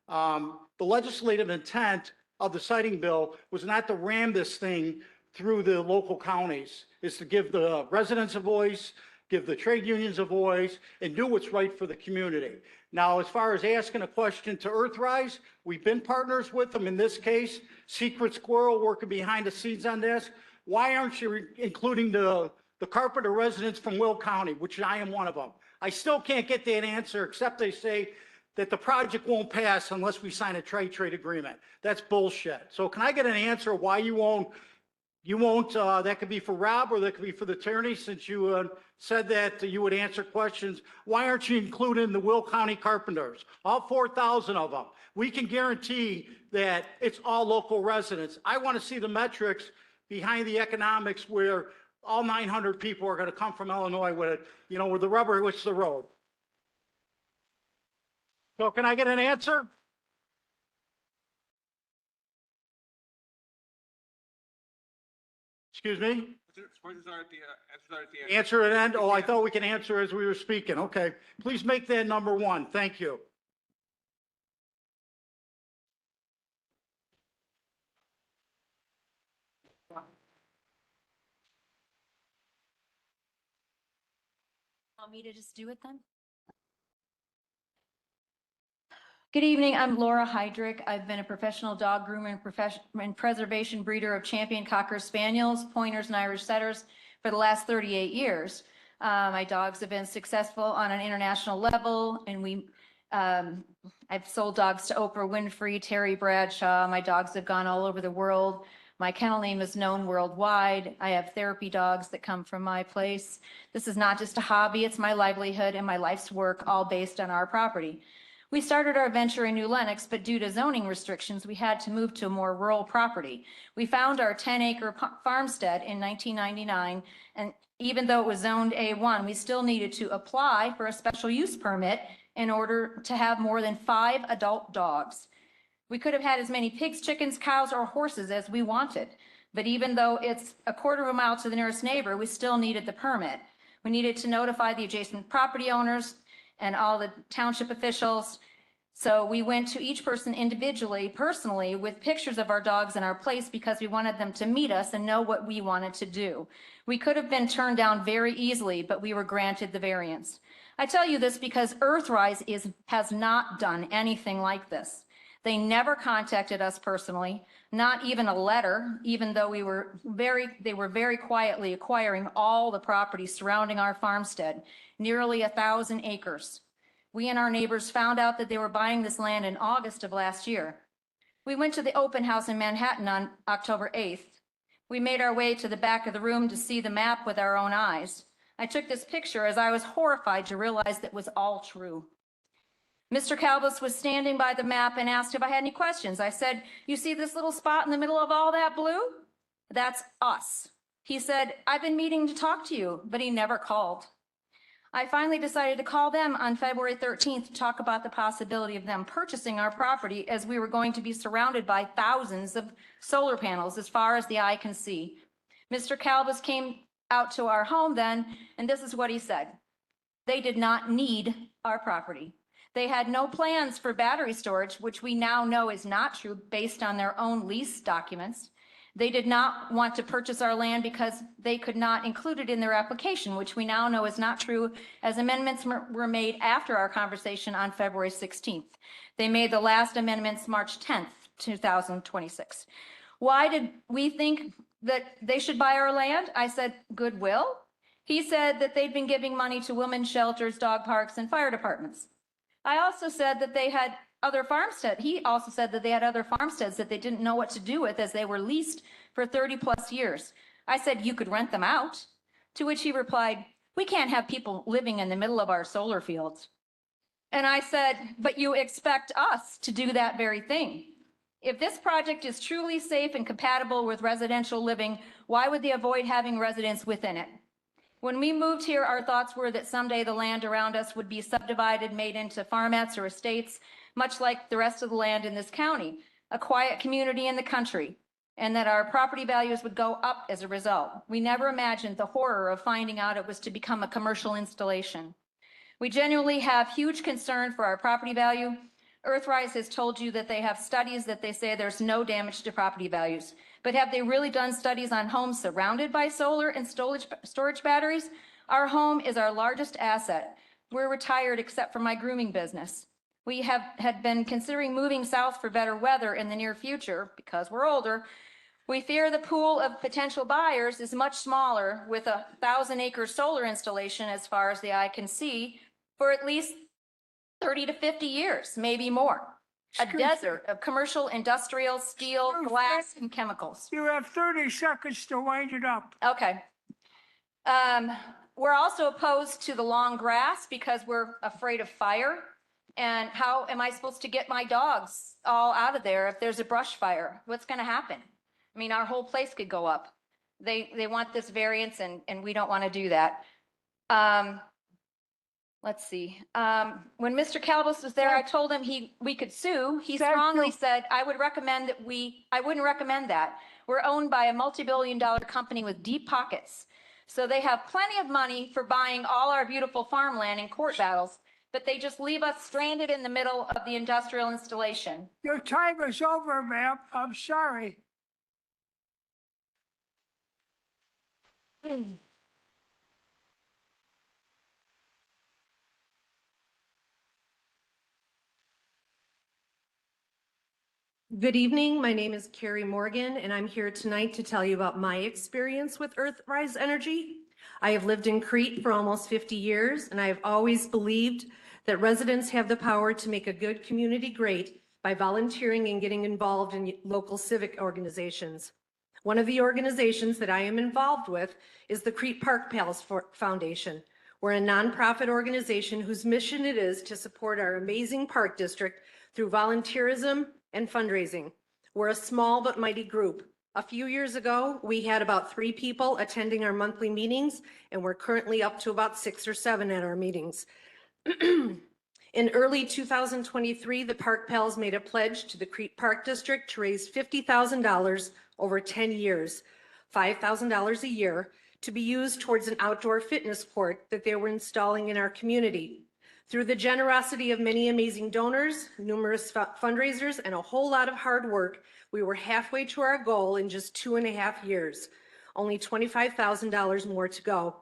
The legislative intent of the siting bill was not to ram this thing through the local counties, is to give the residents a voice, give the trade unions a voice, and do what's right for the community. Now, as far as asking a question to Earthrise, we've been partners with them in this case. Secret Squirrel working behind the scenes on this. Why aren't you including the carpenter residents from Will County, which I am one of them? I still can't get that answer, except they say that the project won't pass unless we sign a trade agreement. That's bullshit. So can I get an answer why you won't, that could be for Rob or that could be for the attorney, since you said that you would answer questions. Why aren't you including the Will County carpenters, all 4,000 of them? We can guarantee that it's all local residents. I want to see the metrics behind the economics where all 900 people are going to come from Illinois with, where the rubber hits the road. So can I get an answer? Excuse me? Answer at end? Oh, I thought we can answer as we were speaking. Okay. Please make that number one. Thank you. Want me to just do it then? Good evening, I'm Laura Heydrich. I've been a professional dog groomer and preservation breeder of champion Cocker Spaniels, Pointers, and Irish Setters for the last 38 years. My dogs have been successful on an international level, and I've sold dogs to Oprah Winfrey, Terry Bradshaw. My dogs have gone all over the world. My kennel name is known worldwide. I have therapy dogs that come from my place. This is not just a hobby, it's my livelihood and my life's work, all based on our property. We started our venture in New Lenox, but due to zoning restrictions, we had to move to a more rural property. We found our 10-acre farmstead in 1999, and even though it was zoned A1, we still needed to apply for a special use permit in order to have more than 5 adult dogs. We could have had as many pigs, chickens, cows, or horses as we wanted, but even though it's a quarter of a mile to the nearest neighbor, we still needed the permit. We needed to notify the adjacent property owners and all the township officials. So we went to each person individually, personally, with pictures of our dogs in our place because we wanted them to meet us and know what we wanted to do. We could have been turned down very easily, but we were granted the variance. I tell you this because Earthrise has not done anything like this. They never contacted us personally, not even a letter, even though they were very quietly acquiring all the property surrounding our farmstead, nearly 1,000 acres. We and our neighbors found out that they were buying this land in August of last year. We went to the open house in Manhattan on October 8th. We made our way to the back of the room to see the map with our own eyes. I took this picture as I was horrified to realize that it was all true. Mr. Calvis was standing by the map and asked if I had any questions. I said, "You see this little spot in the middle of all that blue? That's us." He said, "I've been meaning to talk to you," but he never called. I finally decided to call them on February 13th to talk about the possibility of them purchasing our property, as we were going to be surrounded by thousands of solar panels as far as the eye can see. Mr. Calvis came out to our home then, and this is what he said. They did not need our property. They had no plans for battery storage, which we now know is not true based on their own lease documents. They did not want to purchase our land because they could not include it in their application, which we now know is not true, as amendments were made after our conversation on February 16th. They made the last amendments March 10th, 2026. Why did we think that they should buy our land? I said, goodwill. He said that they'd been giving money to women's shelters, dog parks, and fire departments. I also said that they had other farmsteads. He also said that they had other farmsteads that they didn't know what to do with, as they were leased for 30 plus years. I said, you could rent them out. To which he replied, we can't have people living in the middle of our solar fields. And I said, but you expect us to do that very thing. If this project is truly safe and compatible with residential living, why would they avoid having residents within it? When we moved here, our thoughts were that someday the land around us would be subdivided, made into farmettes or estates, much like the rest of the land in this county, a quiet community in the country, and that our property values would go up as a result. We never imagined the horror of finding out it was to become a commercial installation. We genuinely have huge concern for our property value. Earthrise has told you that they have studies that they say there's no damage to property values. But have they really done studies on homes surrounded by solar and storage batteries? Our home is our largest asset. We're retired except for my grooming business. We had been considering moving south for better weather in the near future because we're older. We fear the pool of potential buyers is much smaller, with 1,000-acre solar installation as far as the eye can see for at least 30 to 50 years, maybe more. A desert of commercial, industrial, steel, glass, and chemicals. You have 30 seconds to wind it up. Okay. We're also opposed to the long grass because we're afraid of fire. And how am I supposed to get my dogs all out of there if there's a brush fire? What's going to happen? I mean, our whole place could go up. They want this variance, and we don't want to do that. let's see. When Mr. Calvis was there, I told him we could sue. He Thank strongly you. said, I wouldn't recommend that. We're owned by a multi-billion-dollar company with deep pockets. So they have plenty of money for buying all our beautiful farmland in court battles, but they just leave us stranded in the middle of the industrial installation. Your time is over, ma'am. I'm sorry. Good evening. My name is Carrie Morgan, and I'm here tonight to tell you about my experience with Earthrise Energy. I have lived in Crete for almost 50 years, and I have always believed that residents have the power to make a good community great by volunteering and getting involved in local civic organizations. One of the organizations that I am involved with is the Crete Park Palace Foundation. We're a nonprofit organization whose mission it is to support our amazing park district through volunteerism and fundraising. We're a small but mighty group. A few years ago, we had about 3 people attending our monthly meetings, and we're currently up to about 6 or 7 at our meetings. In early 2023, the Park Pals made a pledge to the Crete Park District to raise $50,000 over 10 years, $5,000 a year, to be used towards an outdoor fitness court that they were installing in our community. Through the generosity of many amazing donors, numerous fundraisers, and a whole lot of hard work, we were halfway to our goal in just 2.5 years. Only $25,000 more to go.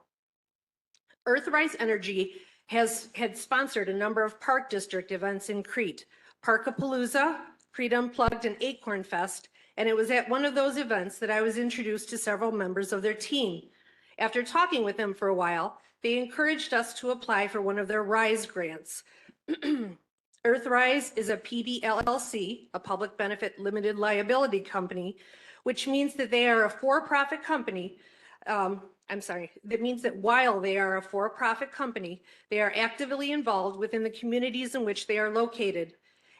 Earthrise Energy had sponsored a number of park district events in Crete, Parkapalooza, Crete Unplugged, and Acorn Fest, and it was at one of those events that I was introduced to several members of their team. After talking with them for a while, they encouraged us to apply for one of their RISE grants. Earthrise is a PBLLC, a public benefit limited liability company, which means that they are a for-profit company. That means that while they are a for-profit company, they are actively involved within the communities in which they are located.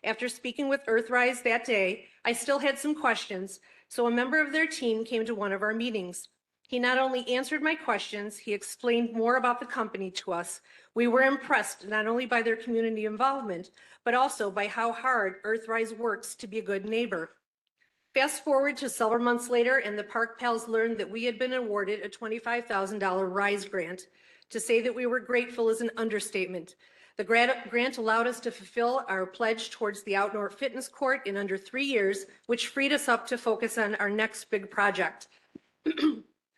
After speaking with Earthrise that day, I still had some questions, so a member of their team came to one of our meetings. He not only answered my questions, he explained more about the company to us. We were impressed not only by their community involvement, but also by how hard Earthrise works to be a good neighbor. Fast forward to several months later, and the Park Pals learned that we had been awarded a $25,000 RISE grant. To say that we were grateful is an understatement. The grant allowed us to fulfill our pledge towards the outdoor fitness court in under 3 years, which freed us up to focus on our next big project.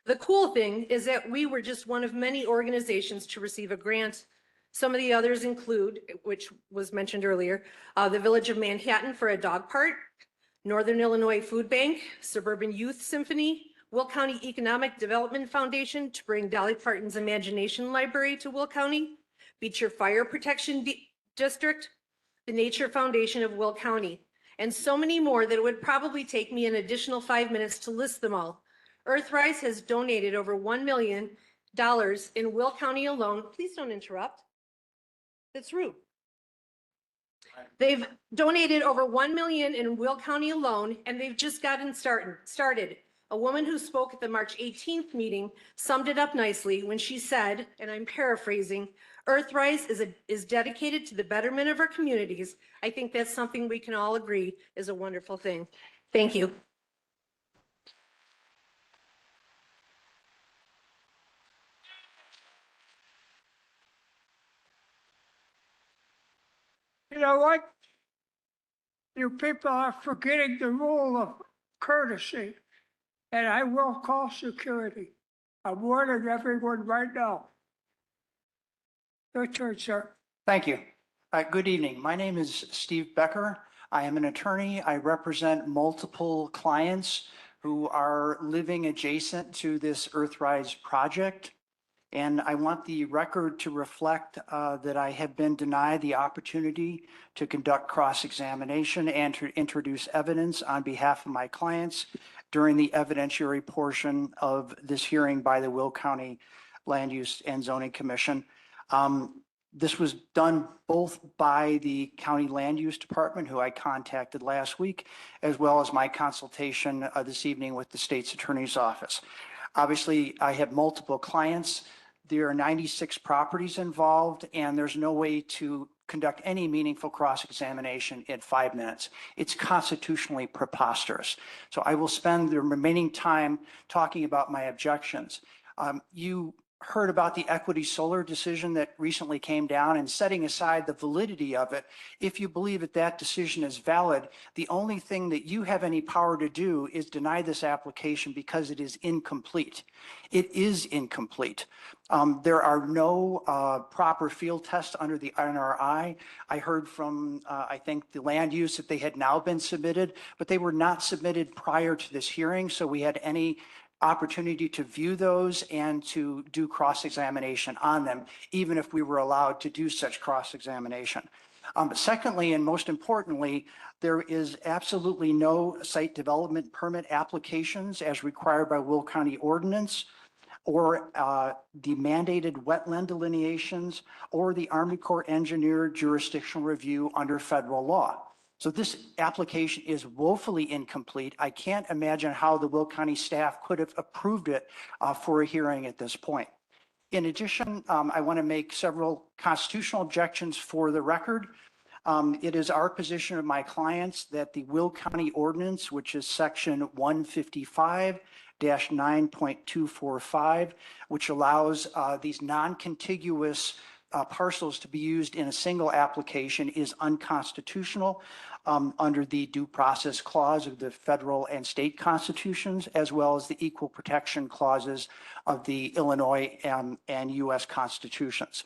The cool thing is that we were just one of many organizations to receive a grant. Some of the others include, which was mentioned earlier, the Village of Manhattan for a dog park, Northern Illinois Food Bank, Suburban Youth Symphony, Will County Economic Development Foundation to bring Dolly Parton's Imagination Library to Will County, Beecher Fire Protection District, the Nature Foundation of Will County, and so many more that it would probably take me an additional 5 minutes to list them all. Earthrise has donated over $1 million in Will County alone. Please don't interrupt. That's rude. They've donated over $1 million in Will County alone, and they've just gotten started. A woman who spoke at the March 18th meeting summed it up nicely when she said, and I'm paraphrasing, Earthrise is dedicated to the betterment of our communities. I think that's something we can all agree is a wonderful thing. Thank you. You know what? You people are forgetting the rule of courtesy, and I will call security. I'm warning everyone right now. Your turn, sir. Thank you. Good evening. My name is Steve Becker. I am an attorney. I represent multiple clients who are living adjacent to this Earthrise project. And I want the record to reflect that I have been denied the opportunity to conduct cross-examination and to introduce evidence on behalf of my clients during the evidentiary portion of this hearing by the Will County Land Use and Zoning Commission. This was done both by the County Land Use Department, who I contacted last week, as well as my consultation this evening with the State's Attorney's Office. Obviously, I have multiple clients. There are 96 properties involved, and there's no way to conduct any meaningful cross-examination in 5 minutes. It's constitutionally preposterous. So I will spend the remaining time talking about my objections. You heard about the equity solar decision that recently came down, and setting aside the validity of it, if you believe that that decision is valid, the only thing that you have any power to do is deny this application because it is incomplete. It is incomplete. There are no proper field tests under the NRI. I heard from, I think, the land use that they had now been submitted, but they were not submitted prior to this hearing, so we had any opportunity to view those and to do cross-examination on them, even if we were allowed to do such cross-examination. Secondly, and most importantly, there is absolutely no site development permit applications as required by Will County ordinance, or the mandated wetland delineations, or the Army Corps engineer jurisdictional review under federal law. So this application is woefully incomplete. I can't imagine how the Will County staff could have approved it for a hearing at this point. In addition, I want to make several constitutional objections for the record. It is our position of my clients that the Will County ordinance, which is section 155-9.245, which allows these non-contiguous parcels to be used in a single application, is unconstitutional under the due process clause of the federal and state constitutions, as well as the equal protection clauses of the Illinois and U.S. constitutions.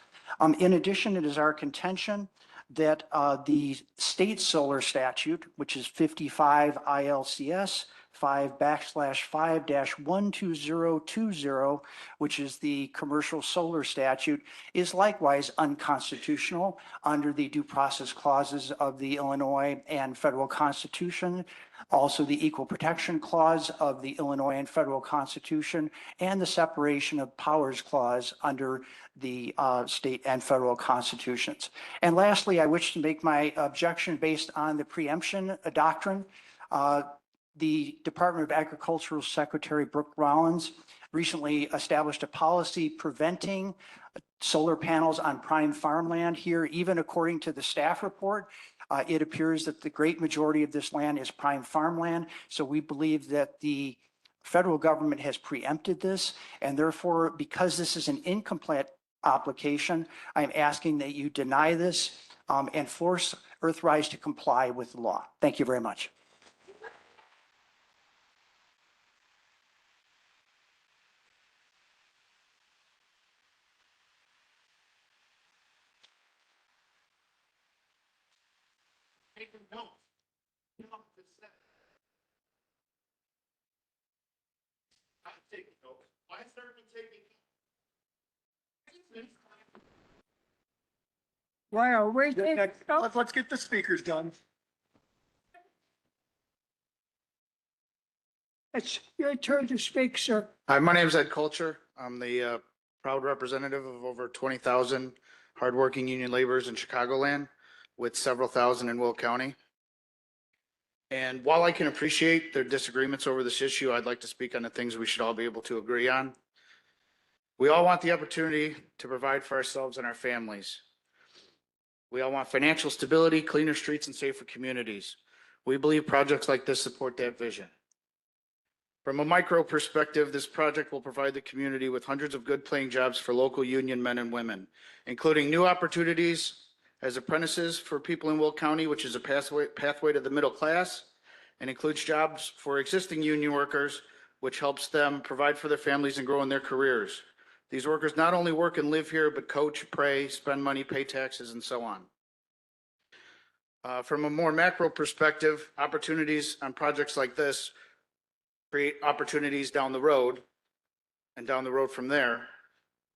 In addition, it is our contention that the state solar statute, which is 55 ILCS 5/5-12020, which is the commercial solar statute, is likewise unconstitutional under the due process clauses of the Illinois and federal constitution, also the equal protection clause of the Illinois and federal constitution, and the separation of powers clause under the state and federal constitutions. And lastly, I wish to make my objection based on the preemption doctrine. The Department of Agricultural Secretary Brooke Rollins recently established a policy preventing solar panels on prime farmland here. Even according to the staff report, it appears that the great majority of this land is prime farmland. So we believe that the federal government has preempted this, and therefore, because this is an incomplete application, I'm asking that you deny this and force Earthrise to comply with the law. Thank you very much. Why are we? Let's get the speakers done. It's your turn to speak, sir. Hi, my name is Ed Culture. I'm the proud representative of over 20,000 hardworking union laborers in Chicagoland, with several thousand in Will County. And while I can appreciate their disagreements over this issue, I'd like to speak on the things we should all be able to agree on. We all want the opportunity to provide for ourselves and our families. We all want financial stability, cleaner streets, and safer communities. We believe projects like this support that vision. From a micro perspective, this project will provide the community with hundreds of good paying jobs for local union men and women, including new opportunities as apprentices for people in Will County, which is a pathway to the middle class, and includes jobs for existing union workers, which helps them provide for their families and grow in their careers. These workers not only work and live here, but coach, pray, spend money, pay taxes, and so on. From a more macro perspective, opportunities on projects like this create opportunities down the road and down the road from there.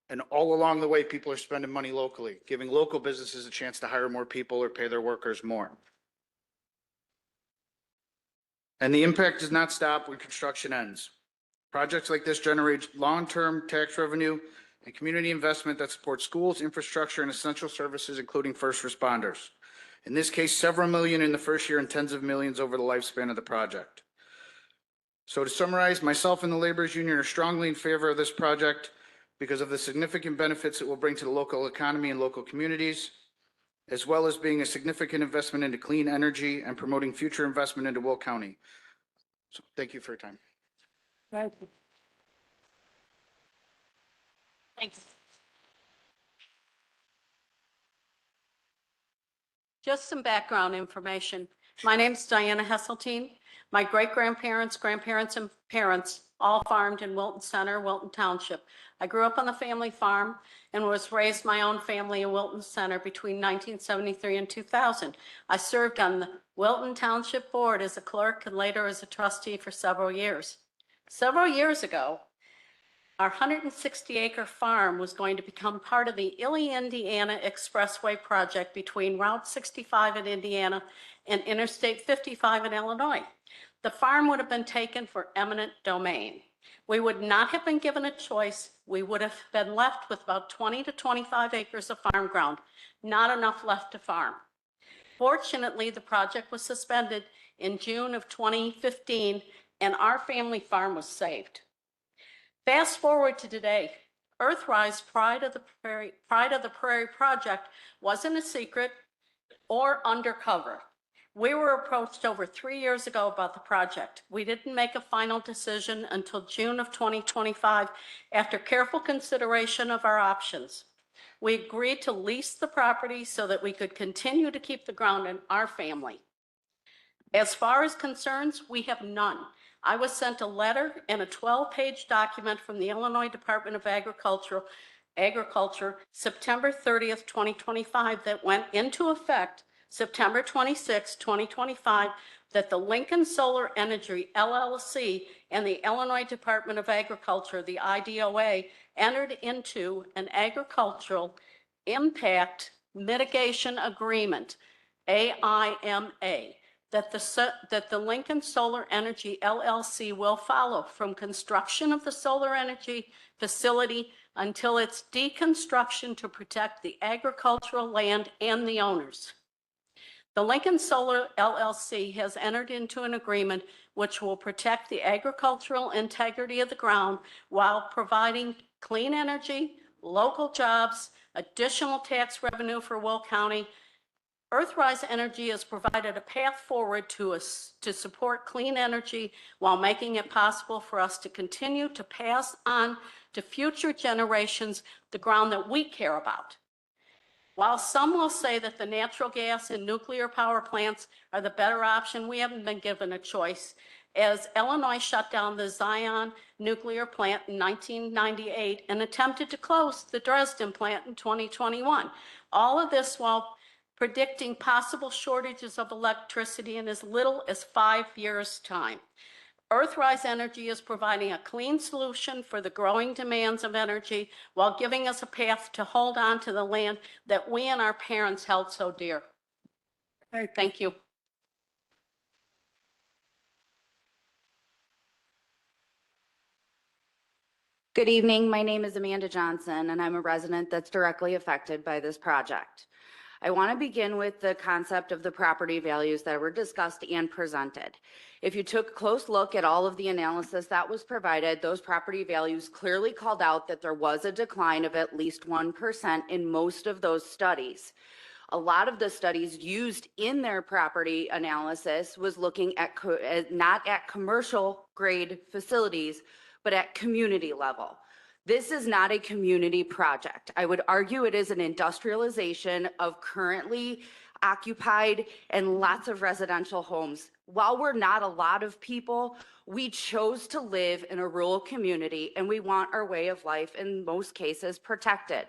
And all along the way, people are spending money locally, giving local businesses a chance to hire more people or pay their workers more. And the impact does not stop when construction ends. Projects like this generate long-term tax revenue and community investment that supports schools, infrastructure, and essential services, including first responders. In this case, several million in the first year and tens of millions over the lifespan of the project. So to summarize, myself and the Laborers Union are strongly in favor of this project. because of the significant benefits it will bring to the local economy and local communities, as well as being a significant investment into clean energy and promoting future investment into Will County. So thank you for your time. Thank you. Thanks. Just some background information. My name's Diana Hesseltine. My great-grandparents, grandparents, and parents all farmed in Wilton Center, Wilton Township. I grew up on the family farm and was raised my own family in Wilton Center between 1973 and 2000. I served on the Wilton Township Board as a clerk and later as a trustee for several years. Several years ago, our 160-acre farm was going to become part of the Ely, Indiana Expressway project between Route 65 in Indiana and Interstate 55 in Illinois. The farm would have been taken for eminent domain. We would not have been given a choice. We would have been left with about 20 to 25 acres of farm ground, not enough left to farm. Fortunately, the project was suspended in June of 2015, and our family farm was saved. Fast forward to today, Earthrise Pride of the Prairie project wasn't a secret or undercover. We were approached over 3 years ago about the project. We didn't make a final decision until June of 2025 after careful consideration of our options. We agreed to lease the property so that we could continue to keep the ground in our family. As far as concerns, we have none. I was sent a letter and a 12-page document from the Illinois Department of Agriculture, September 30th, 2025, that went into effect September 26, 2025, that the Lincoln Solar Energy LLC and the Illinois Department of Agriculture, the IDOA, entered into an agricultural impact mitigation agreement, AIMA, that the Lincoln Solar Energy LLC will follow from construction of the solar energy facility until its deconstruction to protect the agricultural land and the owners. The Lincoln Solar LLC has entered into an agreement which will protect the agricultural integrity of the ground while providing clean energy, local jobs, additional tax revenue for Will County. Earthrise Energy has provided a path forward to support clean energy while making it possible for us to continue to pass on to future generations the ground that we care about. While some will say that the natural gas and nuclear power plants are the better option, we haven't been given a choice, as Illinois shut down the Zion nuclear plant in 1998 and attempted to close the Dresden plant in 2021. All of this while predicting possible shortages of electricity in as little as 5 years' time. Earthrise Energy is providing a clean solution for the growing demands of energy while giving us a path to hold on to the land that we and our parents held so dear. Thank you. Good evening. My name is Amanda Johnson, and I'm a resident that's directly affected by this project. I want to begin with the concept of the property values that were discussed and presented. If you took a close look at all of the analysis that was provided, those property values clearly called out that there was a decline of at least 1% in most of those studies. A lot of the studies used in their property analysis was looking at not at commercial grade facilities, but at community level. This is not a community project. I would argue it is an industrialization of currently occupied and lots of residential homes. While we're not a lot of people, we chose to live in a rural community and we want our way of life in most cases protected.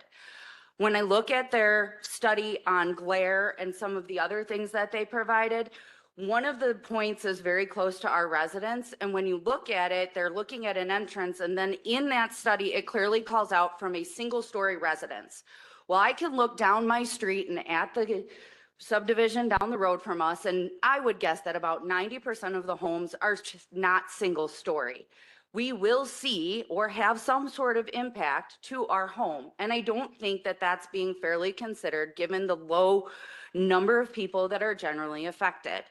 When I look at their study on glare and some of the other things that they provided, one of the points is very close to our residents, and when you look at it, they're looking at an entrance, and then in that study, it clearly calls out from a single-story residence. Well, I can look down my street and at the subdivision down the road from us, and I would guess that about 90% of the homes are just not single-story. We will see or have some sort of impact to our home, and I don't think that that's being fairly considered given the low number of people that are generally affected.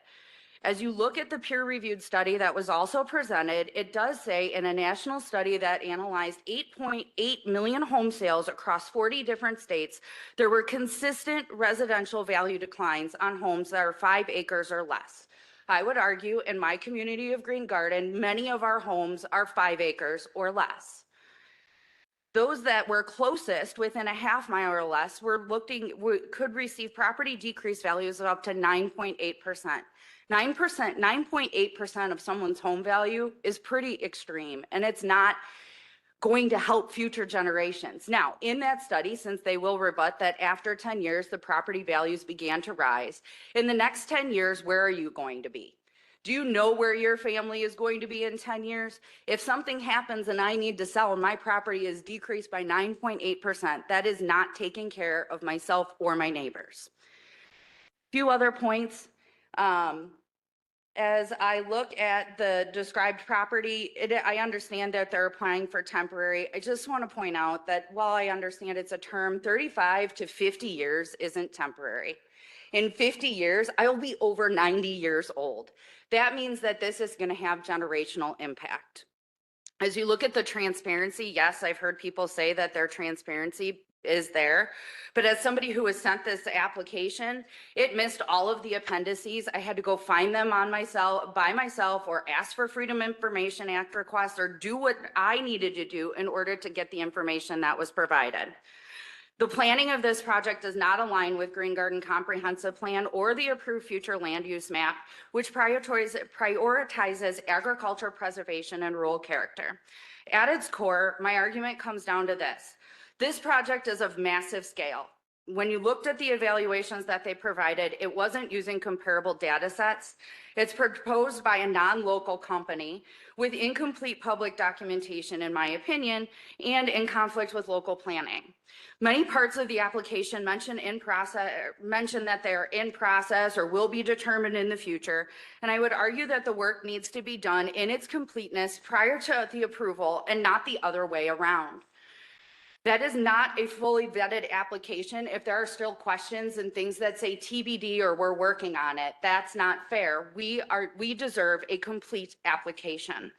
As you look at the peer-reviewed study that was also presented, it does say in a national study that analyzed 8.8 million home sales across 40 different states, there were consistent residential value declines on homes that are 5 acres or less. I would argue in my community of Green Garden, many of our homes are 5 acres or less. Those that were closest, within a half mile or less, could receive property decrease values of up to 9.8%. 9.8% of someone's home value is pretty extreme, and it's not going to help future generations. Now, in that study, since they will rebut that after 10 years, the property values began to rise, in the next 10 years, where are you going to be? Do you know where your family is going to be in 10 years? If something happens and I need to sell and my property is decreased by 9.8%, that is not taking care of myself or my neighbors. Few other points. As I look at the described property, I understand that they're applying for temporary. I just want to point out that while I understand it's a term, 35 to 50 years isn't temporary. In 50 years, I'll be over 90 years old. That means that this is going to have generational impact. As you look at the transparency, yes, I've heard people say that their transparency is there, but as somebody who has sent this application, it missed all of the appendices. I had to go find them by myself, or ask for Freedom Information Act requests, or do what I needed to do in order to get the information that was provided. The planning of this project does not align with Green Garden Comprehensive Plan or the approved future land use map, which prioritizes agriculture preservation and rural character. At its core, my argument comes down to this. This project is of massive scale. When you looked at the evaluations that they provided, it wasn't using comparable data sets. It's proposed by a non-local company with incomplete public documentation, in my opinion, and in conflict with local planning. Many parts of the application mention that they are in process or will be determined in the future, and I would argue that the work needs to be done in its completeness prior to the approval and not the other way around. That is not a fully vetted application. If there are still questions and things that say TBD or we're working on it, that's not fair. We deserve a complete application.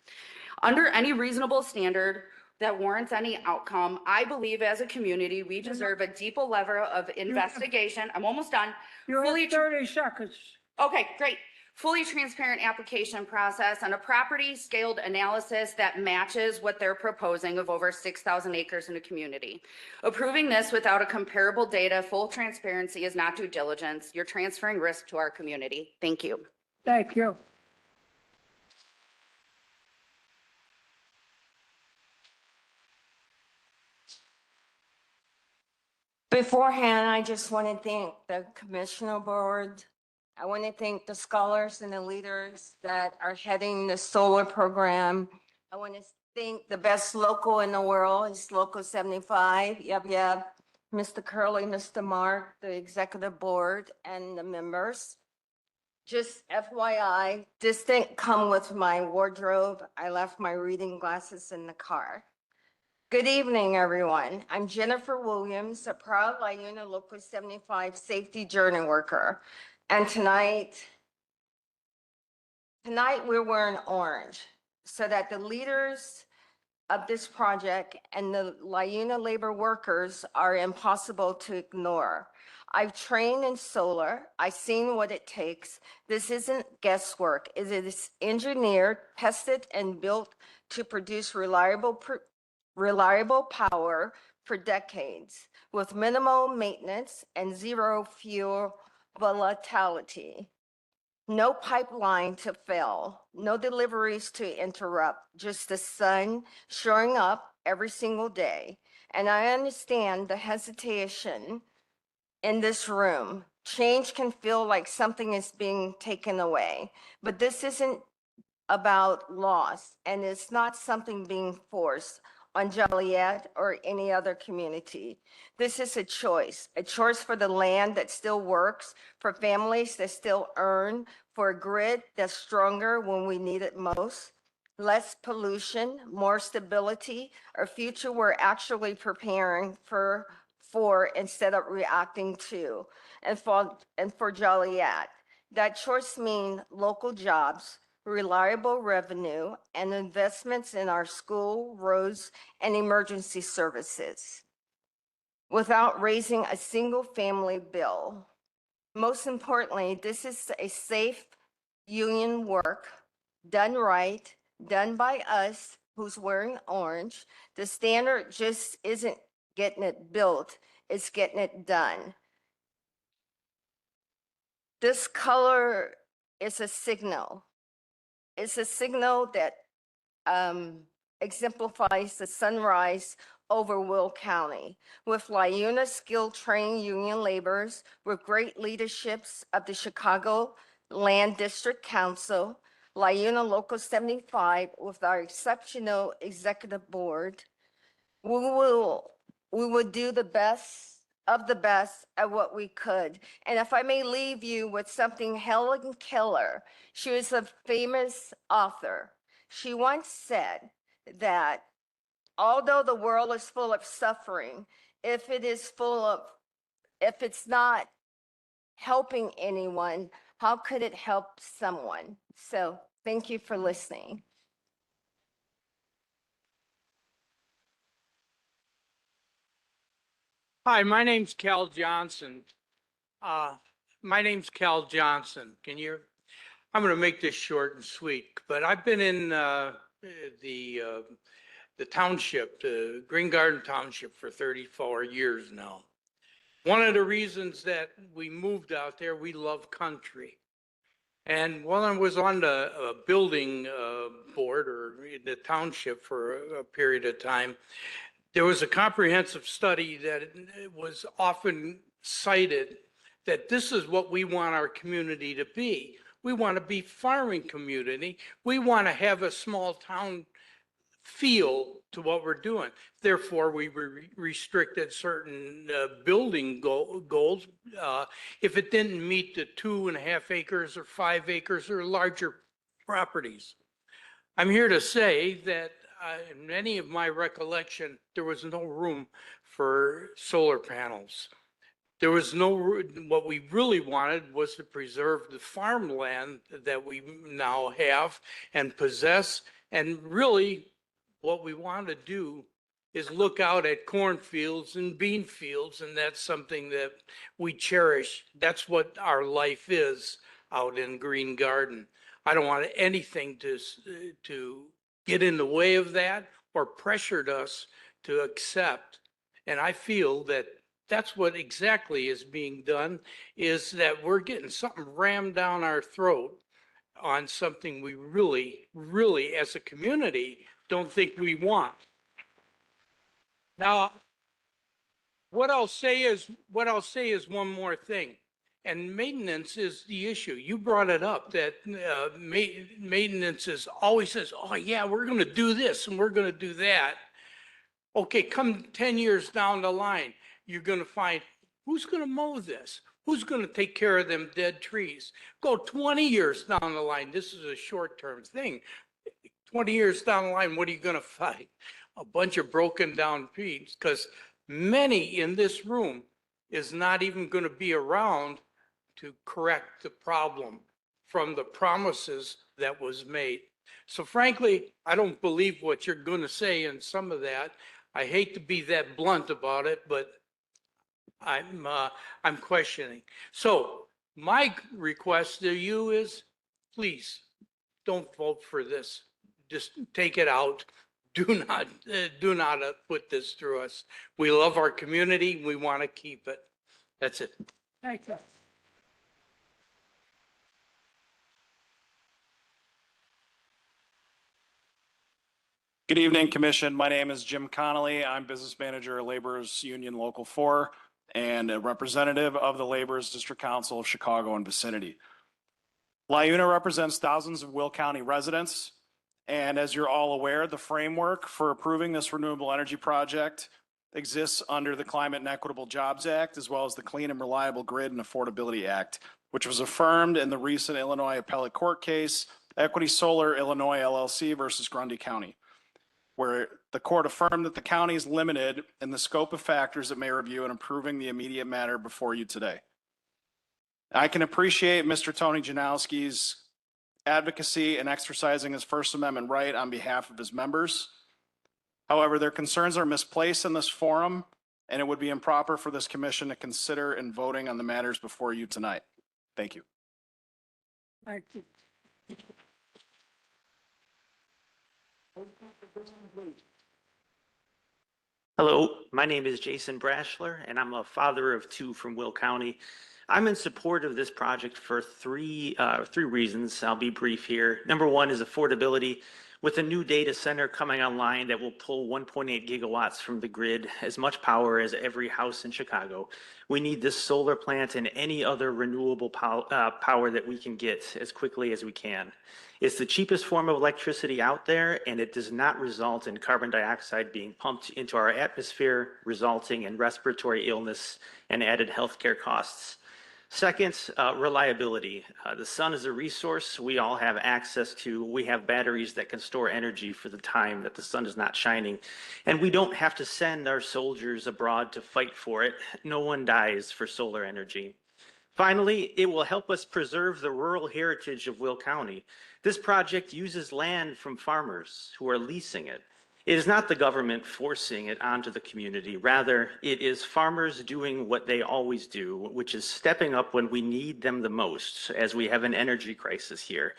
Under any reasonable standard that warrants any outcome, I believe as a community, we deserve a deeper level of investigation. I'm almost done. You have 30 seconds. Okay, great. Fully transparent application process and a property scaled analysis that matches what they're proposing of over 6,000 acres in a community. Approving this without a comparable data, full transparency is not due diligence. You're transferring risk to our community. Thank you. Thank you. Beforehand, I just want to thank the commissioner board. I want to thank the scholars and the leaders that are heading the solar program. I want to thank the best local in the world, it's Local 75. Yep. Mr. Curley, Mr. Mark, the executive board, and the members. Just FYI, this didn't come with my wardrobe. I left my reading glasses in the car. Good evening, everyone. I'm Jennifer Williams, a proud LiUNA Local 75 safety journey worker. And tonight we're wearing orange so that the leaders of this project and the LiUNA labor workers are impossible to ignore. I've trained in solar. I've seen what it takes. This isn't guesswork. It is engineered, tested, and built to produce reliable power for decades with minimal maintenance and zero fuel volatility. No pipeline to fail, no deliveries to interrupt, just the sun showing up every single day. And I understand the hesitation in this room. Change can feel like something is being taken away, but this isn't about loss, and it's not something being forced on Joliet or any other community. This is a choice for the land that still works, for families that still earn, for a grid that's stronger when we need it most. Less pollution, more stability, a future we're actually preparing for instead of reacting to. And for Joliet, That choice means local jobs, reliable revenue, and investments in our school, roads, and emergency services without raising a single family bill. Most importantly, this is a safe union work, done right, done by us who's wearing orange. The standard just isn't getting it built, it's getting it done. This color is a signal. It's a signal that exemplifies the sunrise over Will County with LiUNA skilled trained union laborers with great leaderships of the Chicago Land District Council, LiUNA Local 75 with our exceptional executive board. We will do the best of the best at what we could. And if I may leave you with something Helen Keller, she was a famous author. She once said that although the world is full of suffering, if it's not helping anyone, how could it help someone? So thank you for listening. Hi, my name's Cal Johnson. Can you? I'm going to make this short and sweet, but I've been in the township, the Green Garden Township, for 34 years now. One of the reasons that we moved out there, we love country. And while I was on the building board or in the township for a period of time, there was a comprehensive study that was often cited that this is what we want our community to be. We want to be farming community. We want to have a small town feel to what we're doing. Therefore, we restricted certain building goals. If it didn't meet the 2.5 acres or 5 acres or larger properties. I'm here to say that in any of my recollection, there was no room for solar panels. There was what we really wanted was to preserve the farmland that we now have and possess. And really, what we want to do is look out at cornfields and bean fields, and that's something that we cherish. That's what our life is out in Green Garden. I don't want anything to get in the way of that or pressured us to accept. And I feel that that's what exactly is being done, is that we're getting something rammed down our throat on something we really, really, as a community, don't think we want. Now, what I'll say is one more thing. And maintenance is the issue. You brought it up that maintenance is always says, oh yeah, we're going to do this and we're going to do that. Okay, come 10 years down the line, you're going to find who's going to mow this? Who's going to take care of them dead trees? Go 20 years down the line. This is a short-term thing. 20 years down the line, what are you going to find? A bunch of broken down trees, because many in this room is not even going to be around to correct the problem from the promises that was made. So frankly, I don't believe what you're going to say in some of that. I hate to be that blunt about it, but I'm questioning. So my request to you is, please don't vote for this. Just take it out. Do not put this through us. We love our community. We want to keep it. That's it. Thank you. Good evening, Commission. My name is Jim Connolly. I'm Business Manager of Laborers Union Local 4 and a representative of the Laborers District Council of Chicago and vicinity. LiUNA represents thousands of Will County residents. And as you're all aware, the framework for approving this renewable energy project exists under the Climate and Equitable Jobs Act, as well as the Clean and Reliable Grid and Affordability Act, which was affirmed in the recent Illinois appellate court case, Equity Solar Illinois LLC versus Grundy County, where the court affirmed that the county is limited in the scope of factors it may review in approving the immediate matter before you today. I can appreciate Mr. Tony Janowski's advocacy and exercising his First Amendment right on behalf of his members. However, their concerns are misplaced in this forum, and it would be improper for this commission to consider in voting on the matters before you tonight. Thank you. Thank you. Hello, my name is Jason Brashler, and I'm a father of two from Will County. I'm in support of this project for three reasons. I'll be brief here. Number one is affordability. With a new data center coming online that will pull 1.8 gigawatts from the grid, as much power as every house in Chicago, we need this solar plant and any other renewable power that we can get as quickly as we can. It's the cheapest form of electricity out there, and it does not result in carbon dioxide being pumped into our atmosphere, resulting in respiratory illness and added healthcare costs. Second, reliability. The sun is a resource we all have access to. We have batteries that can store energy for the time that the sun is not shining. And we don't have to send our soldiers abroad to fight for it. No one dies for solar energy. Finally, it will help us preserve the rural heritage of Will County. This project uses land from farmers who are leasing it. It is not the government forcing it onto the community. Rather, it is farmers doing what they always do, which is stepping up when we need them the most, as we have an energy crisis here.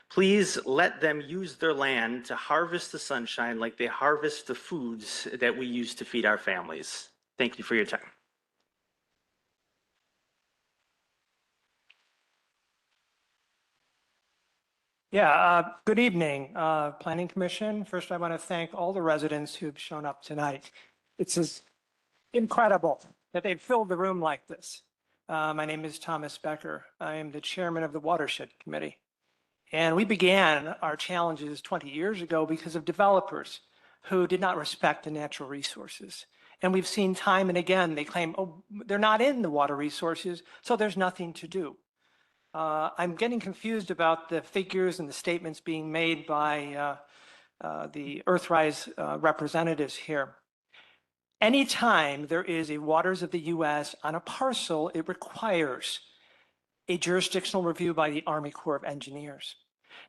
Please let them use their land to harvest the sunshine like they harvest the foods that we use to feed our families. Thank you for your time. Yeah, good evening, Planning Commission. First, I want to thank all the residents who've shown up tonight. It's incredible that they've filled the room like this. My name is Thomas Becker. I am the chairman of the Watershed Committee. And we began our challenges 20 years ago because of developers who did not respect the natural resources. And we've seen time and again, they claim, oh, they're not in the water resources, so there's nothing to do. I'm getting confused about the figures and the statements being made by the Earthrise representatives here. Anytime there is a waters of the U.S. on a parcel, it requires a jurisdictional review by the Army Corps of Engineers.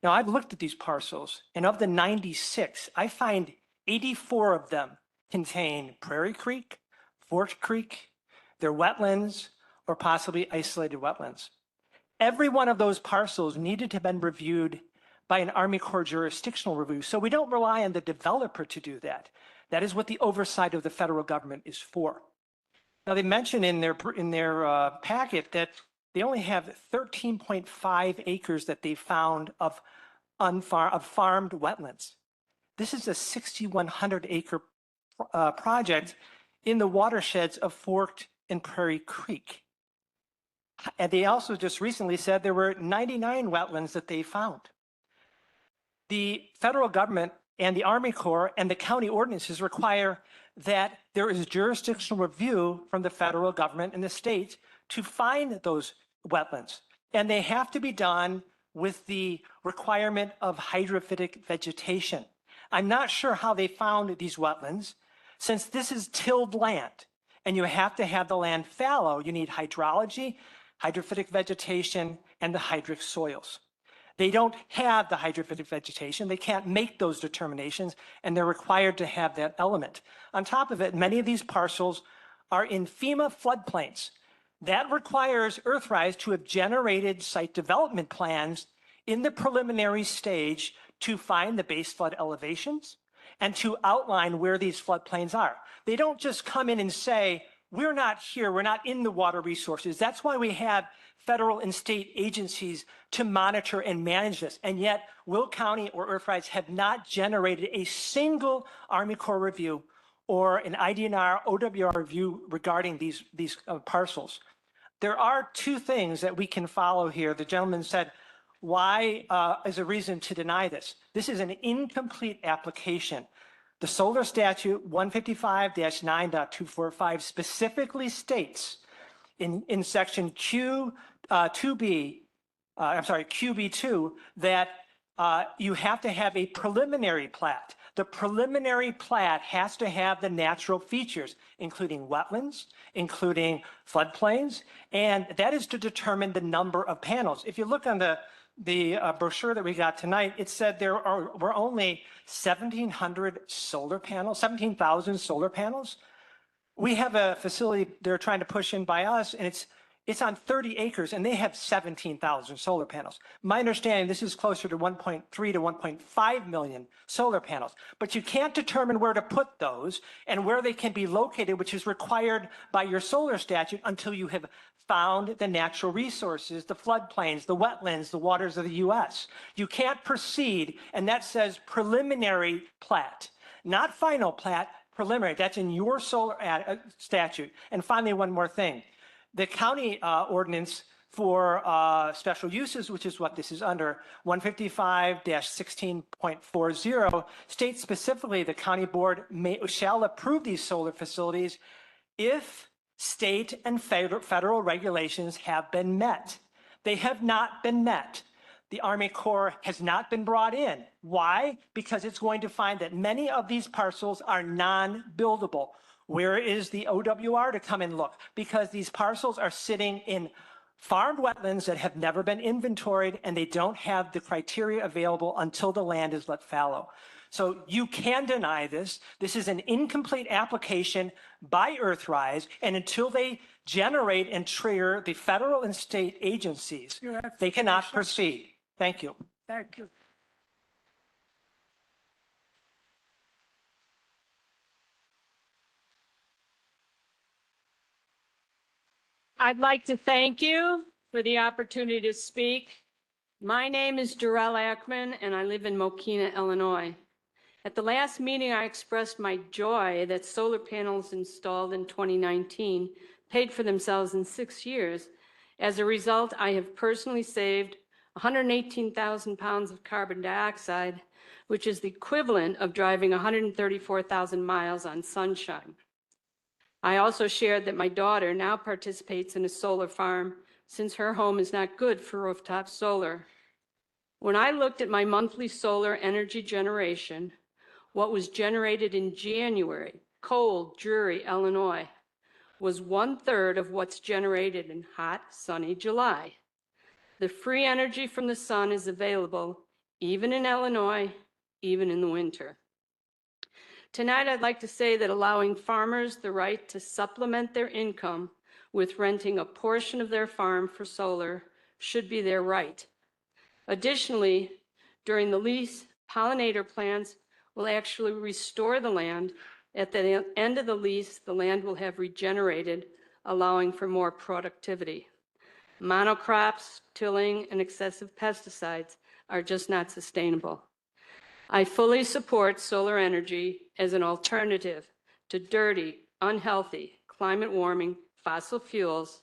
Now, I've looked at these parcels, and of the 96, I find 84 of them contain Prairie Creek, Fort Creek, they're wetlands, or possibly isolated wetlands. Every one of those parcels needed to have been reviewed by an Army Corps jurisdictional review. So we don't rely on the developer to do that. That is what the oversight of the federal government is for. Now, they mentioned in their packet that they only have 13.5 acres that they found of farmed wetlands. This is a 6,100 acre project in the watersheds of Forked and Prairie Creek. And they also just recently said there were 99 wetlands that they found. The federal government and the Army Corps and the county ordinances require that there is jurisdictional review from the federal government and the state to find those wetlands. And they have to be done with the requirement of hydrophytic vegetation. I'm not sure how they found these wetlands, since this is tilled land and you have to have the land fallow. You need hydrology, hydrophytic vegetation, and the hydric soils. They don't have the hydrophytic vegetation. They can't make those determinations, and they're required to have that element. On top of it, many of these parcels are in FEMA floodplains. That requires Earthrise to have generated site development plans in the preliminary stage to find the base flood elevations and to outline where these floodplains are. They don't just come in and say, we're not here, we're not in the water resources. That's why we have federal and state agencies to monitor and manage this. And yet, Will County or Earthrise have not generated a single Army Corps review or an IDNR OWR review regarding these parcels. There are two things that we can follow here. The gentleman said, why is a reason to deny this? This is an incomplete application. The solar statute 155-9.245 specifically states in section QB2 that you have to have a preliminary plat. The preliminary plat has to have the natural features, including wetlands, including floodplains, and that is to determine the number of panels. If you look on the brochure that we got tonight, it said were only 1,700 solar panels, 17,000 solar panels. We have a facility they're trying to push in by us, and it's on 30 acres, and they have 17,000 solar panels. My understanding, this is closer to 1.3 to 1.5 million solar panels. But you can't determine where to put those and where they can be located, which is required by your solar statute, until you have found the natural resources, the floodplains, the wetlands, the waters of the U.S. You can't proceed, and that says preliminary plat, not final plat, preliminary. That's in your solar statute. And finally, one more thing. The county ordinance for special uses, which is what this is under, 155-16.40, states specifically the county board shall approve these solar facilities if state and federal regulations have been met. They have not been met. The Army Corps has not been brought in. Why? Because it's going to find that many of these parcels are non-buildable. Where is the OWR to come and look? Because these parcels are sitting in farmed wetlands that have never been inventoried, and they don't have the criteria available until the land is let fallow. So you can deny this. This is an incomplete application by Earthrise, and until they generate and trigger the federal and state agencies, they cannot proceed. Thank you. Thank you. I'd like to thank you for the opportunity to speak. My name is Darrell Ackman, and I live in Mokina, Illinois. At the last meeting, I expressed my joy that solar panels installed in 2019 paid for themselves in 6 years. As a result, I have personally saved 118,000 pounds of carbon dioxide, which is the equivalent of driving 134,000 miles on sunshine. I also shared that my daughter now participates in a solar farm since her home is not good for rooftop solar. When I looked at my monthly solar energy generation, what was generated in January, cold, dreary Illinois, was 1/3 of what's generated in hot, sunny July. The free energy from the sun is available even in Illinois, even in the winter. Tonight, I'd like to say that allowing farmers the right to supplement their income with renting a portion of their farm for solar should be their right. Additionally, during the lease, pollinator plants will actually restore the land. At the end of the lease, the land will have regenerated, allowing for more productivity. Monocrops, tilling, and excessive pesticides are just not sustainable. I fully support solar energy as an alternative to dirty, unhealthy, climate-warming fossil fuels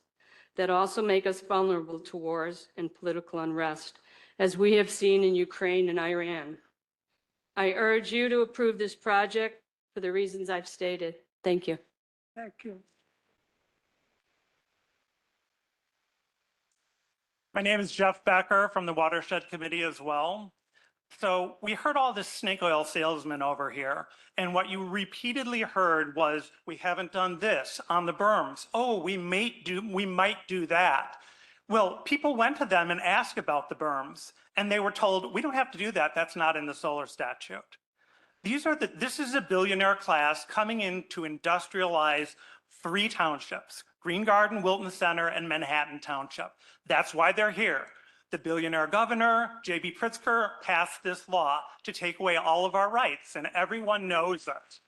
that also make us vulnerable to wars and political unrest, as we have seen in Ukraine and Iran. I urge you to approve this project for the reasons I've stated. Thank you. Thank you. My name is Jeff Becker from the Watershed Committee as well. So we heard all this snake oil salesman over here, and what you repeatedly heard was, we haven't done this on the berms. Oh, we might do that. Well, people went to them and asked about the berms, and they were told, we don't have to do that. That's not in the solar statute. This is a billionaire class coming in to industrialize 3 townships, Green Garden, Wilton Center, and Manhattan Township. That's why they're here. The billionaire governor, J.B. Pritzker, passed this law to take away all of our rights, and everyone knows it.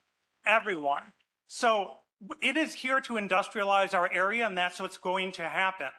Everyone. So it is here to industrialize our area, and that's what's going to happen.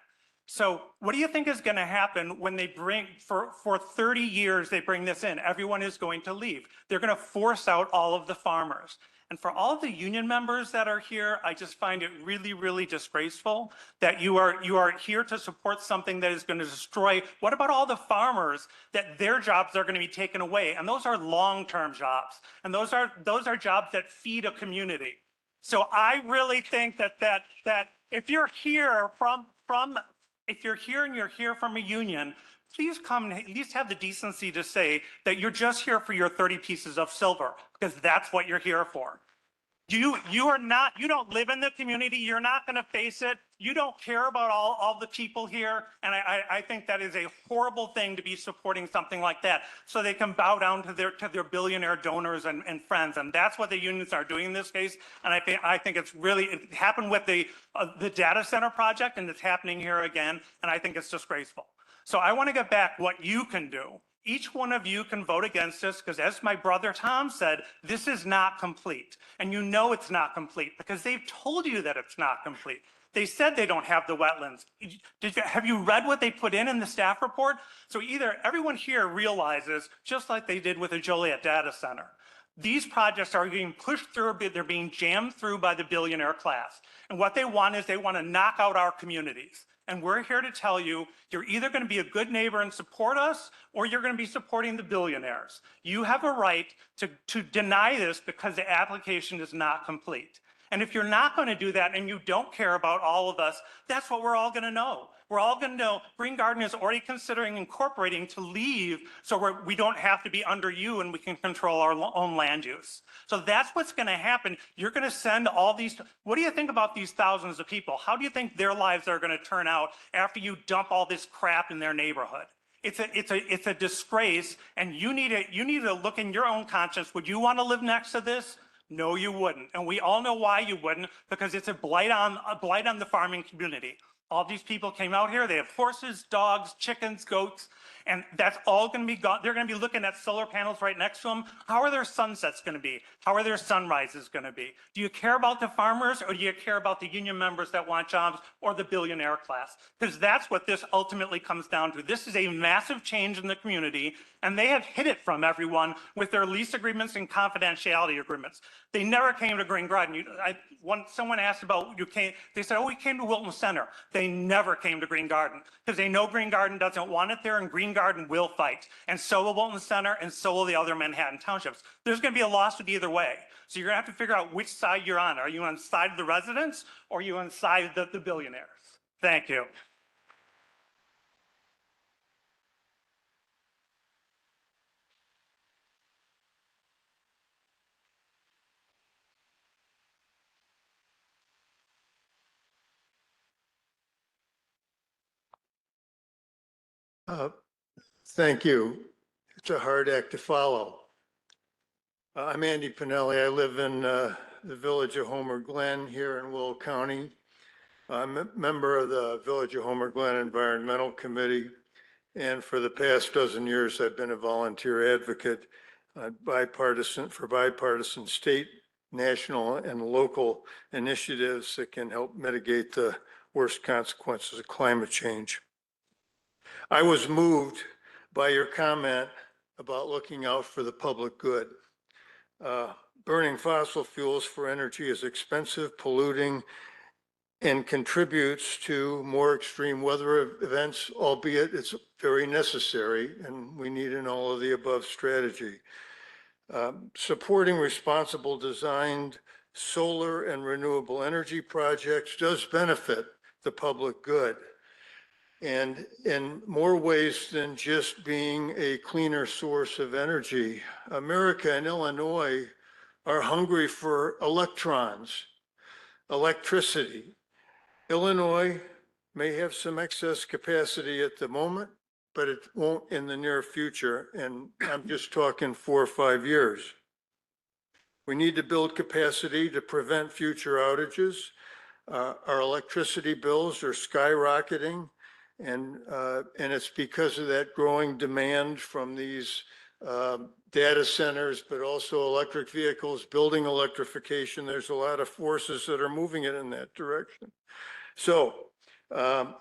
So what do you think is going to happen when they bring, for 30 years, they bring this in? Everyone is going to leave. They're going to force out all of the farmers. And for all of the union members that are here, I just find it really, really disgraceful that you are here to support something that is going to destroy. What about all the farmers that their jobs are going to be taken away? And those are long-term jobs. And those are jobs that feed a community. So I really think that if you're here if you're here and you're here from a union, please come and at least have the decency to say that you're just here for your 30 pieces of silver, because that's what you're here for. You are not, you don't live in the community. You're not going to face it. You don't care about all the people here. And I think that is a horrible thing to be supporting something like that. So they can bow down to their billionaire donors and friends. And that's what the unions are doing in this case. And I think it's really, it happened with the data center project, and it's happening here again. And I think it's disgraceful. So I want to get back what you can do. Each one of you can vote against this because, as my brother Tom said, this is not complete. And you know it's not complete because they've told you that it's not complete. They said they don't have the wetlands. Have you read what they put in the staff report? So either everyone here realizes, just like they did with the Joliet data center, these projects are being pushed through, they're being jammed through by the billionaire class. And what they want is they want to knock out our communities. And we're here to tell you, you're either going to be a good neighbor and support us, or you're going to be supporting the billionaires. You have a right to deny this because the application is not complete. And if you're not going to do that and you don't care about all of us, that's what we're all going to know. We're all going to know Green Garden is already considering incorporating to leave so we don't have to be under you and we can control our own land use. So that's what's going to happen. You're going to send all these, what do you think about these thousands of people? How do you think their lives are going to turn out after you dump all this crap in their neighborhood? It's a disgrace, and you need to look in your own conscience. Would you want to live next to this? No, you wouldn't. And we all know why you wouldn't, because it's a blight on the farming community. All these people came out here, they have horses, dogs, chickens, goats, and that's all going to be gone. They're going to be looking at solar panels right next to them. How are their sunsets going to be? How are their sunrises going to be? Do you care about the farmers, or do you care about the union members that want jobs, or the billionaire class? Because that's what this ultimately comes down to. This is a massive change in the community, and they have hid it from everyone with their lease agreements and confidentiality agreements. They never came to Green Garden. Someone asked about they said, oh, we came to Wilton Center. They never came to Green Garden because they know Green Garden doesn't want it there, and Green Garden will fight. And so will Wilton Center, and so will the other Manhattan townships. There's going to be a lawsuit either way. So you're going to have to figure out which side you're on. Are you on the side of the residents, or are you on the side of the billionaires? Thank you. Thank you. It's a hard act to follow. I'm Andy Pinelli. I live in the village of Homer Glen here in Will County. I'm a member of the Village of Homer Glen Environmental Committee. And for the past dozen years, I've been a volunteer advocate for bipartisan state, national, and local initiatives that can help mitigate the worst consequences of climate change. I was moved by your comment about looking out for the public good. Burning fossil fuels for energy is expensive, polluting, and contributes to more extreme weather events, albeit it's very necessary, and we need an all of the above strategy. Supporting responsible designed solar and renewable energy projects does benefit the public good, and in more ways than just being a cleaner source of energy. America and Illinois are hungry for electrons, electricity. Illinois may have some excess capacity at the moment, but it won't in the near future. And I'm just talking 4 or 5 years. We need to build capacity to prevent future outages. Our electricity bills are skyrocketing. And it's because of that growing demand from these data centers, but also electric vehicles, building electrification. There's a lot of forces that are moving it in that direction. So the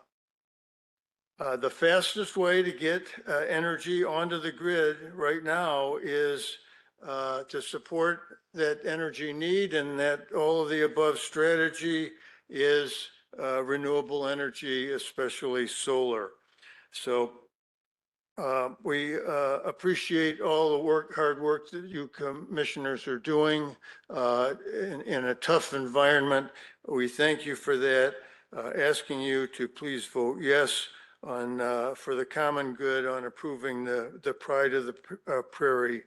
fastest way to get energy onto the grid right now is to support that energy need, and that all of the above strategy is renewable energy, especially solar. So we appreciate all the hard work that you commissioners are doing in a tough environment. We thank you for that. Asking you to please vote yes on, for the common good on approving the Pride of the Prairie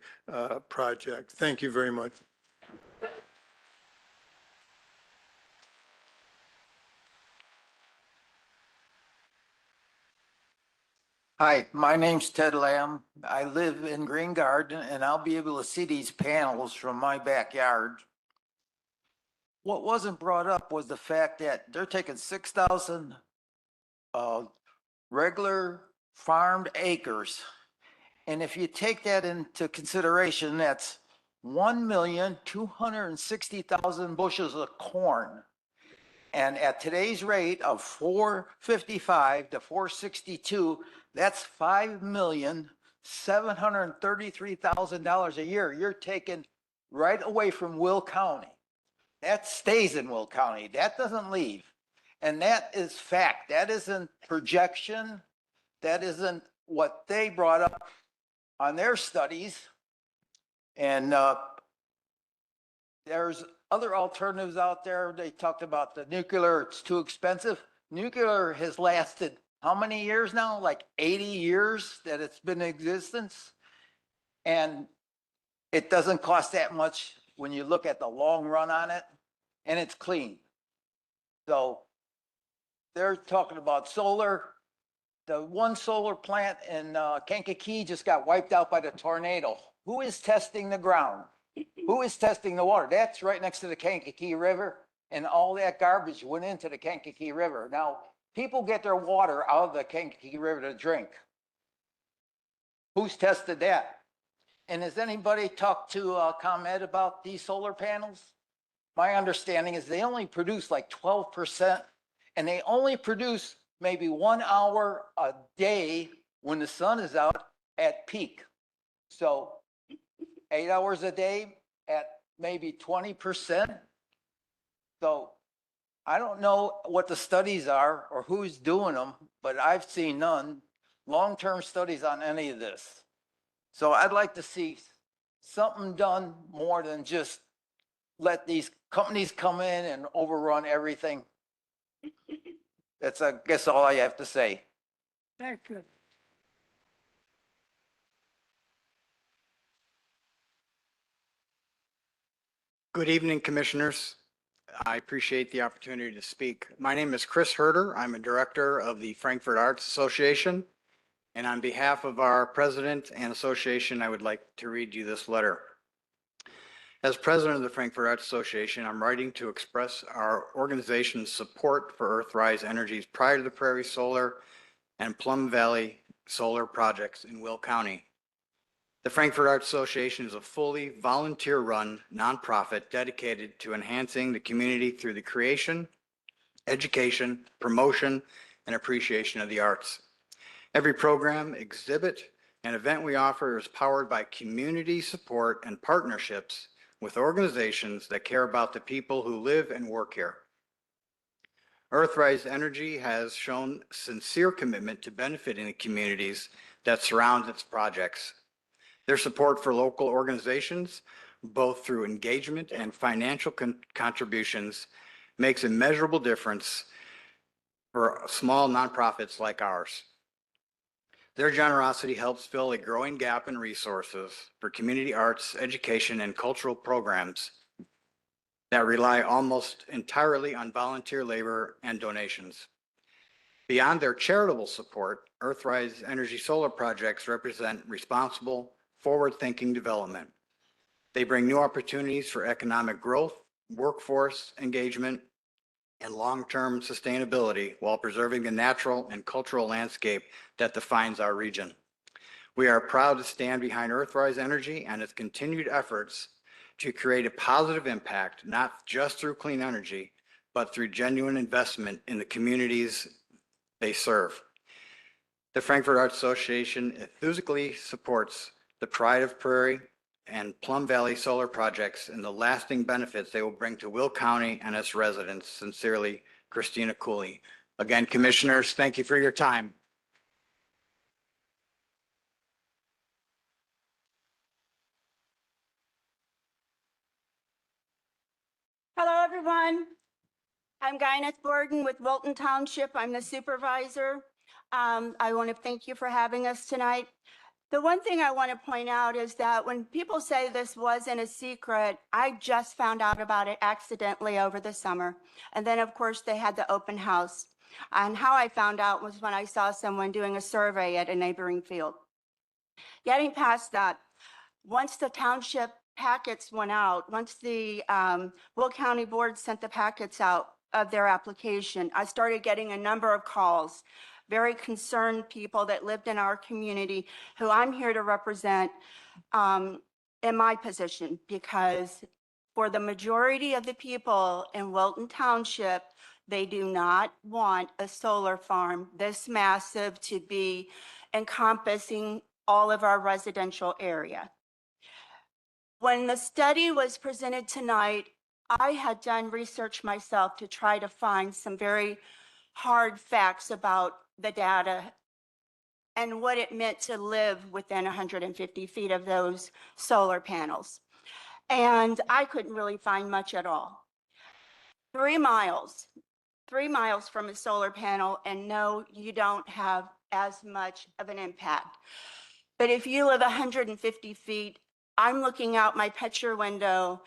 project. Thank you very much. Hi, my name's Ted Lamb. I live in Green Garden and I'll be able to see these panels from my backyard. What wasn't brought up was the fact that they're taking 6,000 regular farmed acres. And if you take that into consideration, that's 1,260,000 bushels of corn. And at today's rate of $4.55 to $4.62, that's $5,733,000 a year. You're taking right away from Will County. That stays in Will County. That doesn't leave. And that is fact. That isn't projection. That isn't what they brought up on their studies. And there's other alternatives out there. They talked about the nuclear, it's too expensive. Nuclear has lasted how many years now? Like 80 years that it's been in existence. And it doesn't cost that much when you look at the long run on it, and it's clean. So they're talking about solar. The one solar plant in Kankakee just got wiped out by the tornado. Who is testing the ground? Who is testing the water? That's right next to the Kankakee River, and all that garbage went into the Kankakee River. Now, people get their water out of the Kankakee River to drink. Who's tested that? And has anybody talked to ComEd about these solar panels? My understanding is they only produce like 12%, and they only produce maybe 1 hour a day when the sun is out at peak. So 8 hours a day at maybe 20%. So I don't know what the studies are or who's doing them, but I've seen none long-term studies on any of this. So I'd like to see something done more than just let these companies come in and overrun everything. That's, I guess, all I have to say. Thank you. Good evening, Commissioners. I appreciate the opportunity to speak. My name is Chris Herder. I'm a director of the Frankfurt Arts Association. And on behalf of our president and association, I would like to read you this letter. As president of the Frankfurt Arts Association, I'm writing to express our organization's support for Earthrise Energy's Pride of the Prairie Solar and Plum Valley Solar projects in Will County. The Frankfurt Arts Association is a fully volunteer-run nonprofit dedicated to enhancing the community through the creation, education, promotion, and appreciation of the arts. Every program, exhibit, and event we offer is powered by community support and partnerships with organizations that care about the people who live and work here. Earthrise Energy has shown sincere commitment to benefiting the communities that surround its projects. Their support for local organizations, both through engagement and financial contributions, makes a measurable difference for small nonprofits like ours. Their generosity helps fill a growing gap in resources for community arts, education, and cultural programs that rely almost entirely on volunteer labor and donations. Beyond their charitable support, Earthrise Energy Solar projects represent responsible, forward-thinking development. They bring new opportunities for economic growth, workforce engagement, and long-term sustainability while preserving the natural and cultural landscape that defines our region. We are proud to stand behind Earthrise Energy and its continued efforts to create a positive impact, not just through clean energy, but through genuine investment in the communities they serve. The Frankfurt Arts Association enthusiastically supports the Pride of Prairie and Plum Valley solar projects and the lasting benefits they will bring to Will County and its residents. Sincerely, Christina Cooley. Again, Commissioners, thank you for your time. Hello, everyone. I'm Guyneth Gordon with Wilton Township. I'm the supervisor. I want to thank you for having us tonight. The one thing I want to point out is that when people say this wasn't a secret, I just found out about it accidentally over the summer. And then, of course, they had the open house. And how I found out was when I saw someone doing a survey at a neighboring field. Getting past that, once the township packets went out, once the Will County Board sent the packets out of their application, I started getting a number of calls, very concerned people that lived in our community who I'm here to represent in my position, because for the majority of the people in Wilton Township, they do not want a solar farm this massive to be encompassing all of our residential area. When the study was presented tonight, I had done research myself to try to find some very hard facts about the data and what it meant to live within 150 feet of those solar panels. And I couldn't really find much at all. 3 miles from a solar panel, and no, you don't have as much of an impact. But if you live 150 feet, I'm looking out my picture window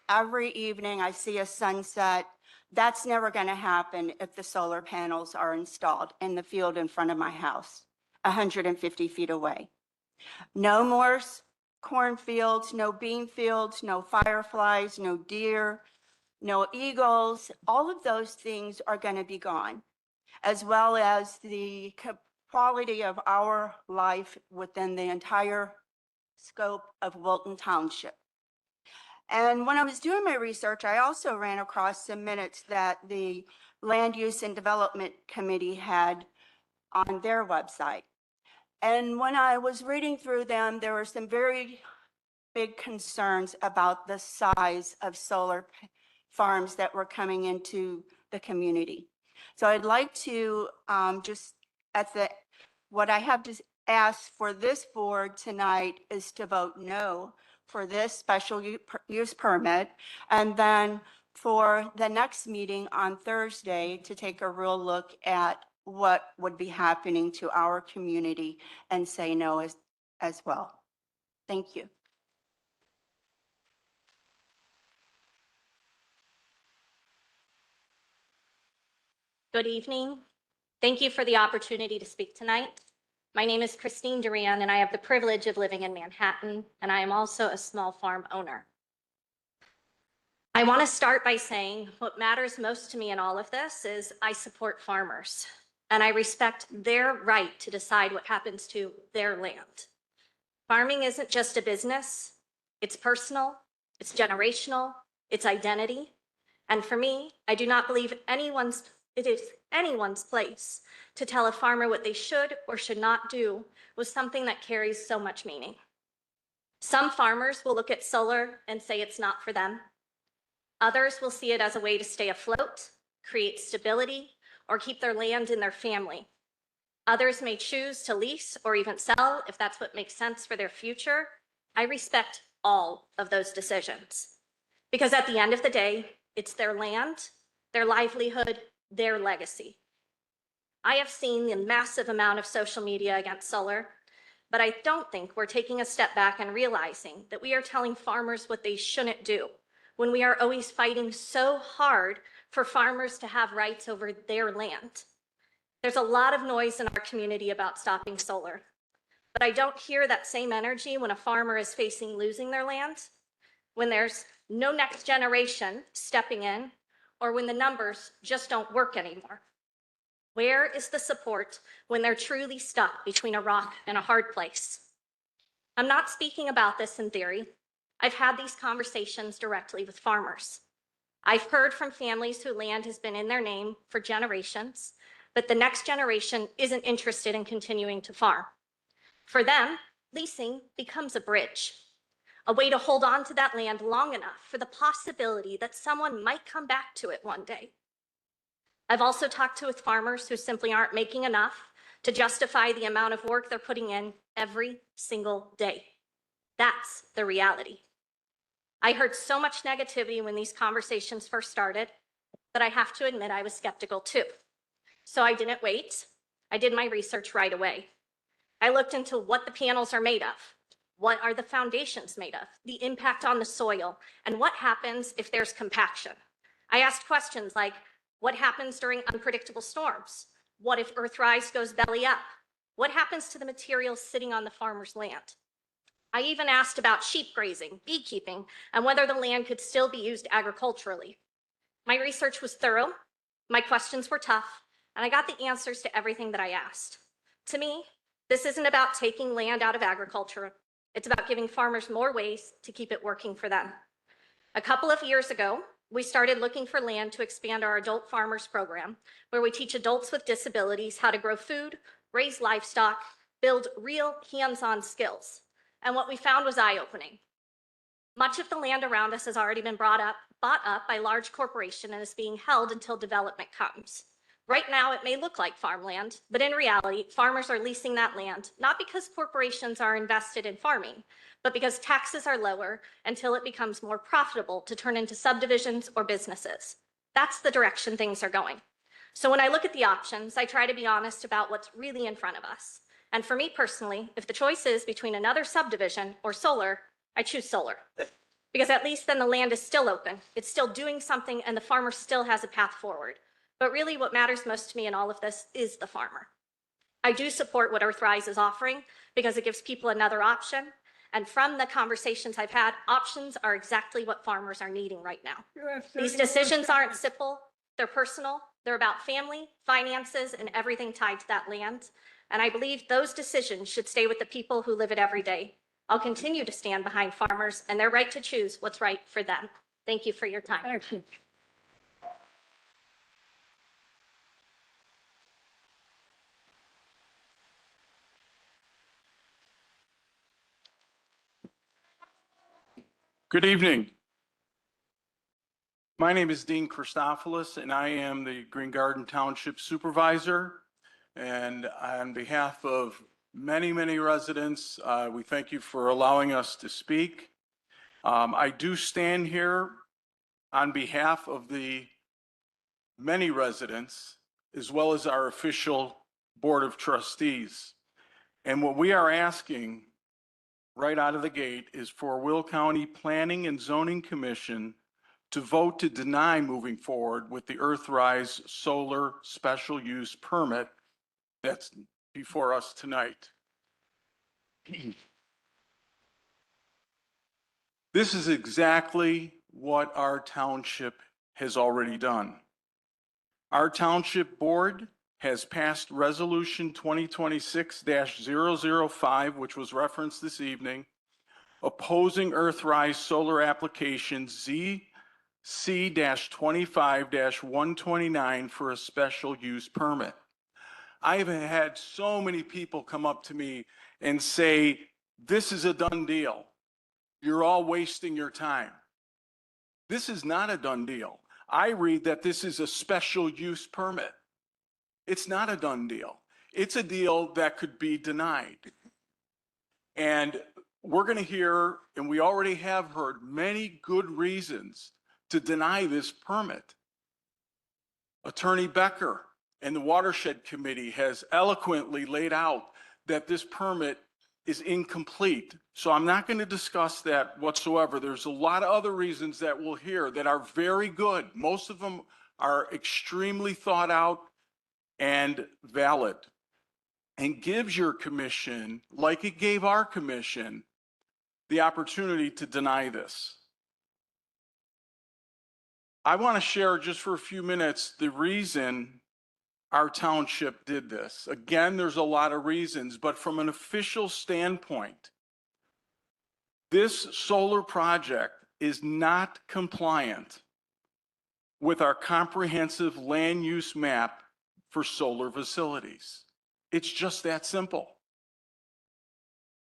every evening, I see a sunset. That's never going to happen if the solar panels are installed in the field in front of my house, 150 feet away. No more cornfields, no bean fields, no fireflies, no deer, no eagles. All of those things are going to be gone, as well as the quality of our life within the entire scope of Wilton Township. And when I was doing my research, I also ran across some minutes that the Land Use and Development Committee had on their website. And when I was reading through them, there were some very big concerns about the size of solar farms that were coming into the community. So I'd like to what I have to ask for this board tonight is to vote no for this special use permit, and then for the next meeting on Thursday to take a real look at what would be happening to our community and say no as well. Thank you. Good evening. Thank you for the opportunity to speak tonight. My name is Christine Duran, and I have the privilege of living in Manhattan, and I am also a small farm owner. I want to start by saying what matters most to me in all of this is I support farmers, and I respect their right to decide what happens to their land. Farming isn't just a business, it's personal, it's generational, it's identity. And for me, I do not believe it is anyone's place to tell a farmer what they should or should not do with something that carries so much meaning. Some farmers will look at solar and say it's not for them. Others will see it as a way to stay afloat, create stability, or keep their land in their family. Others may choose to lease or even sell if that's what makes sense for their future. I respect all of those decisions because at the end of the day, it's their land, their livelihood, their legacy. I have seen the massive amount of social media against solar, but I don't think we're taking a step back and realizing that we are telling farmers what they shouldn't do when we are always fighting so hard for farmers to have rights over their land. There's a lot of noise in our community about stopping solar, but I don't hear that same energy when a farmer is facing losing their land, when there's no next generation stepping in, or when the numbers just don't work anymore. Where is the support when they're truly stuck between a rock and a hard place? I'm not speaking about this in theory. I've had these conversations directly with farmers. I've heard from families whose land has been in their name for generations, but the next generation isn't interested in continuing to farm. For them, leasing becomes a bridge, a way to hold on to that land long enough for the possibility that someone might come back to it one day. I've also talked with farmers who simply aren't making enough to justify the amount of work they're putting in every single day. That's the reality. I heard so much negativity when these conversations first started, but I have to admit I was skeptical too. So I didn't wait. I did my research right away. I looked into what the panels are made of, what are the foundations made of, the impact on the soil, and what happens if there's compaction. I asked questions like, what happens during unpredictable storms? What if earthrise goes belly up? What happens to the materials sitting on the farmer's land? I even asked about sheep grazing, beekeeping, and whether the land could still be used agriculturally. My research was thorough, my questions were tough, and I got the answers to everything that I asked. To me, this isn't about taking land out of agriculture. It's about giving farmers more ways to keep it working for them. A couple of years ago, we started looking for land to expand our adult farmers program, where we teach adults with disabilities how to grow food, raise livestock, build real hands-on skills. And what we found was eye-opening. Much of the land around us has already been bought up by large corporations and is being held until development comes. Right now, it may look like farmland, but in reality, farmers are leasing that land, not because corporations are invested in farming, but because taxes are lower until it becomes more profitable to turn into subdivisions or businesses. That's the direction things are going. So when I look at the options, I try to be honest about what's really in front of us. And for me personally, if the choice is between another subdivision or solar, I choose solar. Because at least then the land is still open, it's still doing something, and the farmer still has a path forward. But really what matters most to me in all of this is the farmer. I do support what Earthrise is offering because it gives people another option. And from the conversations I've had, options are exactly what farmers are needing right now. These decisions aren't simple, they're personal, they're about family, finances, and everything tied to that land. And I believe those decisions should stay with the people who live it every day. I'll continue to stand behind farmers and their right to choose what's right for them. Thank you for your time. Thank you. Good evening. My name is Dean Christophilus, and I am the Green Garden Township Supervisor. And on behalf of many, many residents, we thank you for allowing us to speak. I do stand here on behalf of the many residents, as well as our official Board of Trustees. And what we are asking right out of the gate is for Will County Planning and Zoning Commission to vote to deny moving forward with the Earthrise Solar Special Use Permit that's before us tonight. This is exactly what our township has already done. Our township board has passed Resolution 2026-005, which was referenced this evening, opposing Earthrise solar application ZC-25-129 for a special use permit. I've had so many people come up to me and say, this is a done deal. You're all wasting your time. This is not a done deal. I read that this is a special use permit. It's not a done deal. It's a deal that could be denied. And we're going to hear, and we already have heard, many good reasons to deny this permit. Attorney Becker and the Watershed Committee has eloquently laid out that this permit is incomplete. So I'm not going to discuss that whatsoever. There's a lot of other reasons that we'll hear that are very good. Most of them are extremely thought out and valid, and gives your commission, like it gave our commission, the opportunity to deny this. I want to share just for a few minutes the reason our township did this. Again, there's a lot of reasons, but from an official standpoint, this solar project is not compliant with our comprehensive land use map for solar facilities. It's just that simple.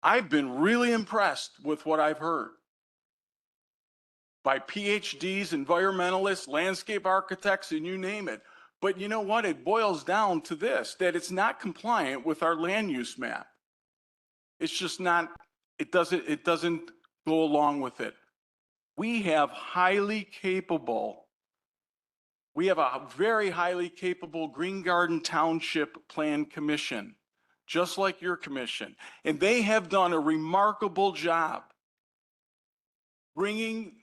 I've been really impressed with what I've heard by PhDs, environmentalists, landscape architects, and you name it. But you know what? It boils down to this, that it's not compliant with our land use map. It's just not, it doesn't go along with it. We have highly capable We have a very highly capable Green Garden Township Plan Commission, just like your commission. And they have done a remarkable job bringing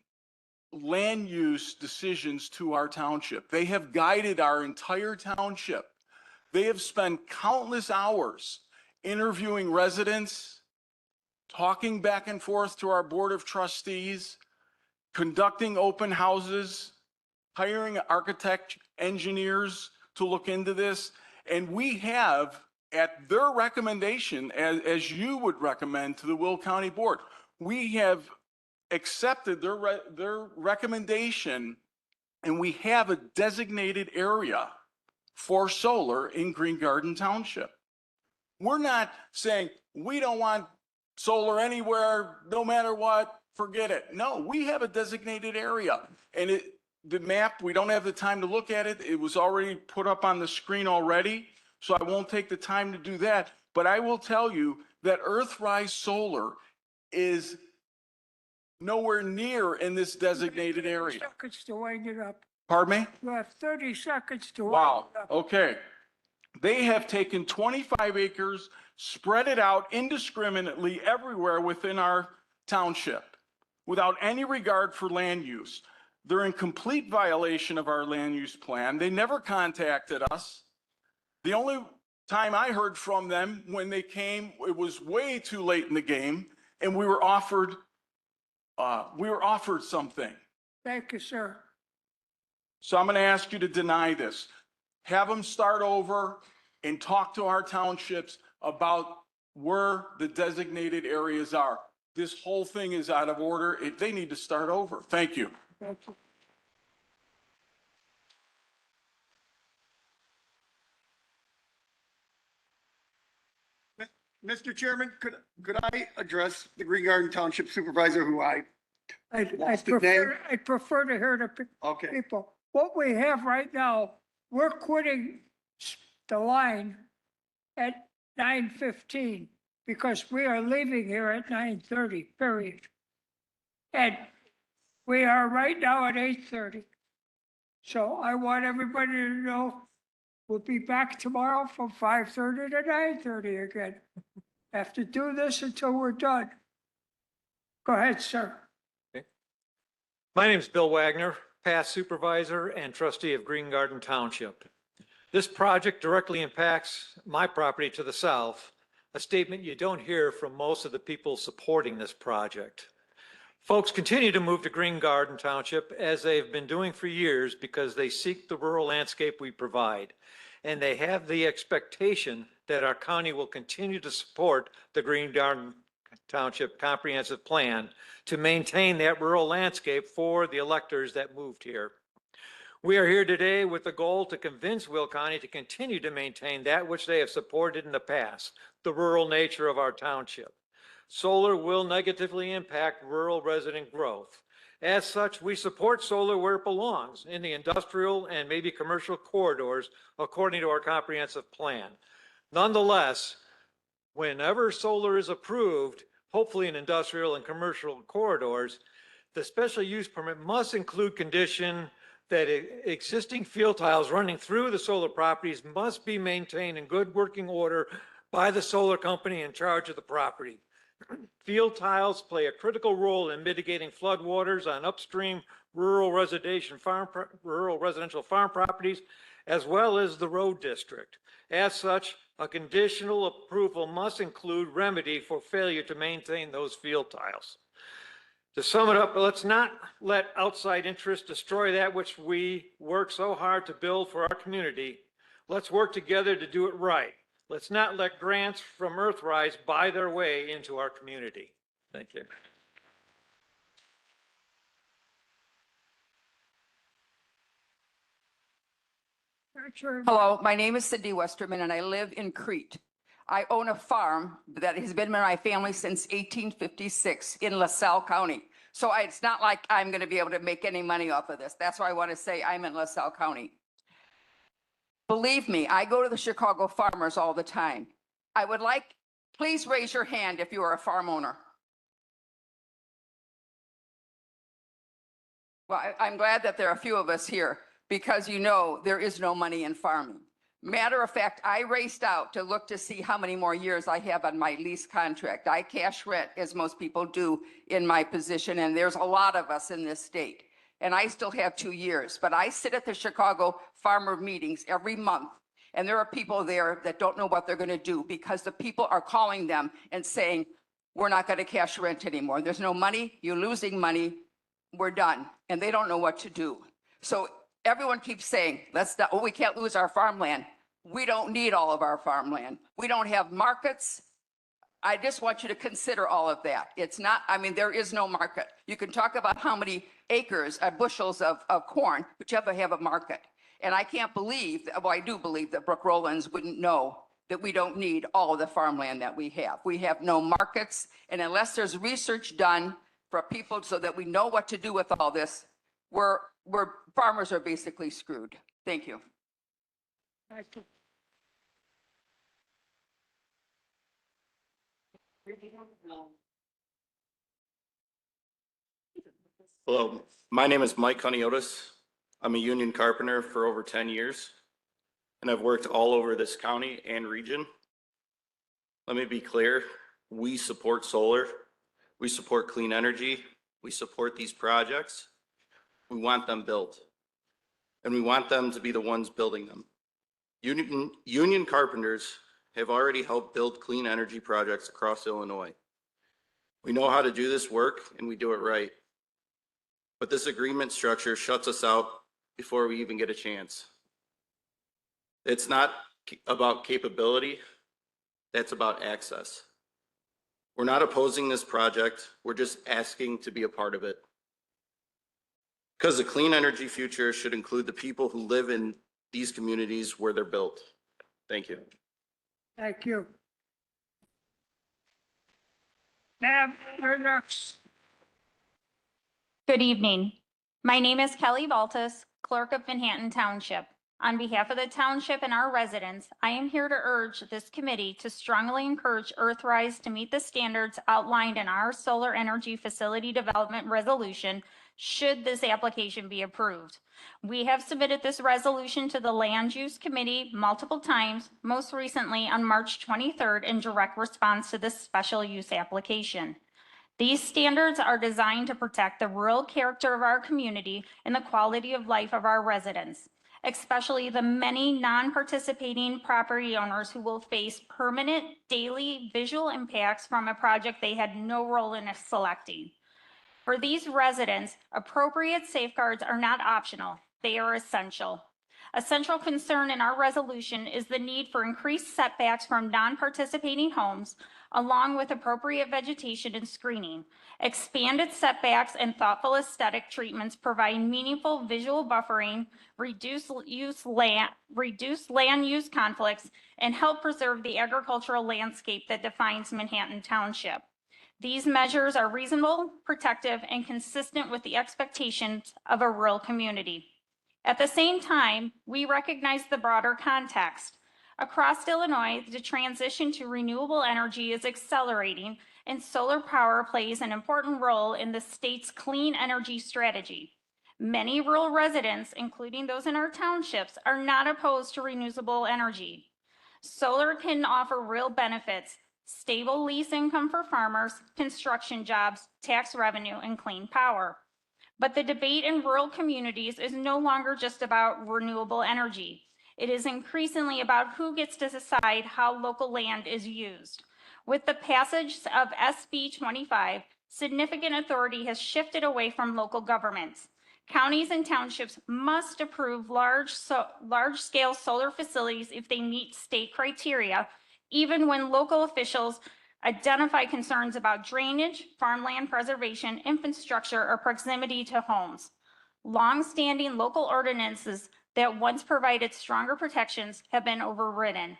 land use decisions to our township. They have guided our entire township. They have spent countless hours interviewing residents, talking back and forth to our Board of Trustees, conducting open houses, hiring architect engineers to look into this. And we have, at their recommendation, as you would recommend to the Will County Board, we have accepted their recommendation, and we have a designated area for solar in Green Garden Township. We're not saying we don't want solar anywhere, no matter what, forget it. No, we have a designated area. And the map, we don't have the time to look at it. It was already put up on the screen already, so I won't take the time to do that. But I will tell you that Earthrise Solar is nowhere near in this designated area. Seconds to wind it up. Pardon me? You have 30 seconds to wind Wow, it up. okay. They have taken 25 acres, spread it out indiscriminately everywhere within our township without any regard for land use. They're in complete violation of our land use plan. They never contacted us. The only time I heard from them when they came, it was way too late in the game, and we were offered something. Thank you, sir. So I'm going to ask you to deny this. Have them start over and talk to our townships about where the designated areas are. This whole thing is out of order. They need to start over. Thank you. Thank you. Mr. Chairman, could I address the Green Garden Township Supervisor who I I'd lost his name? prefer to hear the Okay. people. What we have right now, we're quitting the line at 9:15 because we are leaving here at 9:30, period. And we are right now at 8:30. So I want everybody to know we'll be back tomorrow from 5:30 to 9:30 again. Have to do this until we're done. Go ahead, sir. My name is Bill Wagner, past supervisor and trustee of Green Garden Township. This project directly impacts my property to the south, a statement you don't hear from most of the people supporting this project. Folks continue to move to Green Garden Township as they've been doing for years because they seek the rural landscape we provide. And they have the expectation that our county will continue to support the Green Garden Township Comprehensive Plan to maintain that rural landscape for the electors that moved here. We are here today with the goal to convince Will County to continue to maintain that which they have supported in the past, the rural nature of our township. Solar will negatively impact rural resident growth. As such, we support solar where it belongs, in the industrial and maybe commercial corridors, according to our comprehensive plan. Nonetheless, whenever solar is approved, hopefully in industrial and commercial corridors, the special use permit must include condition that existing field tiles running through the solar properties must be maintained in good working order by the solar company in charge of the property. Field tiles play a critical role in mitigating floodwaters on upstream rural residential farm properties, as well as the road district. As such, a conditional approval must include remedy for failure to maintain those field tiles. To sum it up, let's not let outside interests destroy that which we work so hard to build for our community. Let's work together to do it right. Let's not let grants from Earthrise buy their way into our community. Thank you. Hello, my name is Cindy Westerman and I live in Crete. I own a farm that has been in my family since 1856 in LaSalle County. So it's not like I'm going to be able to make any money off of this. That's why I want to say I'm in LaSalle County. Believe me, I go to the Chicago farmers all the time. I would like, please raise your hand if you are a farm owner. Well, I'm glad that there are a few of us here. because you know there is no money in farming. Matter of fact, I raced out to look to see how many more years I have on my lease contract. I cash rent, as most people do in my position, and there's a lot of us in this state. And I still have 2 years, but I sit at the Chicago farmer meetings every month, and there are people there that don't know what they're going to do because the people are calling them and saying, we're not going to cash rent anymore. There's no money, you're losing money, we're done. And they don't know what to do. So everyone keeps saying, we can't lose our farmland. We don't need all of our farmland. We don't have markets. I just want you to consider all of that. It's not, I mean, there is no market. You can talk about how many acres, bushels of corn, but you have to have a market. And I can't believe, well, I do believe that Brooke Rollins wouldn't know that we don't need all of the farmland that we have. We have no markets, and unless there's research done for people so that we know what to do with all this, farmers are basically screwed. Thank you. Hello, my name is Mike Honeyodis. I'm a union carpenter for over 10 years, and I've worked all over this county and region. Let me be clear, we support solar, we support clean energy, we support these projects. We want them built, and we want them to be the ones building them. Union carpenters have already helped build clean energy projects across Illinois. We know how to do this work, and we do it right. But this agreement structure shuts us out before we even get a chance. It's not about capability, that's about access. We're not opposing this project, we're just asking to be a part of it. Because the clean energy future should include the people who live in these communities where they're built. Thank you. Thank you. Ma'am, you're next. Good evening. My name is Kelly Baltus, Clerk of Manhattan Township. On behalf of the township and our residents, I am here to urge this committee to strongly encourage Earthrise to meet the standards outlined in our solar energy facility development resolution should this application be approved. We have submitted this resolution to the Land Use Committee multiple times, most recently on March 23rd in direct response to this special use application. These standards are designed to protect the rural character of our community and the quality of life of our residents, especially the many non-participating property owners who will face permanent daily visual impacts from a project they had no role in selecting. For these residents, appropriate safeguards are not optional, they are essential. A central concern in our resolution is the need for increased setbacks from non-participating homes, along with appropriate vegetation and screening. Expanded setbacks and thoughtful aesthetic treatments provide meaningful visual buffering, reduce land use conflicts, and help preserve the agricultural landscape that defines Manhattan Township. These measures are reasonable, protective, and consistent with the expectations of a rural community. At the same time, we recognize the broader context. Across Illinois, the transition to renewable energy is accelerating, and solar power plays an important role in the state's clean energy strategy. Many rural residents, including those in our townships, are not opposed to renewable energy. Solar can offer real benefits: stable lease income for farmers, construction jobs, tax revenue, and clean power. But the debate in rural communities is no longer just about renewable energy. It is increasingly about who gets to decide how local land is used. With the passage of SB 25, significant authority has shifted away from local governments. Counties and townships must approve large-scale solar facilities if they meet state criteria, even when local officials identify concerns about drainage, farmland preservation, infrastructure, or proximity to homes. Long-standing local ordinances that once provided stronger protections have been overridden.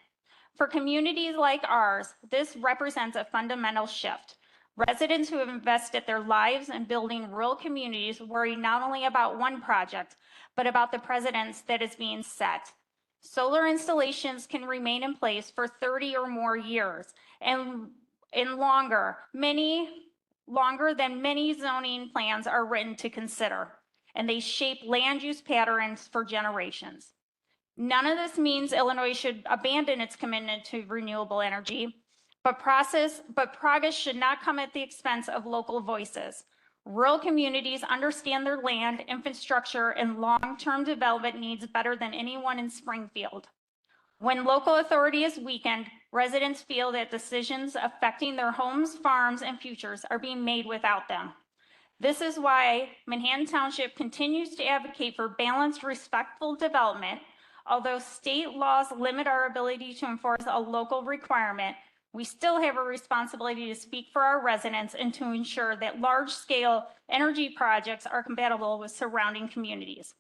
For communities like ours, this represents a fundamental shift. Residents who have invested their lives in building rural communities worry not only about one project, but about the precedents that is being set. Solar installations can remain in place for 30 or more years, and longer than many zoning plans are written to consider. and they shape land use patterns for generations. None of this means Illinois should abandon its commitment to renewable energy, but progress should not come at the expense of local voices. Rural communities understand their land, infrastructure, and long-term development needs better than anyone in Springfield. When local authority is weakened, residents feel that decisions affecting their homes, farms, and futures are being made without them. This is why Manhattan Township continues to advocate for balanced, respectful development. Although state laws limit our ability to enforce a local requirement, we still have a responsibility to speak for our residents and to ensure that large-scale energy projects are compatible with surrounding communities.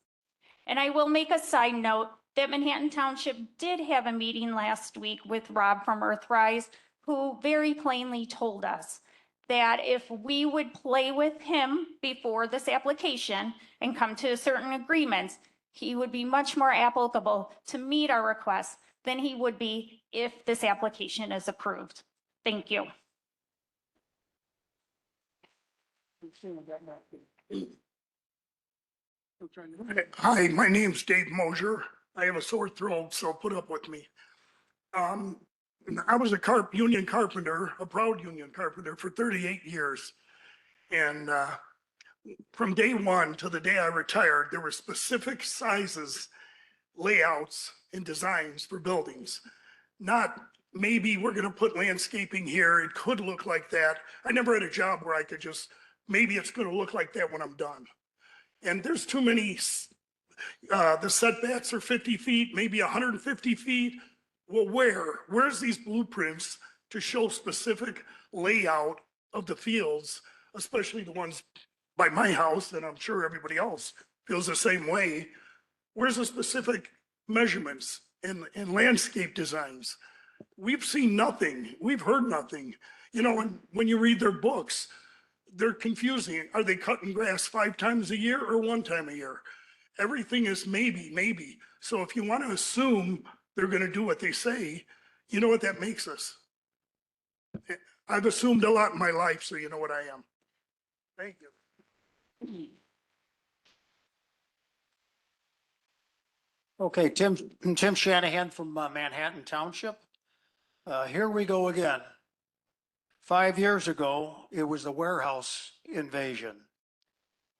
And I will make a side note that Manhattan Township did have a meeting last week with Rob from Earthrise, who very plainly told us that if we would play with him before this application and come to certain agreements, he would be much more applicable to meet our requests than he would be if this application is approved. Thank you. Hi, my name's Dave Mosier. I have a sore throat, so put up with me. I was a union carpenter, a proud union carpenter for 38 years. And from day one to the day I retired, there were specific sizes, layouts, and designs for buildings. Not maybe we're going to put landscaping here. It could look like that. I never had a job where I could just, maybe it's going to look like that when I'm done. And there's too many, the setbacks are 50 feet, maybe 150 feet. Well, where's these blueprints to show specific layout of the fields, especially the ones by my house, and I'm sure everybody else feels the same way. Where's the specific measurements and landscape designs? We've seen nothing. We've heard nothing. You know, when you read their books, they're confusing. Are they cutting grass 5 times a year or 1 time a year? Everything is maybe. So if you want to assume they're going to do what they say, you know what that makes us. I've assumed a lot in my life, so you know what I am. Thank you. Okay, Tim Shanahan from Manhattan Township. Here we go again. 5 years ago, it was the warehouse invasion.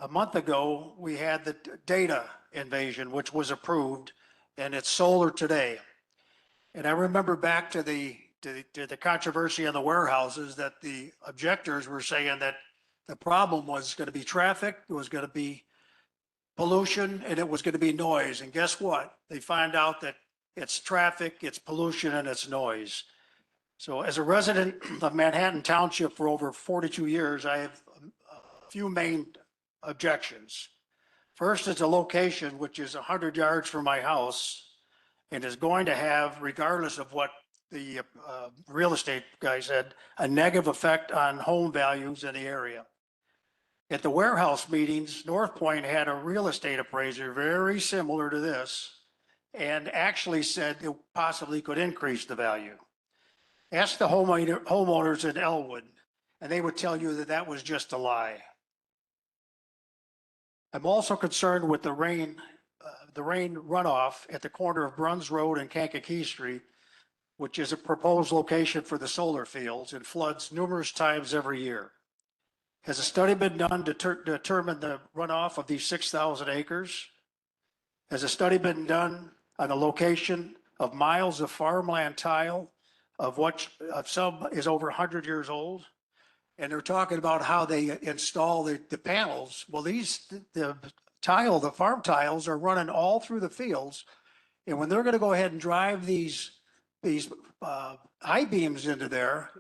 A month ago, we had the data invasion, which was approved, and it's solar today. And I remember back to the controversy on the warehouses that the objectors were saying that the problem was going to be traffic, it was going to be pollution, and it was going to be noise. And guess what? They find out that it's traffic, it's pollution, and it's noise. So as a resident of Manhattan Township for over 42 years, I have a few main objections. First is the location, which is 100 yards from my house and is going to have, regardless of what the real estate guy said, a negative effect on home values in the area. At the warehouse meetings, North Point had a real estate appraiser very similar to this and actually said it possibly could increase the value. Ask the homeowners in Elwood, and they would tell you that that was just a lie. I'm also concerned with the rain runoff at the corner of Bruns Road and Kankakee Street, which is a proposed location for the solar fields and floods numerous times every year. Has a study been done to determine the runoff of these 6,000 acres? Has a study been done on the location of miles of farmland tile, of which some is over 100 years old? And they're talking about how they install the panels. Well, the farm tiles are running all through the fields. And when they're going to go ahead and drive these I-beams into there,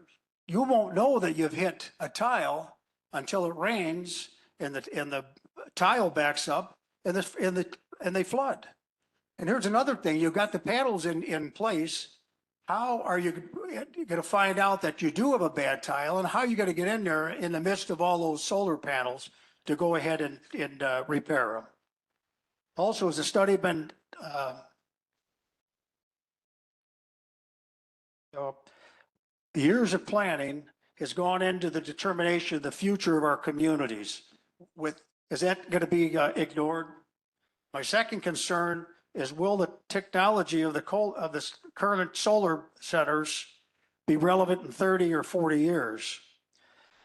you won't know that you've hit a tile until it rains and the tile backs up and they flood. And here's another thing. You've got the panels in place. How are you going to find out that you do have a bad tile, and how are you going to get in there in the midst of all those solar panels to go ahead and repair them? Also, has a study been years of planning has gone into the determination of the future of our communities with Is that going to be ignored? My second concern is, will the technology of the current solar centers be relevant in 30 or 40 years?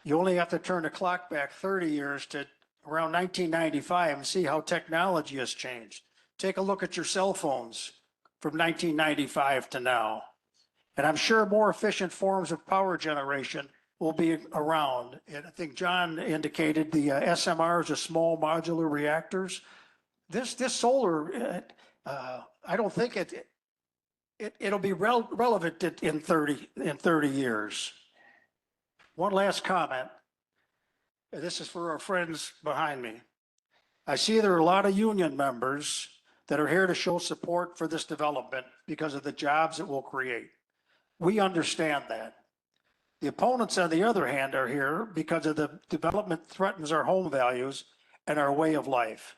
You only have to turn the clock back 30 years to around 1995 and see how technology has changed. Take a look at your cell phones from 1995 to now. And I'm sure more efficient forms of power generation will be around. And I think John indicated the SMRs, the small modular reactors. This solar, I don't think it'll be relevant in 30 years. One last comment. This is for our friends behind me. I see there are a lot of union members that are here to show support for this development because of the jobs it will create. We understand that. The opponents, on the other hand, are here because of the development threatens our home values and our way of life.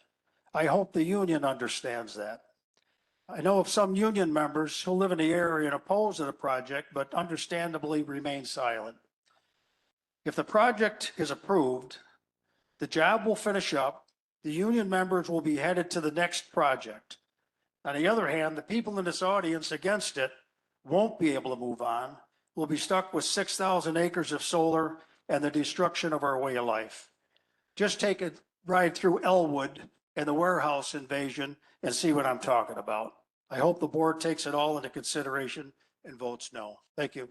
I hope the union understands that. I know of some union members who live in the area and oppose the project, but understandably remain silent. If the project is approved, the job will finish up, the union members will be headed to the next project. On the other hand, the people in this audience against it won't be able to move on. We'll be stuck with 6,000 acres of solar and the destruction of our way of life. Just take a ride through Elwood and the warehouse invasion and see what I'm talking about. I hope the board takes it all into consideration and votes no. Thank you.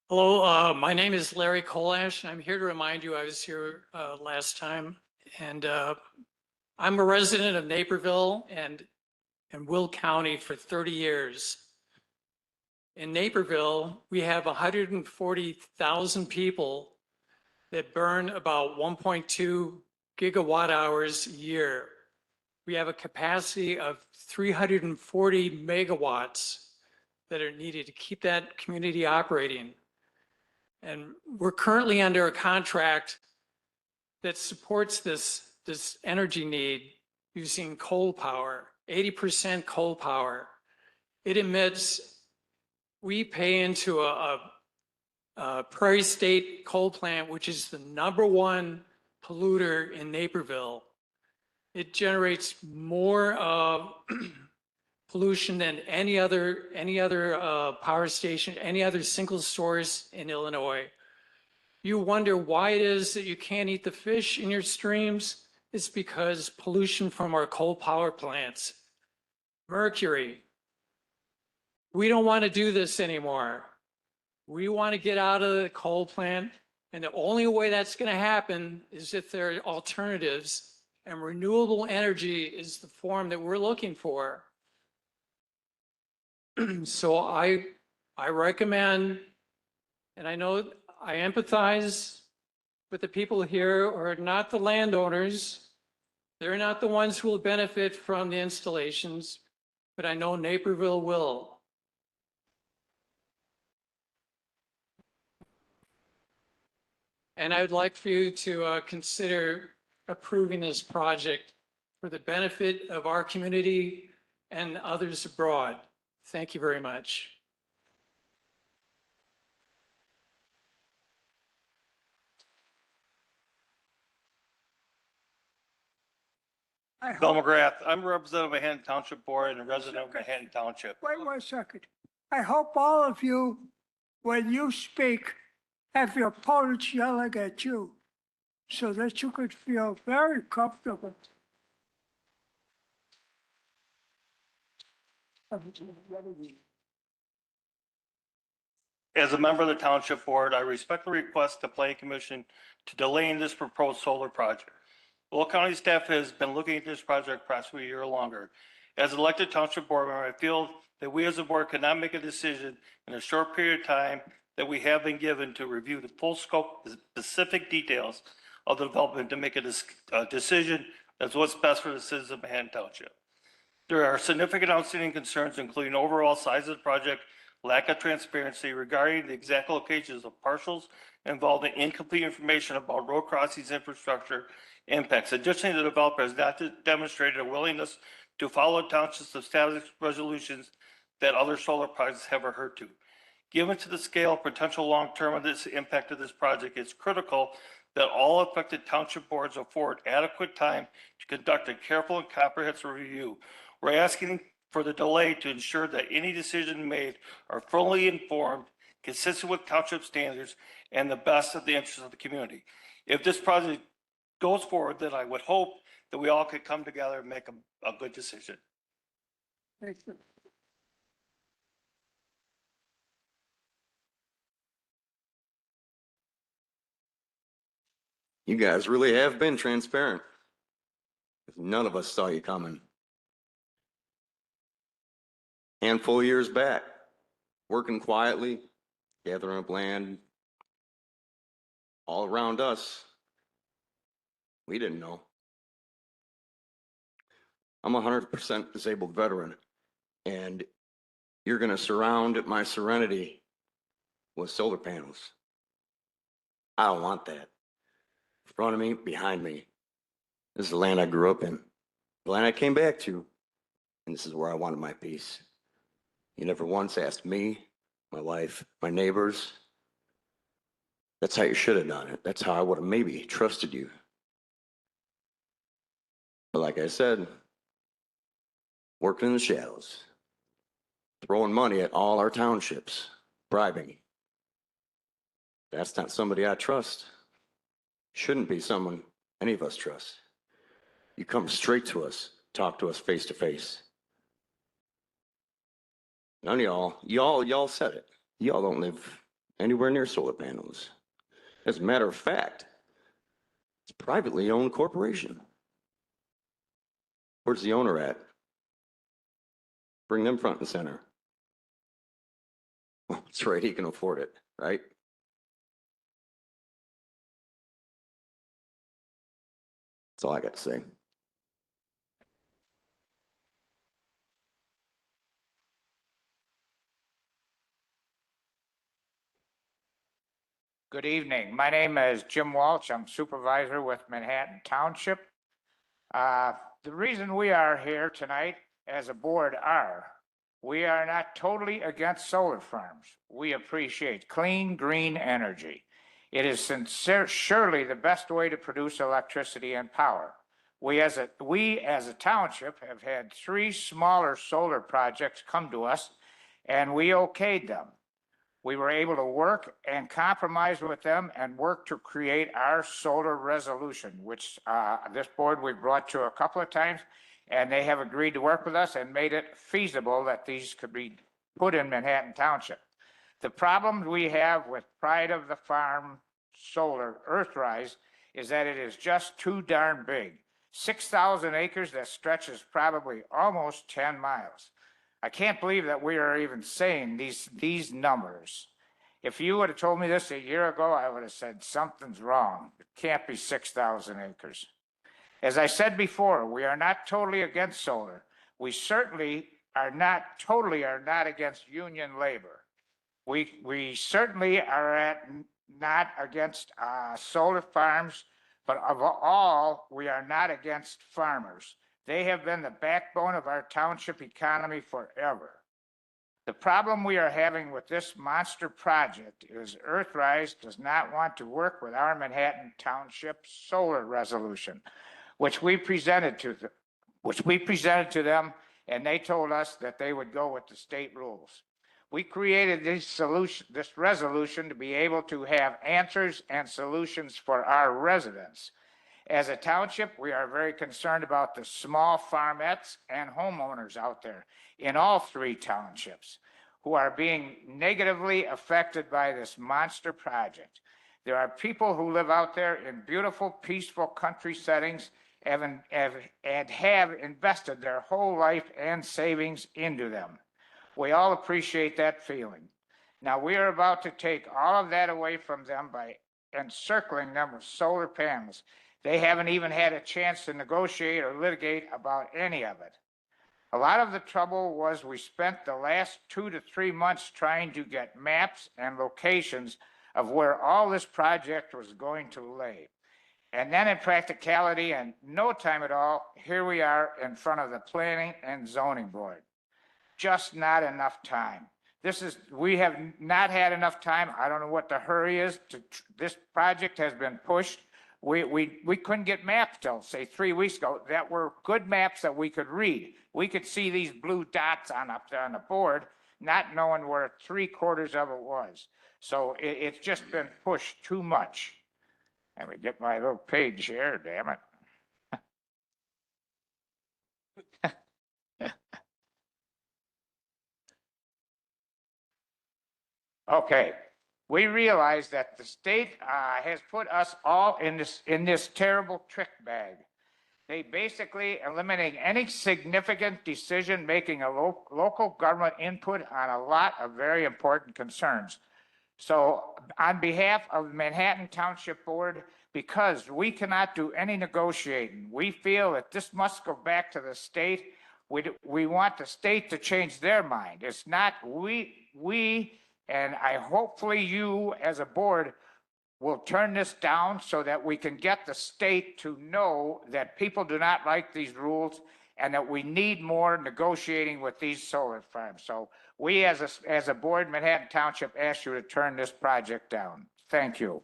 Hello, my name is Larry Colash, and I'm here to remind you I was here last time. And I'm a resident of Naperville and Will County for 30 years. In Naperville, we have 140,000 people that burn about 1.2 gigawatt hours a year. We have a capacity of 340 megawatts that are needed to keep that community operating. And we're currently under a contract that supports this energy need using coal power, 80% coal power. It emits, we pay into a Prairie State coal plant, which is the #1 polluter in Naperville. It generates more pollution than any other power station, any other single source in Illinois. You wonder why it is that you can't eat the fish in your streams? It's because pollution from our coal power plants. Mercury. We don't want to do this anymore. We want to get out of the coal plant, and the only way that's going to happen is if there are alternatives, and renewable energy is the form that we're looking for. So I recommend, and I know I empathize with the people here who are not the landowners. They're not the ones who will benefit from the installations, but I know Naperville will. And I would like for you to consider approving this project for the benefit of our community and others abroad. Thank you very much. Bill McGrath, I'm a representative of Manhattan Township Board and a resident of Manhattan Township. Wait 1 second. I hope all of you, when you speak, have your opponents yelling at you so that you could feel very comfortable. As a member of the Township Board, I respectfully request the Planning Commission to delay this proposed solar project. Will County staff has been looking at this project approximately a year longer. As an elected Township Board member, I feel that we as a board cannot make a decision in a short period of time that we have been given to review the full scope, the specific details of the development to make a decision as what's best for the citizens of Manhattan Township. There are significant outstanding concerns, including overall size of the project, lack of transparency regarding the exact locations of parcels involving incomplete information about road crossings infrastructure impacts. Additionally, the developer has not demonstrated a willingness to follow township's established resolutions that other solar projects have adhered to. Given to the scale potential long-term of this impact of this project, it's critical that all affected township boards afford adequate time to conduct a careful and comprehensive review. We're asking for the delay to ensure that any decision made are fully informed, consistent with township standards, and the best of the interests of the community. If this project goes forward, then I would hope that we all could come together and make a good decision. Thank you. You guys really have been transparent. None of us saw you coming. Handful of years back, working quietly, gathering up land all around us. We didn't know. I'm a 100% disabled veteran, and you're going to surround my serenity with solar panels. I don't want that. In front of me, behind me. This is the land I grew up in, the land I came back to, and this is where I wanted my peace. You never once asked me, my wife, my neighbors. That's how you should have done it. That's how I would have maybe trusted you. But like I said, working in the shadows, throwing money at all our townships, bribing. That's not somebody I trust. Shouldn't be someone any of us trust. You come straight to us, talk to us face to face. None of y'all said it. Y'all don't live anywhere near solar panels. As a matter of fact, it's a privately owned corporation. Where's the owner at? Bring them front and center. Well, that's right, he can afford it, right? That's all I got to say. Good evening. My name is Jim Walsh. I'm supervisor with Manhattan Township. The reason we are here tonight as a board we are not totally against solar farms. We appreciate clean, green energy. It is surely the best way to produce electricity and power. We as a township have had 3 smaller solar projects come to us, and we okayed them. We were able to work and compromise with them and work to create our solar resolution, which this board we've brought to a couple of times, and they have agreed to work with us and made it feasible that these could be put in Manhattan Township. The problem we have with Pride of the Farm Solar Earthrise is that it is just too darn big. 6,000 acres that stretches probably almost 10 miles. I can't believe that we are even saying these numbers. If you would have told me this a year ago, I would have said something's wrong. It can't be 6,000 acres. As I said before, we are not totally against solar. We certainly are not against union labor. We certainly are not against solar farms, but of all, we are not against farmers. They have been the backbone of our township economy forever. The problem we are having with this monster project is Earthrise does not want to work with our Manhattan Township solar resolution, which we presented to them, and they told us that they would go with the state rules. We created this resolution to be able to have answers and solutions for our residents. As a township, we are very concerned about the small farmettes and homeowners out there in all 3 townships who are being negatively affected by this monster project. There are people who live out there in beautiful, peaceful country settings and have invested their whole life and savings into them. We all appreciate that feeling. Now we are about to take all of that away from them by encircling them with solar panels. They haven't even had a chance to negotiate or litigate about any of it. A lot of the trouble was we spent the last 2 to 3 months trying to get maps and locations of where all this project was going to lay. And then in practicality, in no time at all, here we are in front of the Planning and Zoning Board. Just not enough time. We have not had enough time. I don't know what the hurry is this project has been pushed. We couldn't get maps till, say, 3 weeks ago that were good maps that we could read. We could see these blue dots up there on the board, not knowing where 3/4 of it was. So it's just been pushed too much. Let me get my little page here, damn it. Okay, we realize that the state has put us all in this terrible trick bag. They basically eliminate any significant decision making a local government input on a lot of very important concerns. So on behalf of the Manhattan Township Board, because we cannot do any negotiating, we feel that this must go back to the state. We want the state to change their mind. It's not we, and hopefully you as a board will turn this down so that we can get the state to know that people do not like these rules and that we need more negotiating with these solar farms. So we as a board, Manhattan Township, ask you to turn this project down. Thank you.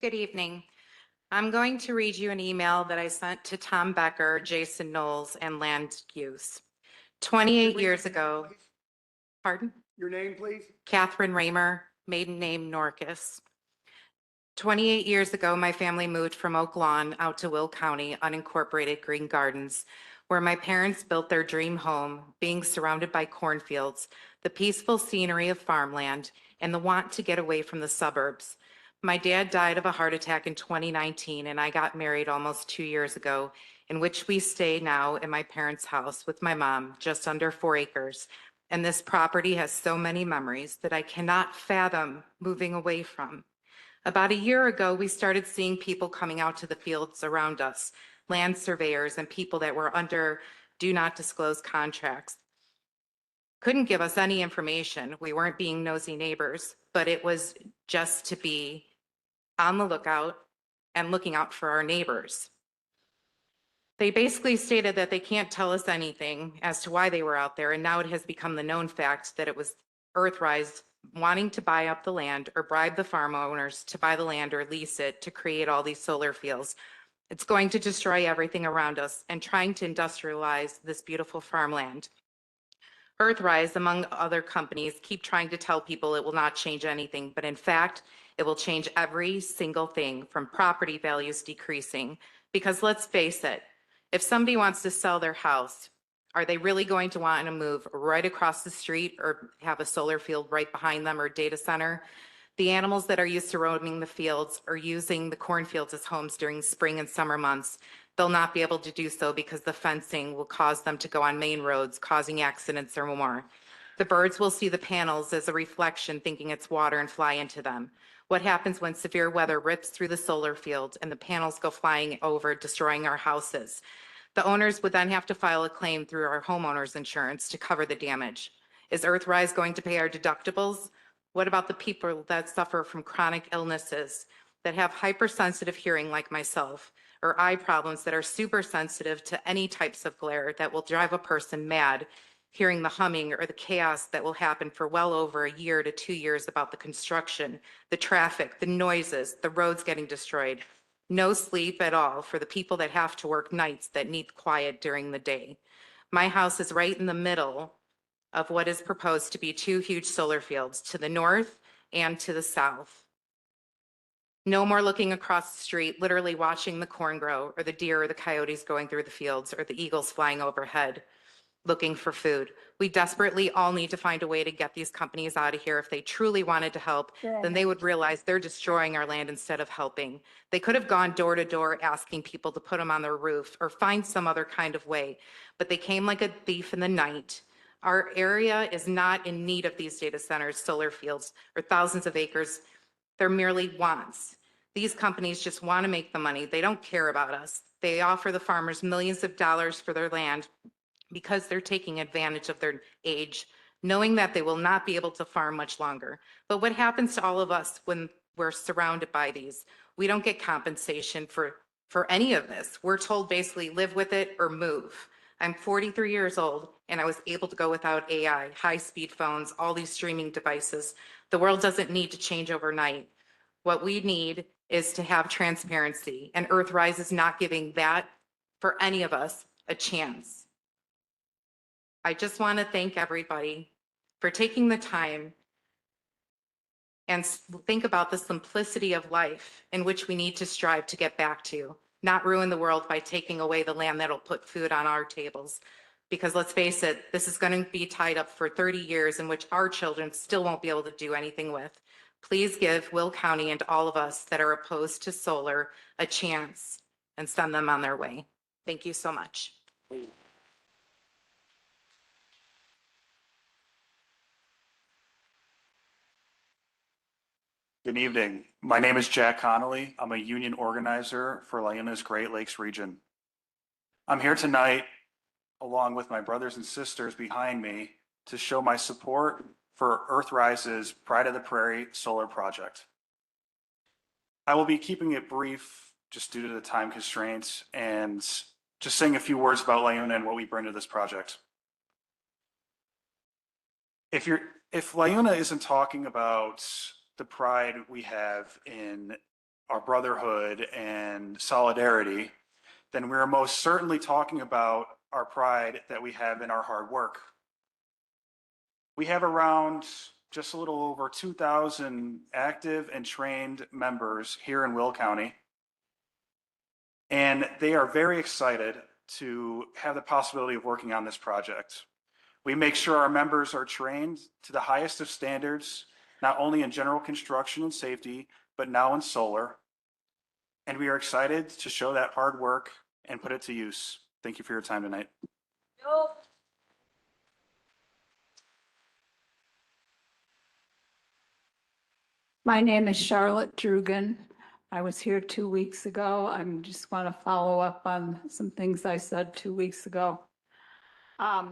Good evening. I'm going to read you an email that I sent to Tom Becker, Jason Knowles, and Land Use. 28 years ago, pardon? Your name, please? Catherine Raymer, maiden name Norcus. 28 years ago, my family moved from Oak Lawn out to Will County, unincorporated Green Gardens, where my parents built their dream home, being surrounded by cornfields, the peaceful scenery of farmland, and the want to get away from the suburbs. My dad died of a heart attack in 2019, and I got married almost 2 years ago, in which we stay now in my parents' house with my mom, just under 4 acres. And this property has so many memories that I cannot fathom moving away from. About a year ago, we started seeing people coming out to the fields around us, land surveyors and people that were under do not disclose contracts. Couldn't give us any information. We weren't being nosy neighbors, but it was just to be on the lookout and looking out for our neighbors. They basically stated that they can't tell us anything as to why they were out there, and now it has become the known fact that it was Earthrise wanting to buy up the land or bribe the farm owners to buy the land or lease it to create all these solar fields. It's going to destroy everything around us and trying to industrialize this beautiful farmland. Earthrise, among other companies, keep trying to tell people it will not change anything, but in fact, it will change every single thing from property values decreasing. Because let's face it, if somebody wants to sell their house, are they really going to want to move right across the street or have a solar field right behind them or data center? The animals that are used to roaming the fields or using the cornfields as homes during spring and summer months, they'll not be able to do so because the fencing will cause them to go on main roads, causing accidents or more. The birds will see the panels as a reflection, thinking it's water, and fly into them. What happens when severe weather rips through the solar field and the panels go flying over, destroying our houses? The owners would then have to file a claim through our homeowners insurance to cover the damage. Is Earthrise going to pay our deductibles? What about the people that suffer from chronic illnesses, that have hypersensitive hearing like myself, or eye problems that are super sensitive to any types of glare that will drive a person mad, hearing the humming or the chaos that will happen for well over a year to 2 years about the construction, the traffic, the noises, the roads getting destroyed? No sleep at all for the people that have to work nights that need quiet during the day. My house is right in the middle of what is proposed to be 2 huge solar fields to the north and to the south. No more looking across the street, literally watching the corn grow, or the deer or the coyotes going through the fields, or the eagles flying overhead looking for food. We desperately all need to find a way to get these companies out of here. If they truly wanted to help, then they would realize they're destroying our land instead of helping. They could have gone door to door asking people to put them on their roof or find some other kind of way, but they came like a thief in the night. Our area is not in need of these data centers, solar fields, or thousands of acres. They're merely wants. These companies just want to make the money. They don't care about us. They offer the farmers millions of dollars for their land because they're taking advantage of their age, knowing that they will not be able to farm much longer. But what happens to all of us when we're surrounded by these? We don't get compensation for for any of this. We're told basically live with it or move. I'm 43 years old and I was able to go without AI, high-speed phones, all these streaming devices. The world doesn't need to change overnight. What we need is to have transparency, and Earthrise is not giving that for any of us a chance. I just want to thank everybody for taking the time and think about the simplicity of life in which we need to strive to get back to, not ruin the world by taking away the land that'll put food on our tables. Because let's face it, this is going to be tied up for 30 years in which our children still won't be able to do anything with. Please give Will County and all of us that are opposed to solar a chance and send them on their way. Thank you so much. Good evening. My name is Jack Connolly. I'm a union organizer for Leuna's Great Lakes region. I'm here tonight, along with my brothers and sisters behind me, to show my support for Earthrise's Pride of the Prairie solar project. I will be keeping it brief just due to the time constraints and just saying a few words about Leuna and what we bring to this project. If Leuna isn't talking about the pride we have in our brotherhood and solidarity, then we're most certainly talking about our pride that we have in our hard work. We have around just a little over 2,000 active and trained members here in Will County, and they are very excited to have the possibility of working on this project. We make sure our members are trained to the highest of standards, not only in general construction and safety, but now in solar. And we are excited to show that hard work and put it to use. Thank you for your time tonight. My name is Charlotte Drugan. I was here 2 weeks ago. I just want to follow up on some things I said 2 weeks ago. I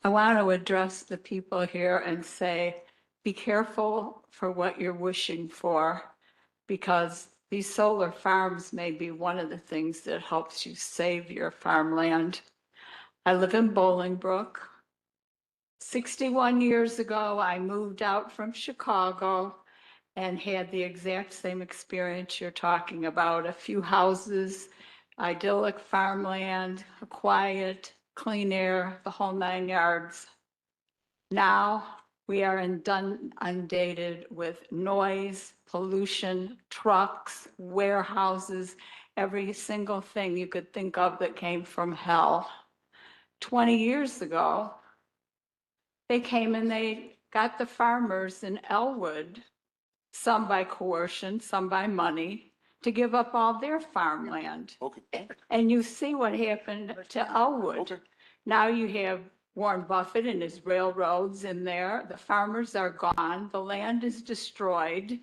want to address the people here and say, be careful for what you're wishing for, because these solar farms may be one of the things that helps you save your farmland. I live in Bolingbrook. 61 years ago, I moved out from Chicago and had the exact same experience you're talking about. A few houses, idyllic farmland, quiet, clean air, the whole 9 yards. Now we are inundated with noise, pollution, trucks, warehouses, every single thing you could think of that came from hell. 20 years ago, they came and they got the farmers in Elwood, some by coercion, some by money, to give up all their farmland. Okay. And you see what happened to Elwood. Okay. Now you have Warren Buffett and his railroads in there. The farmers are gone. The land is destroyed.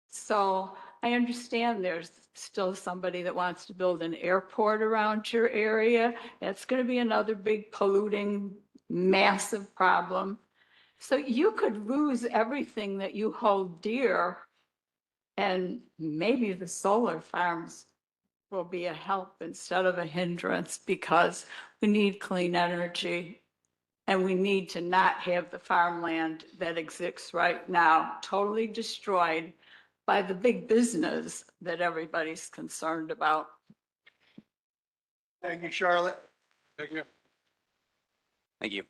So I understand there's still somebody that wants to build an airport around your area. That's going to be another big polluting, massive problem. So you could lose everything that you hold dear, and maybe the solar farms will be a help instead of a hindrance, because we need clean energy and we need to not have the farmland that exists right now totally destroyed by the big business that everybody's concerned about. Thank you, Charlotte. Thank you. Thank you.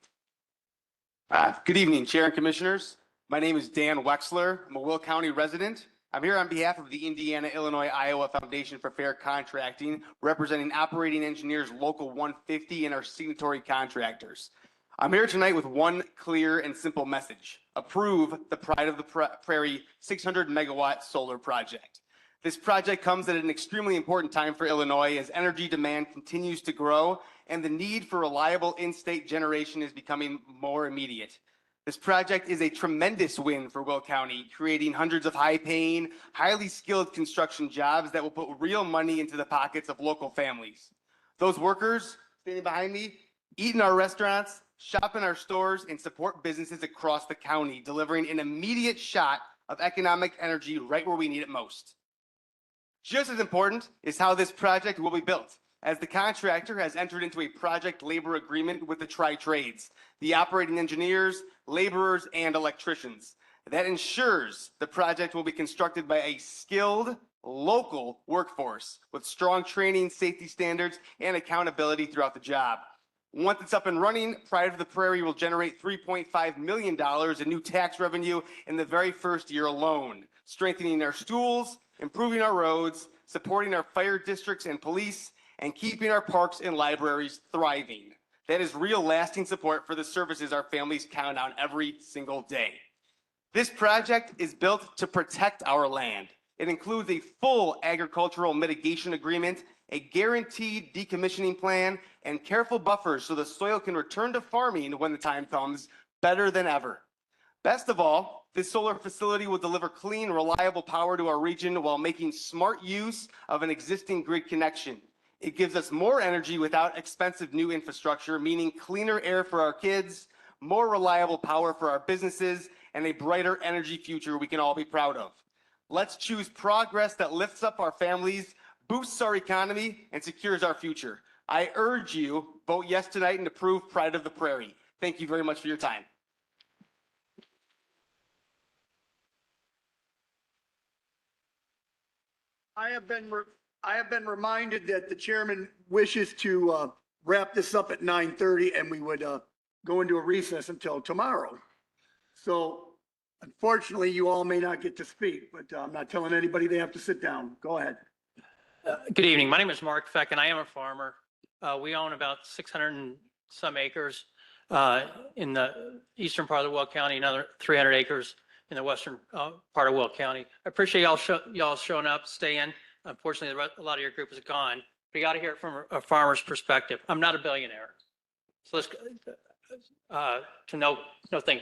Good evening, Chair and Commissioners. My name is Dan Wexler. I'm a Will County resident. I'm here on behalf of the Indiana, Illinois, Iowa Foundation for Fair Contracting, representing Operating Engineers Local 150 and our signatory contractors. I'm here tonight with one clear and simple message: approve the Pride of the Prairie 600 megawatt solar project. This project comes at an extremely important time for Illinois as energy demand continues to grow and the need for reliable in-state generation is becoming more immediate. This project is a tremendous win for Will County, creating hundreds of high-paying, highly skilled construction jobs that will put real money into the pockets of local families. Those workers standing behind me eat in our restaurants, shop in our stores, and support businesses across the county, delivering an immediate shot of economic energy right where we need it most. Just as important is how this project will be built, as the contractor has entered into a project labor agreement with the tri-trades, the operating engineers, laborers, and electricians. That ensures the project will be constructed by a skilled, local workforce with strong training, safety standards, and accountability throughout the job. Once it's up and running, Pride of the Prairie will generate $3.5 million in new tax revenue in the very first year alone, strengthening our schools, improving our roads, supporting our fire districts and police, and keeping our parks and libraries thriving. That is real lasting support for the services our families count on every single day. This project is built to protect our land. It includes a full agricultural mitigation agreement, a guaranteed decommissioning plan, and careful buffers so the soil can return to farming when the time comes better than ever. Best of all, this solar facility will deliver clean, reliable power to our region while making smart use of an existing grid connection. It gives us more energy without expensive new infrastructure, meaning cleaner air for our kids, more reliable power for our businesses, and a brighter energy future we can all be proud of. Let's choose progress that lifts up our families, boosts our economy, and secures our future. I urge you, vote yes tonight and approve Pride of the Prairie. Thank you very much for your time. I have been reminded that the chairman wishes to wrap this up at 9:30 and we would go into a recess until tomorrow. So unfortunately, you all may not get to speak, but I'm not telling anybody they have to sit down. Go ahead. Good evening. My name is Mark Feck, and I am a farmer. We own about 600 and some acres in the eastern part of the Will County, another 300 acres in the western part of Will County. I appreciate y'all showing up, staying. Unfortunately, a lot of your group is gone. But you got to hear it from a farmer's perspective. I'm not a billionaire. So let's to no thing.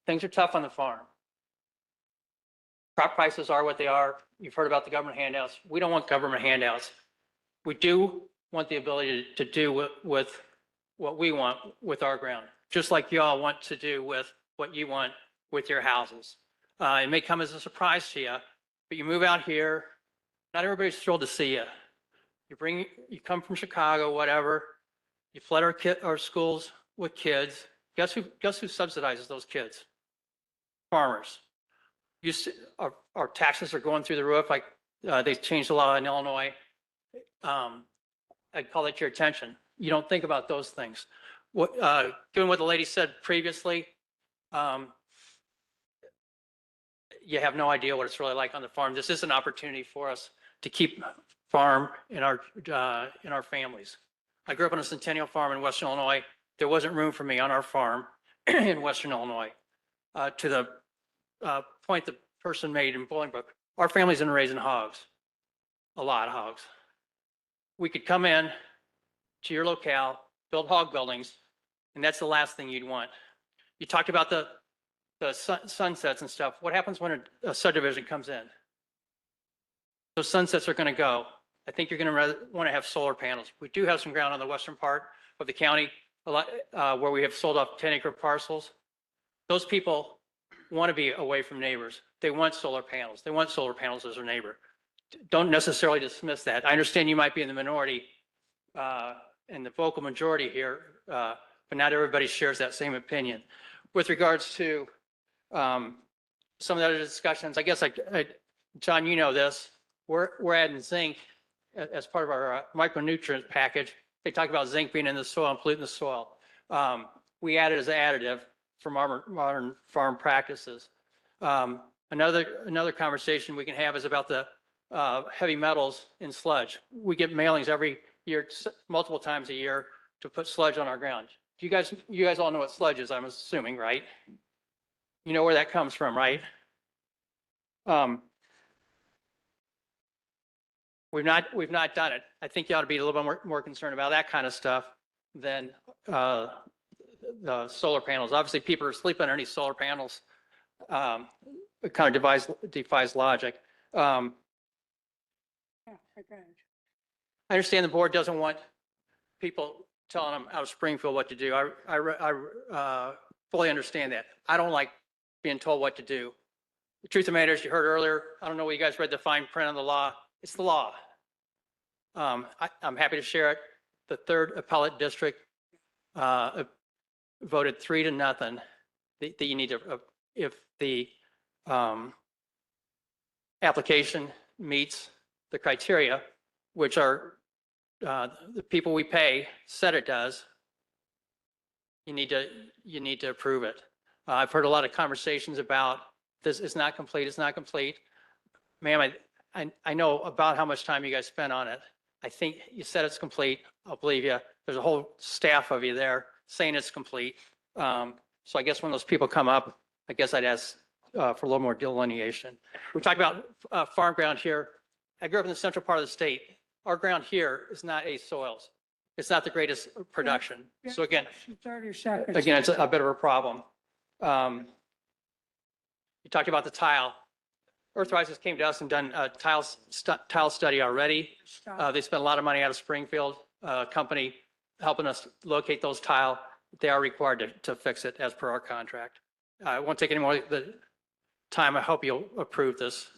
Things are tough on the farm. Crop prices are what they are. You've heard about the government handouts. We don't want government handouts. We do want the ability to do with what we want with our ground, just like y'all want to do with what you want with your houses. It may come as a surprise to you, but you move out here, not everybody's thrilled to see you. You come from Chicago, whatever, you flood our schools with kids. Guess who subsidizes those kids? Farmers. Our taxes are going through the roof, like they changed the law in Illinois. I'd call it your attention. You don't think about those things. Given what the lady said previously, you have no idea what it's really like on the farm. This is an opportunity for us to keep farm in our families. I grew up on a Centennial farm in Western Illinois. There wasn't room for me on our farm in Western Illinois. To the point the person made in Bolingbrook, our family's been raising hogs, a lot of hogs. We could come in to your locale, build hog buildings, and that's the last thing you'd want. You talked about the sunsets and stuff. What happens when a subdivision comes in? Those sunsets are going to go. I think you're going to want to have solar panels. We do have some ground on the western part of the county, a lot where we have sold off 10-acre parcels. Those people want to be away from neighbors. They want solar panels. They want solar panels as their neighbor. Don't necessarily dismiss that. I understand you might be in the minority and the vocal majority here, but not everybody shares that same opinion. With regards to some of the other discussions, I guess, John, you know this, we're adding zinc as part of our micronutrient package. They talk about zinc being in the soil and polluting the soil. We add it as an additive for modern farm practices. Another conversation we can have is about the heavy metals in sludge. We get mailings every year, multiple times a year, to put sludge on our ground. You guys all know what sludge is, I'm assuming, right? You know where that comes from, right? We've not done it. I think you ought to be a little bit more concerned about that kind of stuff than the solar panels. Obviously, people are sleeping underneath solar panels. It kind of defies logic. I understand the board doesn't want people telling them out of Springfield what to do. I fully understand that. I don't like being told what to do. the truth of the matter is, you heard earlier, I don't know what you guys read the fine print on the law. It's the law. I'm happy to share it. The third appellate district voted 3-0 that you need to, if the application meets the criteria, which are the people we pay said it does, you need to approve it. I've heard a lot of conversations about this is not complete, it's not complete. Ma'am, I know about how much time you guys spent on it. I think you said it's complete. I'll believe you. There's a whole staff of you there saying it's complete. So I guess when those people come up, I guess I'd ask for a little more delineation. We talked about farm ground here. I grew up in the central part of the state. Our ground here is not A soils. It's not the greatest production. So again, 30 seconds. again, it's a bit of a problem. You talked about the tile. Earthrise has came to us and done a tile study already. They spent a lot of money out of Springfield, company helping us locate those tile. They are required to fix it as per our contract. I won't take any more of the time. I hope you'll approve this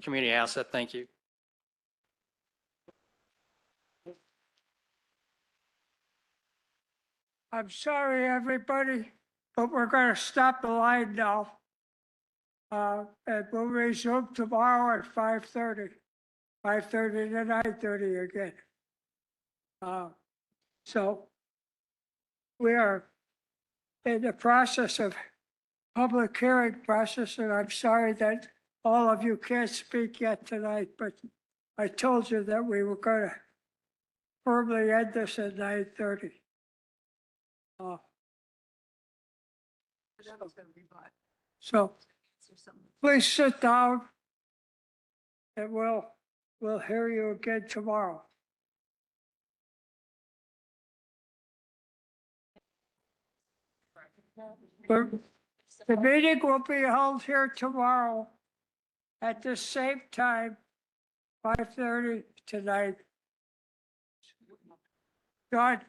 community asset. Thank you. I'm sorry, everybody, but we're going to stop the line now. And we'll resume tomorrow at 5:30, 5:30 to 9:30 again. So we are in the process of public hearing process, and I'm sorry that all of you can't speak yet tonight, but I told you that we were going to firmly end this at 9:30. So please sit down and we'll hear you again tomorrow. The meeting will be held here tomorrow at the same time, 5:30 tonight. John?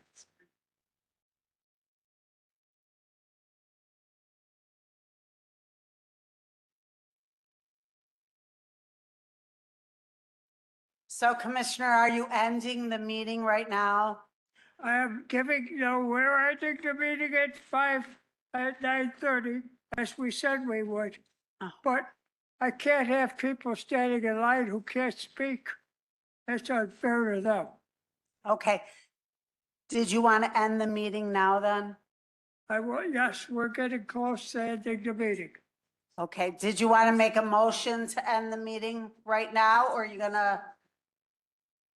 So Commissioner, are you ending the meeting right now? I am giving, we're ending the meeting at 9:30, as we said we would. But I can't have people standing in line who can't speak. That's unfair to them. Okay. Did you want to end the meeting now then? Yes, we're getting close to ending the meeting. Okay, did you want to make a motion to end the meeting right now, or are you gonna?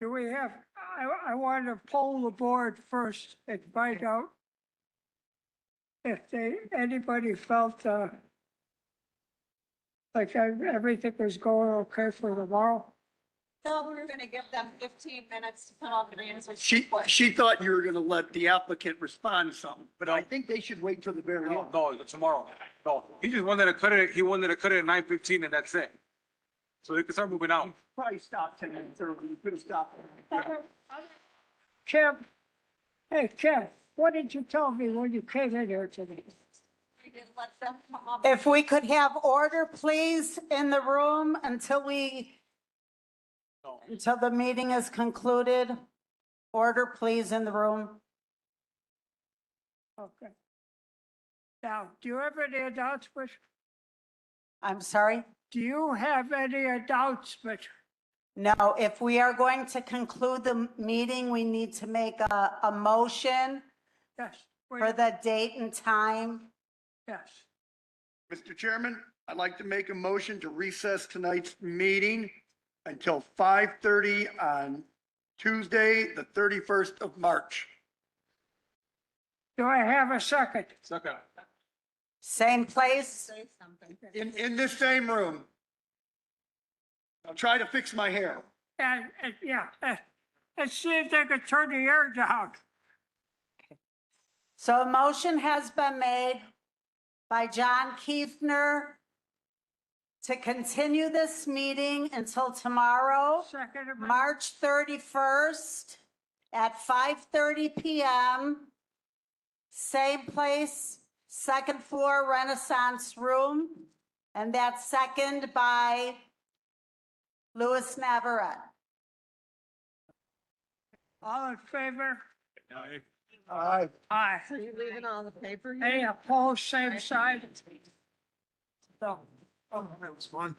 Do we have, I want to poll the board first and find out if anybody felt like everything was going okay for tomorrow. No, we were gonna give them 15 minutes to come up and answer. She thought you were gonna let the applicant respond to something, but I think they should wait till the very end. No, tomorrow. No, he just wanted to cut it, he wanted to cut it at 9:15 and that's it. So they can start moving out. Probably stop 10 minutes early, you could have stopped. Kim, hey, Kim, what did you tell me when you came in here today? If we could have order, please, in the room until the meeting is concluded. Order, please, in the room. Okay. Now, do you have any announcements? I'm sorry? Do you have any announcement? No, if we are going to conclude the meeting, we need to make a motion Yes. for the date and time. Yes. Mr. Chairman, I'd like to make a motion to recess tonight's meeting until 5:30 on Tuesday, the 31st of March. Do I have a second? Second. Same place? In this same room. I'll try to fix my hair. And let's see if they can turn the air down. So a motion has been made by John Kiefner to continue this meeting until tomorrow, Second. March 31st at 5:30 PM. Same place, second floor Renaissance Room. And that's second by Louis Navarette. All in favor? Aye. Aye. Are you leaving on the paper? Any opposed, same side? So, Oh, that was fun.